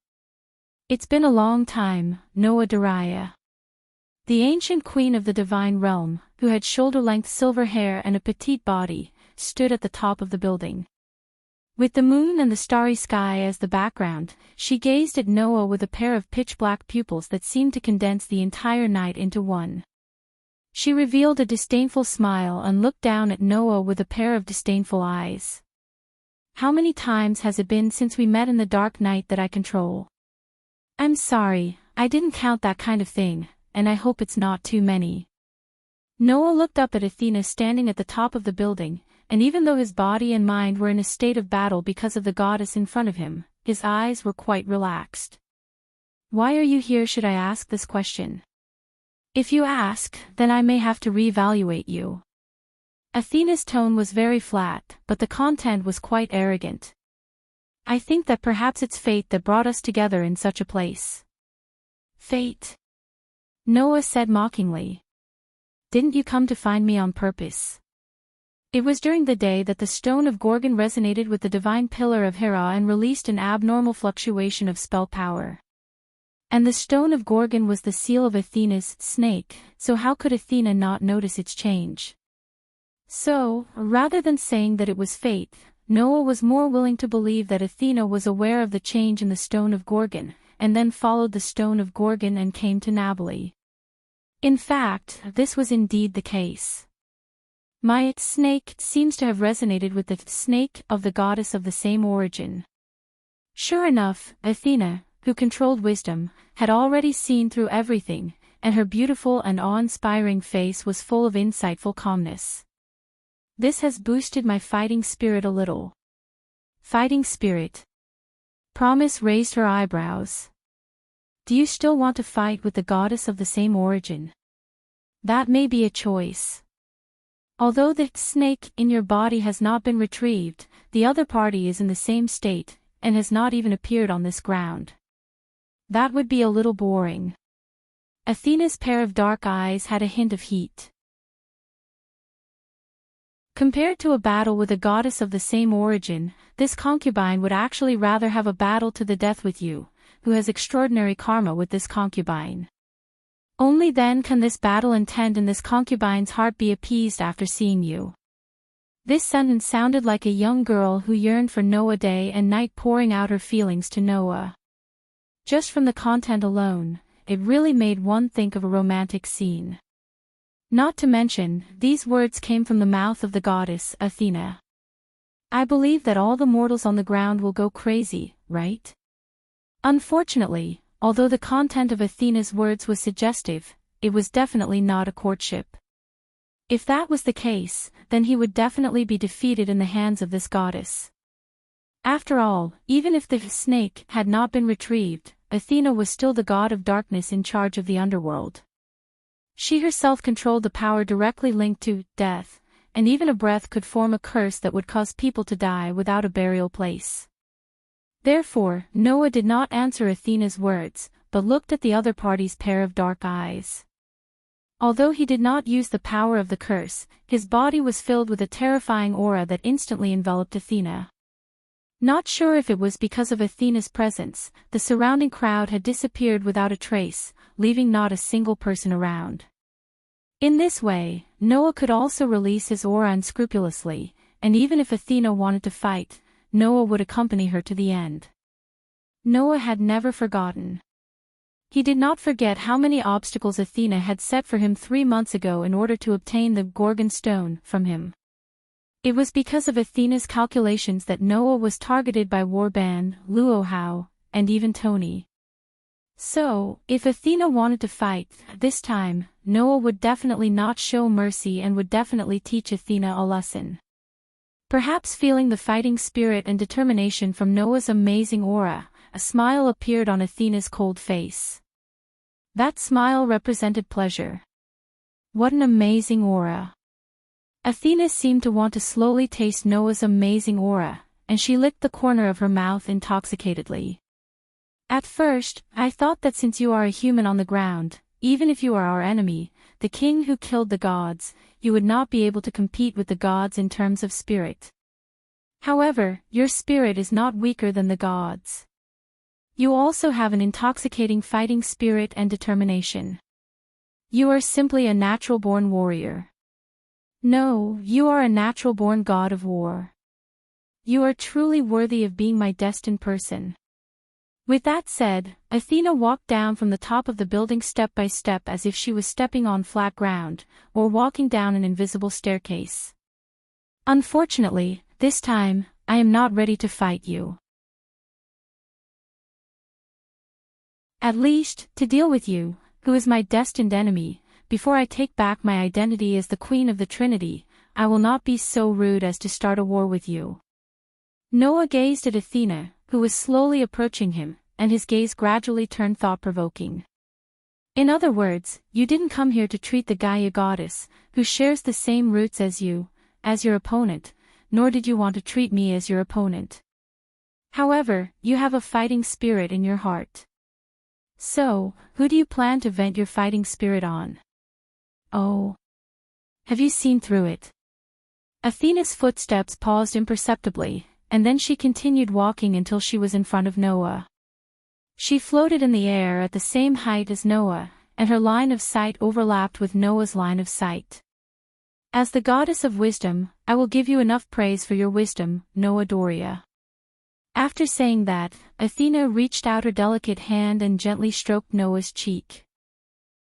It's been a long time, Noah Daraya. The ancient queen of the divine realm, who had shoulder-length silver hair and a petite body, stood at the top of the building. With the moon and the starry sky as the background, she gazed at Noah with a pair of pitch-black pupils that seemed to condense the entire night into one. She revealed a disdainful smile and looked down at Noah with a pair of disdainful eyes. How many times has it been since we met in the dark night that I control? I'm sorry, I didn't count that kind of thing, and I hope it's not too many. Noah looked up at Athena standing at the top of the building, and even though his body and mind were in a state of battle because of the goddess in front of him, his eyes were quite relaxed. Why are you here, should I ask this question? If you ask, then I may have to reevaluate you. Athena's tone was very flat, but the content was quite arrogant. I think that perhaps it's fate that brought us together in such a place. Fate? Noah said mockingly. Didn't you come to find me on purpose? It was during the day that the stone of Gorgon resonated with the divine pillar of Hera and released an abnormal fluctuation of spell power. And the stone of Gorgon was the seal of Athena's snake, so how could Athena not notice its change? So, rather than saying that it was fate, Noah was more willing to believe that Athena was aware of the change in the stone of Gorgon, and then followed the stone of Gorgon and came to Nabali. In fact, this was indeed the case. My snake seems to have resonated with the snake of the goddess of the same origin. Sure enough, Athena, who controlled wisdom, had already seen through everything, and her beautiful and awe-inspiring face was full of insightful calmness. This has boosted my fighting spirit a little. Fighting spirit? Promise raised her eyebrows. Do you still want to fight with the goddess of the same origin? That may be a choice. Although the snake in your body has not been retrieved, the other party is in the same state, and has not even appeared on this ground. That would be a little boring. Athena's pair of dark eyes had a hint of heat. Compared to a battle with a goddess of the same origin, this concubine would actually rather have a battle to the death with you, who has extraordinary karma with this concubine. Only then can this battle intend and this concubine's heart be appeased after seeing you. This sentence sounded like a young girl who yearned for Noah day and night, pouring out her feelings to Noah. Just from the content alone, it really made one think of a romantic scene. Not to mention, these words came from the mouth of the goddess, Athena. I believe that all the mortals on the ground will go crazy, right? Unfortunately, although the content of Athena's words was suggestive, it was definitely not a courtship. If that was the case, then he would definitely be defeated in the hands of this goddess. After all, even if the snake had not been retrieved, Athena was still the god of darkness in charge of the underworld. She herself controlled the power directly linked to death, and even a breath could form a curse that would cause people to die without a burial place. Therefore, Noah did not answer Athena's words, but looked at the other party's pair of dark eyes. Although he did not use the power of the curse, his body was filled with a terrifying aura that instantly enveloped Athena. Not sure if it was because of Athena's presence, the surrounding crowd had disappeared without a trace, leaving not a single person around. In this way, Noah could also release his aura unscrupulously, and even if Athena wanted to fight, Noah would accompany her to the end. Noah had never forgotten. He did not forget how many obstacles Athena had set for him 3 months ago in order to obtain the Gorgon stone from him. It was because of Athena's calculations that Noah was targeted by Warban, Luohao, and even Tony. So, if Athena wanted to fight, this time, Noah would definitely not show mercy and would definitely teach Athena a lesson. Perhaps feeling the fighting spirit and determination from Noah's amazing aura, a smile appeared on Athena's cold face. That smile represented pleasure. What an amazing aura! Athena seemed to want to slowly taste Noah's amazing aura, and she licked the corner of her mouth intoxicatedly. At first, I thought that since you are a human on the ground, even if you are our enemy, the king who killed the gods, you would not be able to compete with the gods in terms of spirit. However, your spirit is not weaker than the gods. You also have an intoxicating fighting spirit and determination. You are simply a natural-born warrior. No, you are a natural-born god of war. You are truly worthy of being my destined person. With that said, Athena walked down from the top of the building step by step as if she was stepping on flat ground, or walking down an invisible staircase. Unfortunately, this time, I am not ready to fight you. At least, to deal with you, who is my destined enemy, before I take back my identity as the Queen of the Trinity, I will not be so rude as to start a war with you. Noah gazed at Athena, who was slowly approaching him, and his gaze gradually turned thought-provoking. In other words, you didn't come here to treat the Gaia goddess, who shares the same roots as you, as your opponent, nor did you want to treat me as your opponent. However, you have a fighting spirit in your heart. So, who do you plan to vent your fighting spirit on? Oh. Have you seen through it? Athena's footsteps paused imperceptibly, and then she continued walking until she was in front of Noah. She floated in the air at the same height as Noah, and her line of sight overlapped with Noah's line of sight. As the goddess of wisdom, I will give you enough praise for your wisdom, Noah Doria. After saying that, Athena reached out her delicate hand and gently stroked Noah's cheek.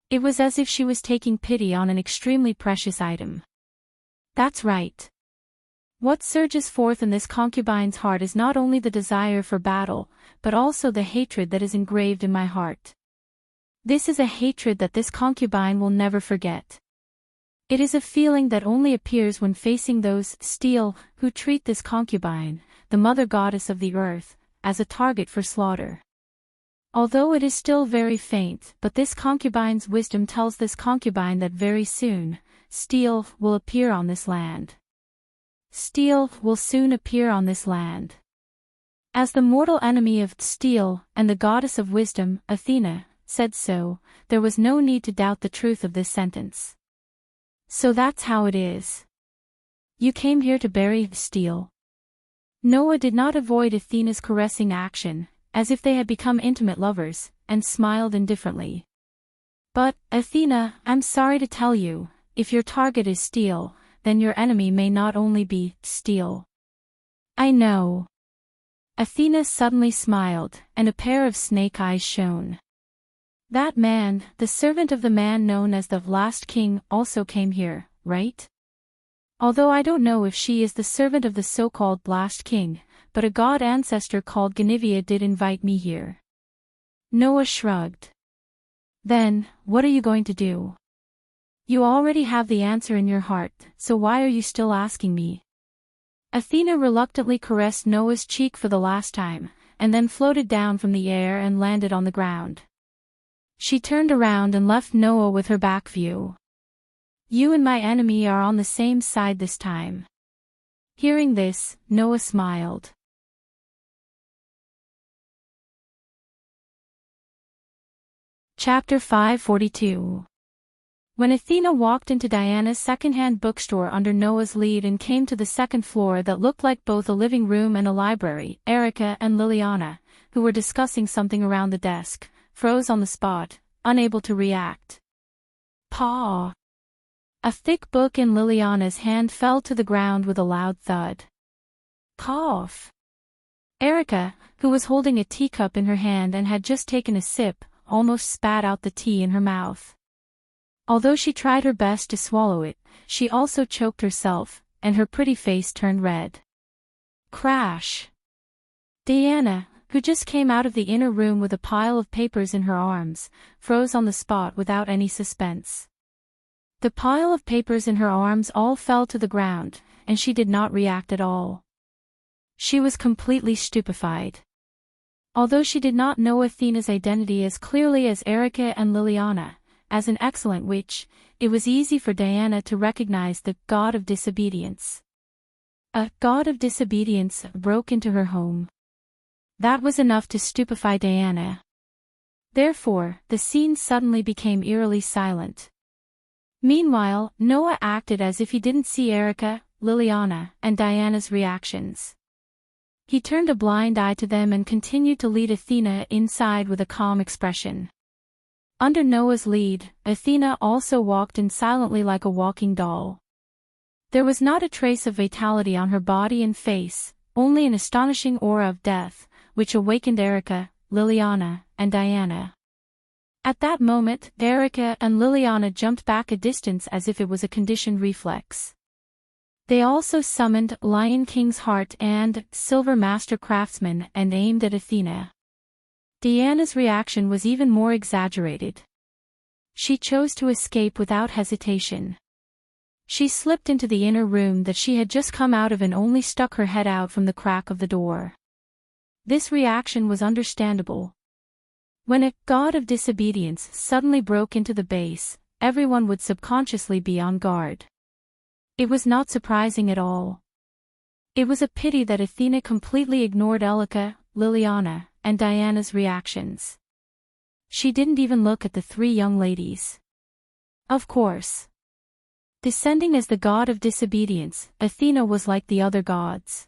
It was as if she was taking pity on an extremely precious item. That's right. What surges forth in this concubine's heart is not only the desire for battle, but also the hatred that is engraved in my heart. This is a hatred that this concubine will never forget. It is a feeling that only appears when facing those steel who treat this concubine, the mother goddess of the earth, as a target for slaughter. Although it is still very faint, but this concubine's wisdom tells this concubine that very soon, steel will appear on this land. Steel will soon appear on this land. As the mortal enemy of steel and the goddess of wisdom, Athena, said so, there was no need to doubt the truth of this sentence. So that's how it is. You came here to bury steel. Noah did not avoid Athena's caressing action, as if they had become intimate lovers, and smiled indifferently. But, Athena, I'm sorry to tell you, if your target is steel, then your enemy may not only be steel. I know. Athena suddenly smiled, and a pair of snake eyes shone. That man, the servant of the man known as the last king, also came here, right? Although I don't know if she is the servant of the so-called last king, but a god ancestor called Ganivia did invite me here. Noah shrugged. Then, what are you going to do? You already have the answer in your heart, so why are you still asking me? Athena reluctantly caressed Noah's cheek for the last time, and then floated down from the air and landed on the ground. She turned around and left Noah with her back view. You and my enemy are on the same side this time. Hearing this, Noah smiled. Chapter 542. When Athena walked into Diana's second-hand bookstore under Noah's lead and came to the second floor that looked like both a living room and a library, Erica and Liliana, who were discussing something around the desk, froze on the spot, unable to react. Paw! A thick book in Liliana's hand fell to the ground with a loud thud. Cough! Erica, who was holding a teacup in her hand and had just taken a sip, almost spat out the tea in her mouth. Although she tried her best to swallow it, she also choked herself, and her pretty face turned red. Crash! Diana, who just came out of the inner room with a pile of papers in her arms, froze on the spot without any suspense. The pile of papers in her arms all fell to the ground, and she did not react at all. She was completely stupefied. Although she did not know Athena's identity as clearly as Erica and Liliana, as an excellent witch, it was easy for Diana to recognize the god of disobedience. A god of disobedience broke into her home. That was enough to stupefy Diana. Therefore, the scene suddenly became eerily silent. Meanwhile, Noah acted as if he didn't see Erica, Liliana, and Diana's reactions. He turned a blind eye to them and continued to lead Athena inside with a calm expression. Under Noah's lead, Athena also walked in silently like a walking doll. There was not a trace of vitality on her body and face, only an astonishing aura of death, which awakened Erica, Liliana, and Diana. At that moment, Erica and Liliana jumped back a distance as if it was a conditioned reflex. They also summoned Lion King's Heart and Silver Master Craftsman and aimed at Athena. Diana's reaction was even more exaggerated. She chose to escape without hesitation. She slipped into the inner room that she had just come out of and only stuck her head out from the crack of the door. This reaction was understandable. When a god of disobedience suddenly broke into the base, everyone would subconsciously be on guard. It was not surprising at all. It was a pity that Athena completely ignored Erica, Liliana, and Diana's reactions. She didn't even look at the three young ladies. Of course. Descending as the god of disobedience, Athena was like the other gods.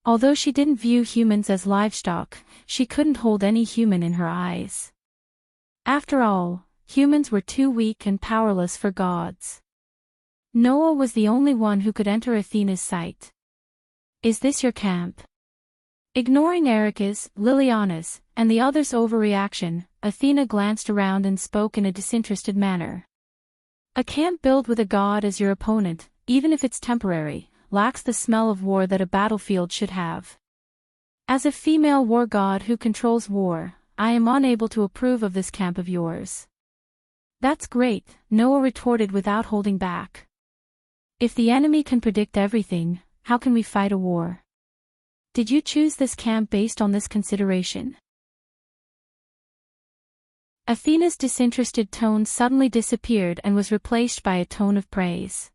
Although she didn't view humans as livestock, she couldn't hold any human in her eyes. After all, humans were too weak and powerless for gods. Noah was the only one who could enter Athena's sight. Is this your camp? Ignoring Erica's, Liliana's, and the others' overreaction, Athena glanced around and spoke in a disinterested manner. A camp built with a god as your opponent, even if it's temporary, lacks the smell of war that a battlefield should have. As a female war god who controls war, I am unable to approve of this camp of yours. That's great, Noah retorted without holding back. If the enemy can predict everything, how can we fight a war? Did you choose this camp based on this consideration? Athena's disinterested tone suddenly disappeared and was replaced by a tone of praise.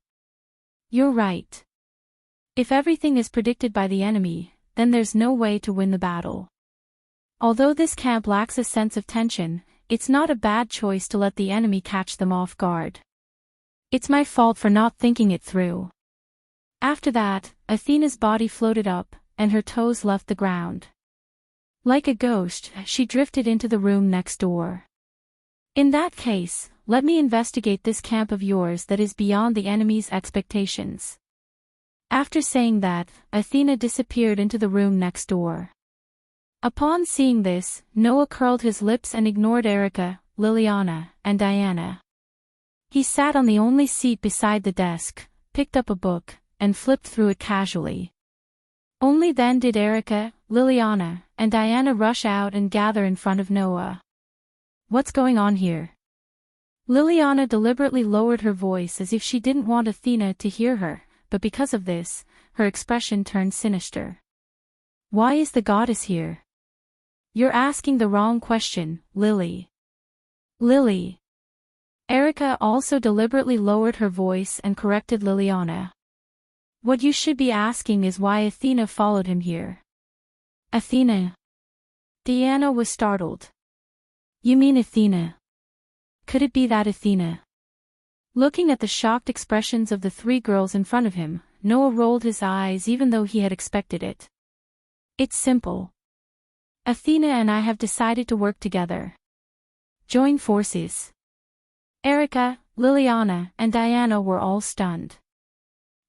You're right. If everything is predicted by the enemy, then there's no way to win the battle. Although this camp lacks a sense of tension, it's not a bad choice to let the enemy catch them off guard. It's my fault for not thinking it through. After that, Athena's body floated up, and her toes left the ground. Like a ghost, she drifted into the room next door. In that case, let me investigate this camp of yours that is beyond the enemy's expectations." After saying that, Athena disappeared into the room next door. Upon seeing this, Noah curled his lips and ignored Erica, Liliana, and Diana. He sat on the only seat beside the desk, picked up a book, and flipped through it casually. Only then did Erica, Liliana, and Diana rush out and gather in front of Noah. "What's going on here?" Liliana deliberately lowered her voice as if she didn't want Athena to hear her, but because of this, her expression turned sinister. "Why is the goddess here?" "You're asking the wrong question, Lily." "Lily." Erica also deliberately lowered her voice and corrected Liliana. "What you should be asking is why Athena followed him here." "Athena?" Diana was startled. "You mean Athena? Could it be that Athena?" Looking at the shocked expressions of the three girls in front of him, Noah rolled his eyes even though he had expected it. "It's simple. Athena and I have decided to work together. Join forces." Erica, Liliana, and Diana were all stunned.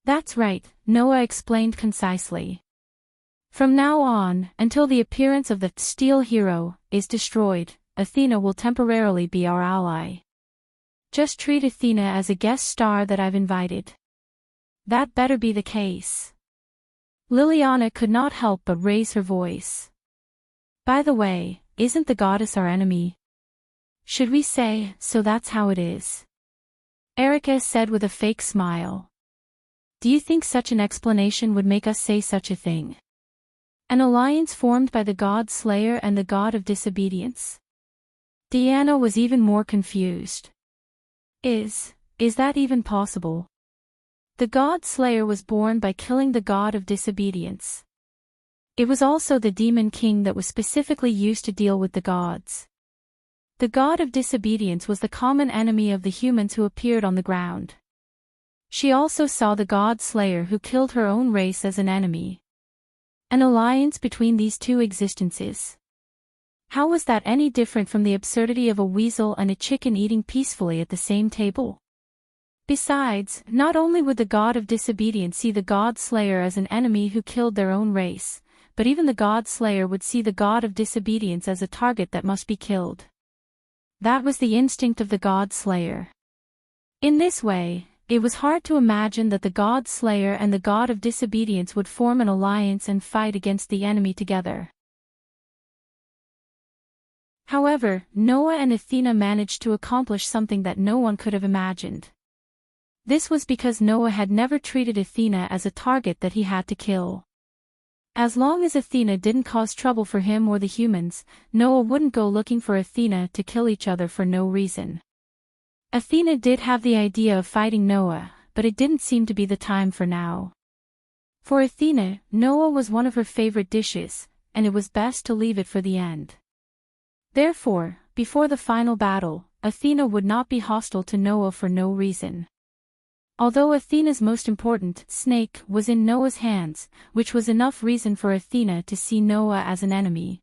"That's right," Noah explained concisely. "From now on, until the appearance of the Steel Hero is destroyed, Athena will temporarily be our ally. Just treat Athena as a guest star that I've invited." "That better be the case." Liliana could not help but raise her voice. "By the way, isn't the goddess our enemy? Should we say, so that's how it is?" Erica said with a fake smile. "Do you think such an explanation would make us say such a thing? An alliance formed by the god Slayer and the god of disobedience?" Diana was even more confused. Is that even possible? The god Slayer was born by killing the god of disobedience. It was also the demon king that was specifically used to deal with the gods. The god of disobedience was the common enemy of the humans who appeared on the ground. She also saw the god Slayer who killed her own race as an enemy. An alliance between these two existences. How was that any different from the absurdity of a weasel and a chicken eating peacefully at the same table? Besides, not only would the god of disobedience see the god Slayer as an enemy who killed their own race, but even the god Slayer would see the god of disobedience as a target that must be killed. That was the instinct of the god Slayer. In this way, it was hard to imagine that the god Slayer and the god of disobedience would form an alliance and fight against the enemy together. However, Noah and Athena managed to accomplish something that no one could have imagined. This was because Noah had never treated Athena as a target that he had to kill. As long as Athena didn't cause trouble for him or the humans, Noah wouldn't go looking for Athena to kill each other for no reason. Athena did have the idea of fighting Noah, but it didn't seem to be the time for now. For Athena, Noah was one of her favorite dishes, and it was best to leave it for the end. Therefore, before the final battle, Athena would not be hostile to Noah for no reason. Although Athena's most important snake was in Noah's hands, which was enough reason for Athena to see Noah as an enemy.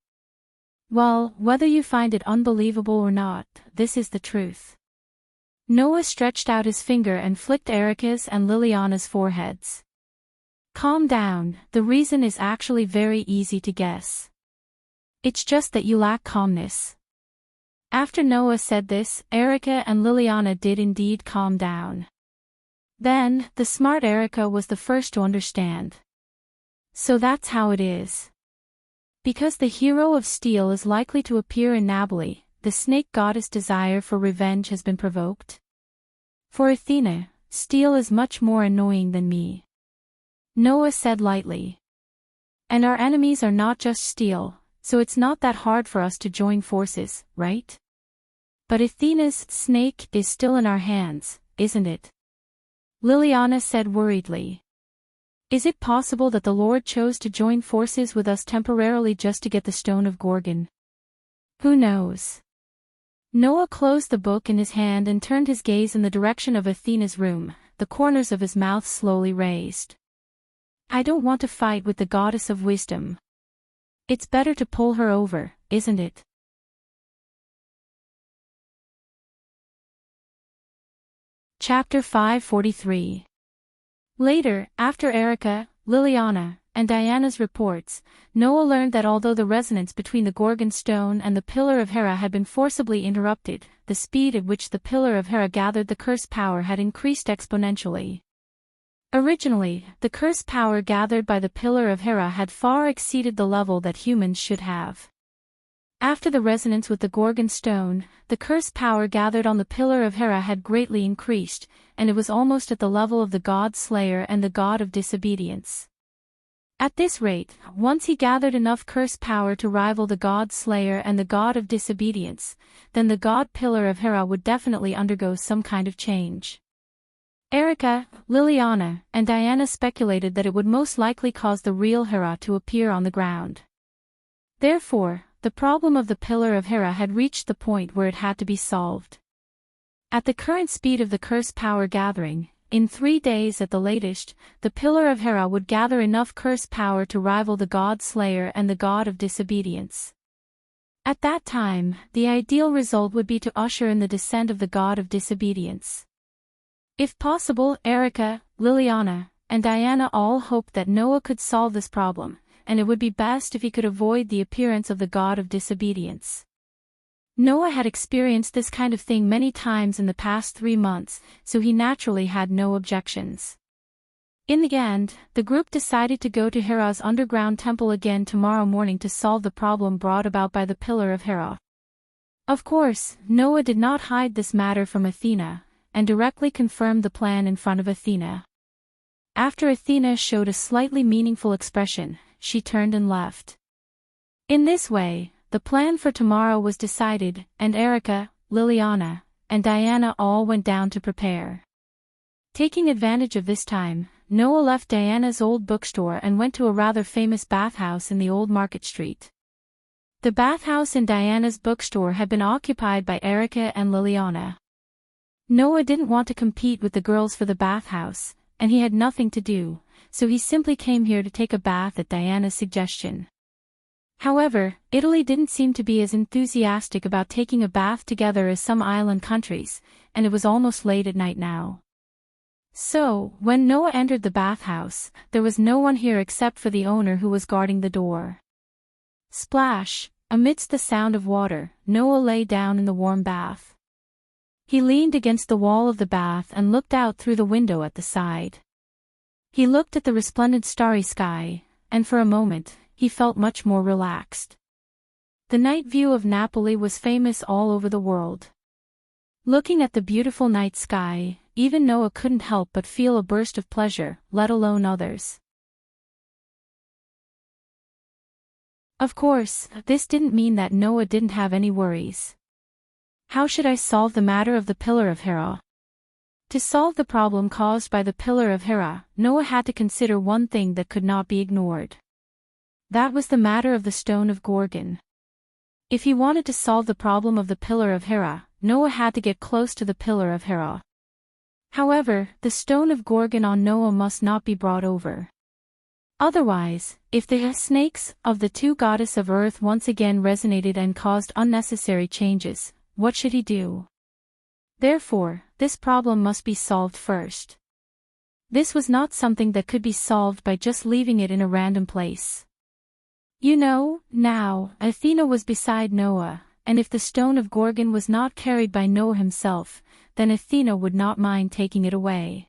Well, whether you find it unbelievable or not, this is the truth. Noah stretched out his finger and flicked Erica's and Liliana's foreheads. "Calm down, the reason is actually very easy to guess. It's just that you lack calmness." After Noah said this, Erica and Liliana did indeed calm down. Then, the smart Erica was the first to understand. "So that's how it is. Because the hero of steel is likely to appear in Nabali, the snake goddess' desire for revenge has been provoked. For Athena, steel is much more annoying than me," Noah said lightly. "And our enemies are not just steel, so it's not that hard for us to join forces, right? But Athena's snake is still in our hands, isn't it?" Liliana said worriedly. "Is it possible that the Lord chose to join forces with us temporarily just to get the stone of Gorgon? Who knows?" Noah closed the book in his hand and turned his gaze in the direction of Athena's room, the corners of his mouth slowly raised. "I don't want to fight with the goddess of wisdom. It's better to pull her over, isn't it?" Chapter 543. Later, after Erica, Liliana, and Diana's reports, Noah learned that although the resonance between the Gorgon stone and the Pillar of Hera had been forcibly interrupted, the speed at which the Pillar of Hera gathered the curse power had increased exponentially. Originally, the curse power gathered by the Pillar of Hera had far exceeded the level that humans should have. After the resonance with the Gorgon stone, the curse power gathered on the Pillar of Hera had greatly increased, and it was almost at the level of the God Slayer and the God of Disobedience. At this rate, once he gathered enough curse power to rival the God Slayer and the God of Disobedience, then the God Pillar of Hera would definitely undergo some kind of change. Erica, Liliana, and Diana speculated that it would most likely cause the real Hera to appear on the ground. Therefore, the problem of the Pillar of Hera had reached the point where it had to be solved. At the current speed of the curse power gathering, in 3 days at the latest, the Pillar of Hera would gather enough curse power to rival the God Slayer and the God of Disobedience. At that time, the ideal result would be to usher in the descent of the God of Disobedience. If possible, Erica, Liliana, and Diana all hoped that Noah could solve this problem, and it would be best if he could avoid the appearance of the God of Disobedience. Noah had experienced this kind of thing many times in the past 3 months, so he naturally had no objections. In the end, the group decided to go to Hera's underground temple again tomorrow morning to solve the problem brought about by the Pillar of Hera. Of course, Noah did not hide this matter from Athena, and directly confirmed the plan in front of Athena. After Athena showed a slightly meaningful expression, she turned and left. In this way, the plan for tomorrow was decided, and Erica, Liliana, and Diana all went down to prepare. Taking advantage of this time, Noah left Diana's old bookstore and went to a rather famous bathhouse in the old Market Street. The bathhouse in Diana's bookstore had been occupied by Erica and Liliana. Noah didn't want to compete with the girls for the bathhouse, and he had nothing to do, so he simply came here to take a bath at Diana's suggestion. However, Italy didn't seem to be as enthusiastic about taking a bath together as some island countries, and it was almost late at night now. So, when Noah entered the bathhouse, there was no one here except for the owner who was guarding the door. Splash! Amidst the sound of water, Noah lay down in the warm bath. He leaned against the wall of the bath and looked out through the window at the side. He looked at the resplendent starry sky, and for a moment, he felt much more relaxed. The night view of Napoli was famous all over the world. Looking at the beautiful night sky, even Noah couldn't help but feel a burst of pleasure, let alone others. Of course, this didn't mean that Noah didn't have any worries. How should I solve the matter of the Pillar of Hera? To solve the problem caused by the Pillar of Hera, Noah had to consider one thing that could not be ignored. That was the matter of the Stone of Gorgon. If he wanted to solve the problem of the Pillar of Hera, Noah had to get close to the Pillar of Hera. However, the Stone of Gorgon on Noah must not be brought over. Otherwise, if the snakes of the 2 goddesses of earth once again resonated and caused unnecessary changes, what should he do? Therefore, this problem must be solved first. This was not something that could be solved by just leaving it in a random place. Now, Athena was beside Noah, and if the Stone of Gorgon was not carried by Noah himself, then Athena would not mind taking it away.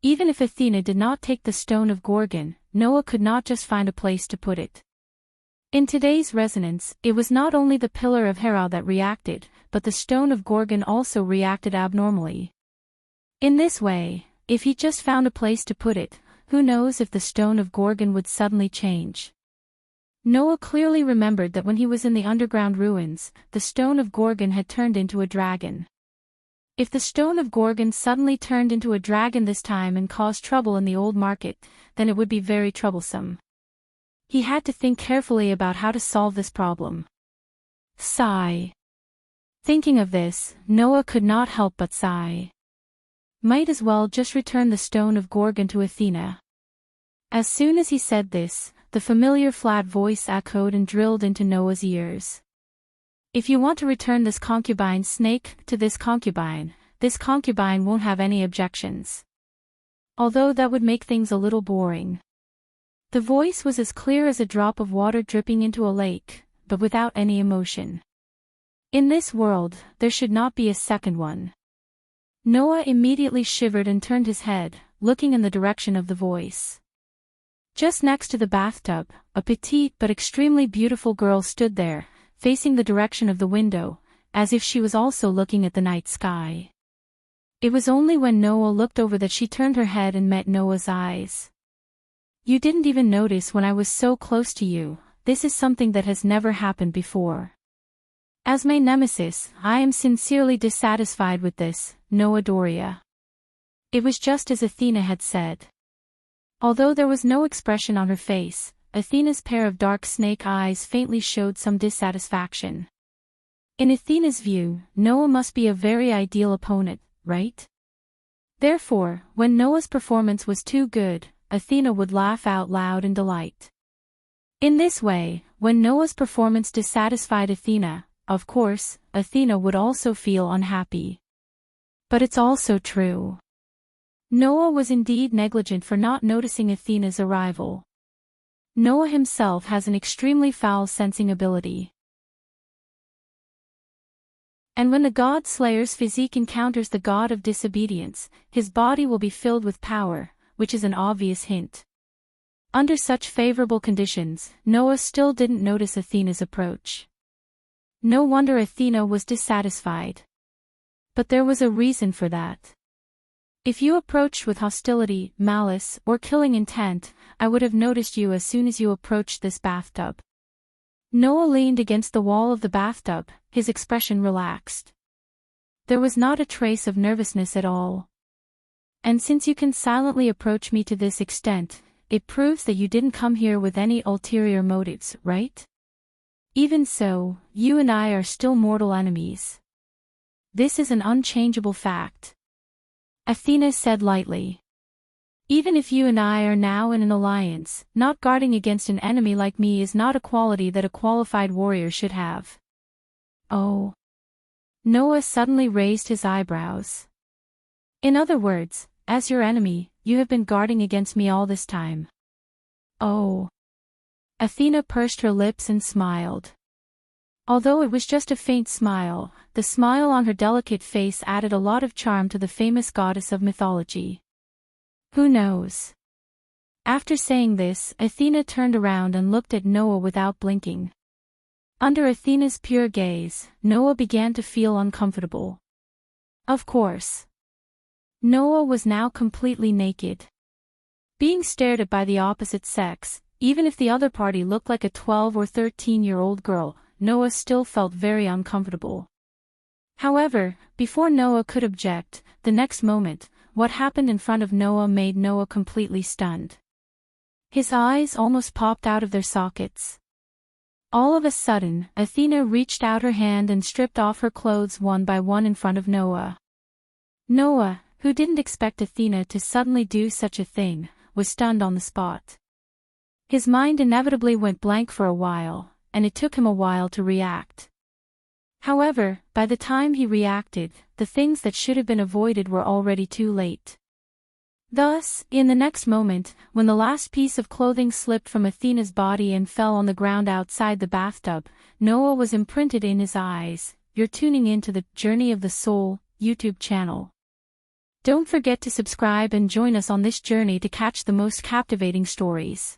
Even if Athena did not take the Stone of Gorgon, Noah could not just find a place to put it. In today's resonance, it was not only the Pillar of Hera that reacted, but the Stone of Gorgon also reacted abnormally. In this way, if he just found a place to put it, who knows if the Stone of Gorgon would suddenly change. Noah clearly remembered that when he was in the underground ruins, the Stone of Gorgon had turned into a dragon. If the Stone of Gorgon suddenly turned into a dragon this time and caused trouble in the old market, then it would be very troublesome. He had to think carefully about how to solve this problem. Sigh. Thinking of this, Noah could not help but sigh. Might as well just return the Stone of Gorgon to Athena. As soon as he said this, the familiar flat voice echoed and drilled into Noah's ears. If you want to return this concubine snake to this concubine, this concubine won't have any objections. Although that would make things a little boring. The voice was as clear as a drop of water dripping into a lake, but without any emotion. In this world, there should not be a second one. Noah immediately shivered and turned his head, looking in the direction of the voice. Just next to the bathtub, a petite but extremely beautiful girl stood there, facing the direction of the window, as if she was also looking at the night sky. It was only when Noah looked over that she turned her head and met Noah's eyes. "You didn't even notice when I was so close to you. This is something that has never happened before. As my nemesis, I am sincerely dissatisfied with this, Noah Doria." It was just as Athena had said. Although there was no expression on her face, Athena's pair of dark snake eyes faintly showed some dissatisfaction. In Athena's view, Noah must be a very ideal opponent, right? Therefore, when Noah's performance was too good, Athena would laugh out loud in delight. In this way, when Noah's performance dissatisfied Athena, of course, Athena would also feel unhappy. But it's also true. Noah was indeed negligent for not noticing Athena's arrival. Noah himself has an extremely foul sensing ability. And when the god slayer's physique encounters the god of disobedience, his body will be filled with power, which is an obvious hint. Under such favorable conditions, Noah still didn't notice Athena's approach. No wonder Athena was dissatisfied. But there was a reason for that. If you approached with hostility, malice, or killing intent, I would have noticed you as soon as you approached this bathtub. Noah leaned against the wall of the bathtub, his expression relaxed. There was not a trace of nervousness at all. And since you can silently approach me to this extent, it proves that you didn't come here with any ulterior motives, right? Even so, you and I are still mortal enemies. This is an unchangeable fact. Athena said lightly. Even if you and I are now in an alliance, not guarding against an enemy like me is not a quality that a qualified warrior should have. Oh. Noah suddenly raised his eyebrows. In other words, as your enemy, you have been guarding against me all this time. Oh. Athena pursed her lips and smiled. Although it was just a faint smile, the smile on her delicate face added a lot of charm to the famous goddess of mythology. Who knows? After saying this, Athena turned around and looked at Noah without blinking. Under Athena's pure gaze, Noah began to feel uncomfortable. Of course. Noah was now completely naked. Being stared at by the opposite sex, even if the other party looked like a 12 or 13-year-old girl, Noah still felt very uncomfortable. However, before Noah could object, the next moment, what happened in front of Noah made Noah completely stunned. His eyes almost popped out of their sockets. All of a sudden, Athena reached out her hand and stripped off her clothes one by one in front of Noah. Noah, who didn't expect Athena to suddenly do such a thing, was stunned on the spot. His mind inevitably went blank for a while, and it took him a while to react. However, by the time he reacted, the things that should have been avoided were already too late. Thus, in the next moment, when the last piece of clothing slipped from Athena's body and fell on the ground outside the bathtub, Noah was imprinted in his eyes. You're tuning in to the Journey of the Soul YouTube channel. Don't forget to subscribe and join us on this journey to catch the most captivating stories.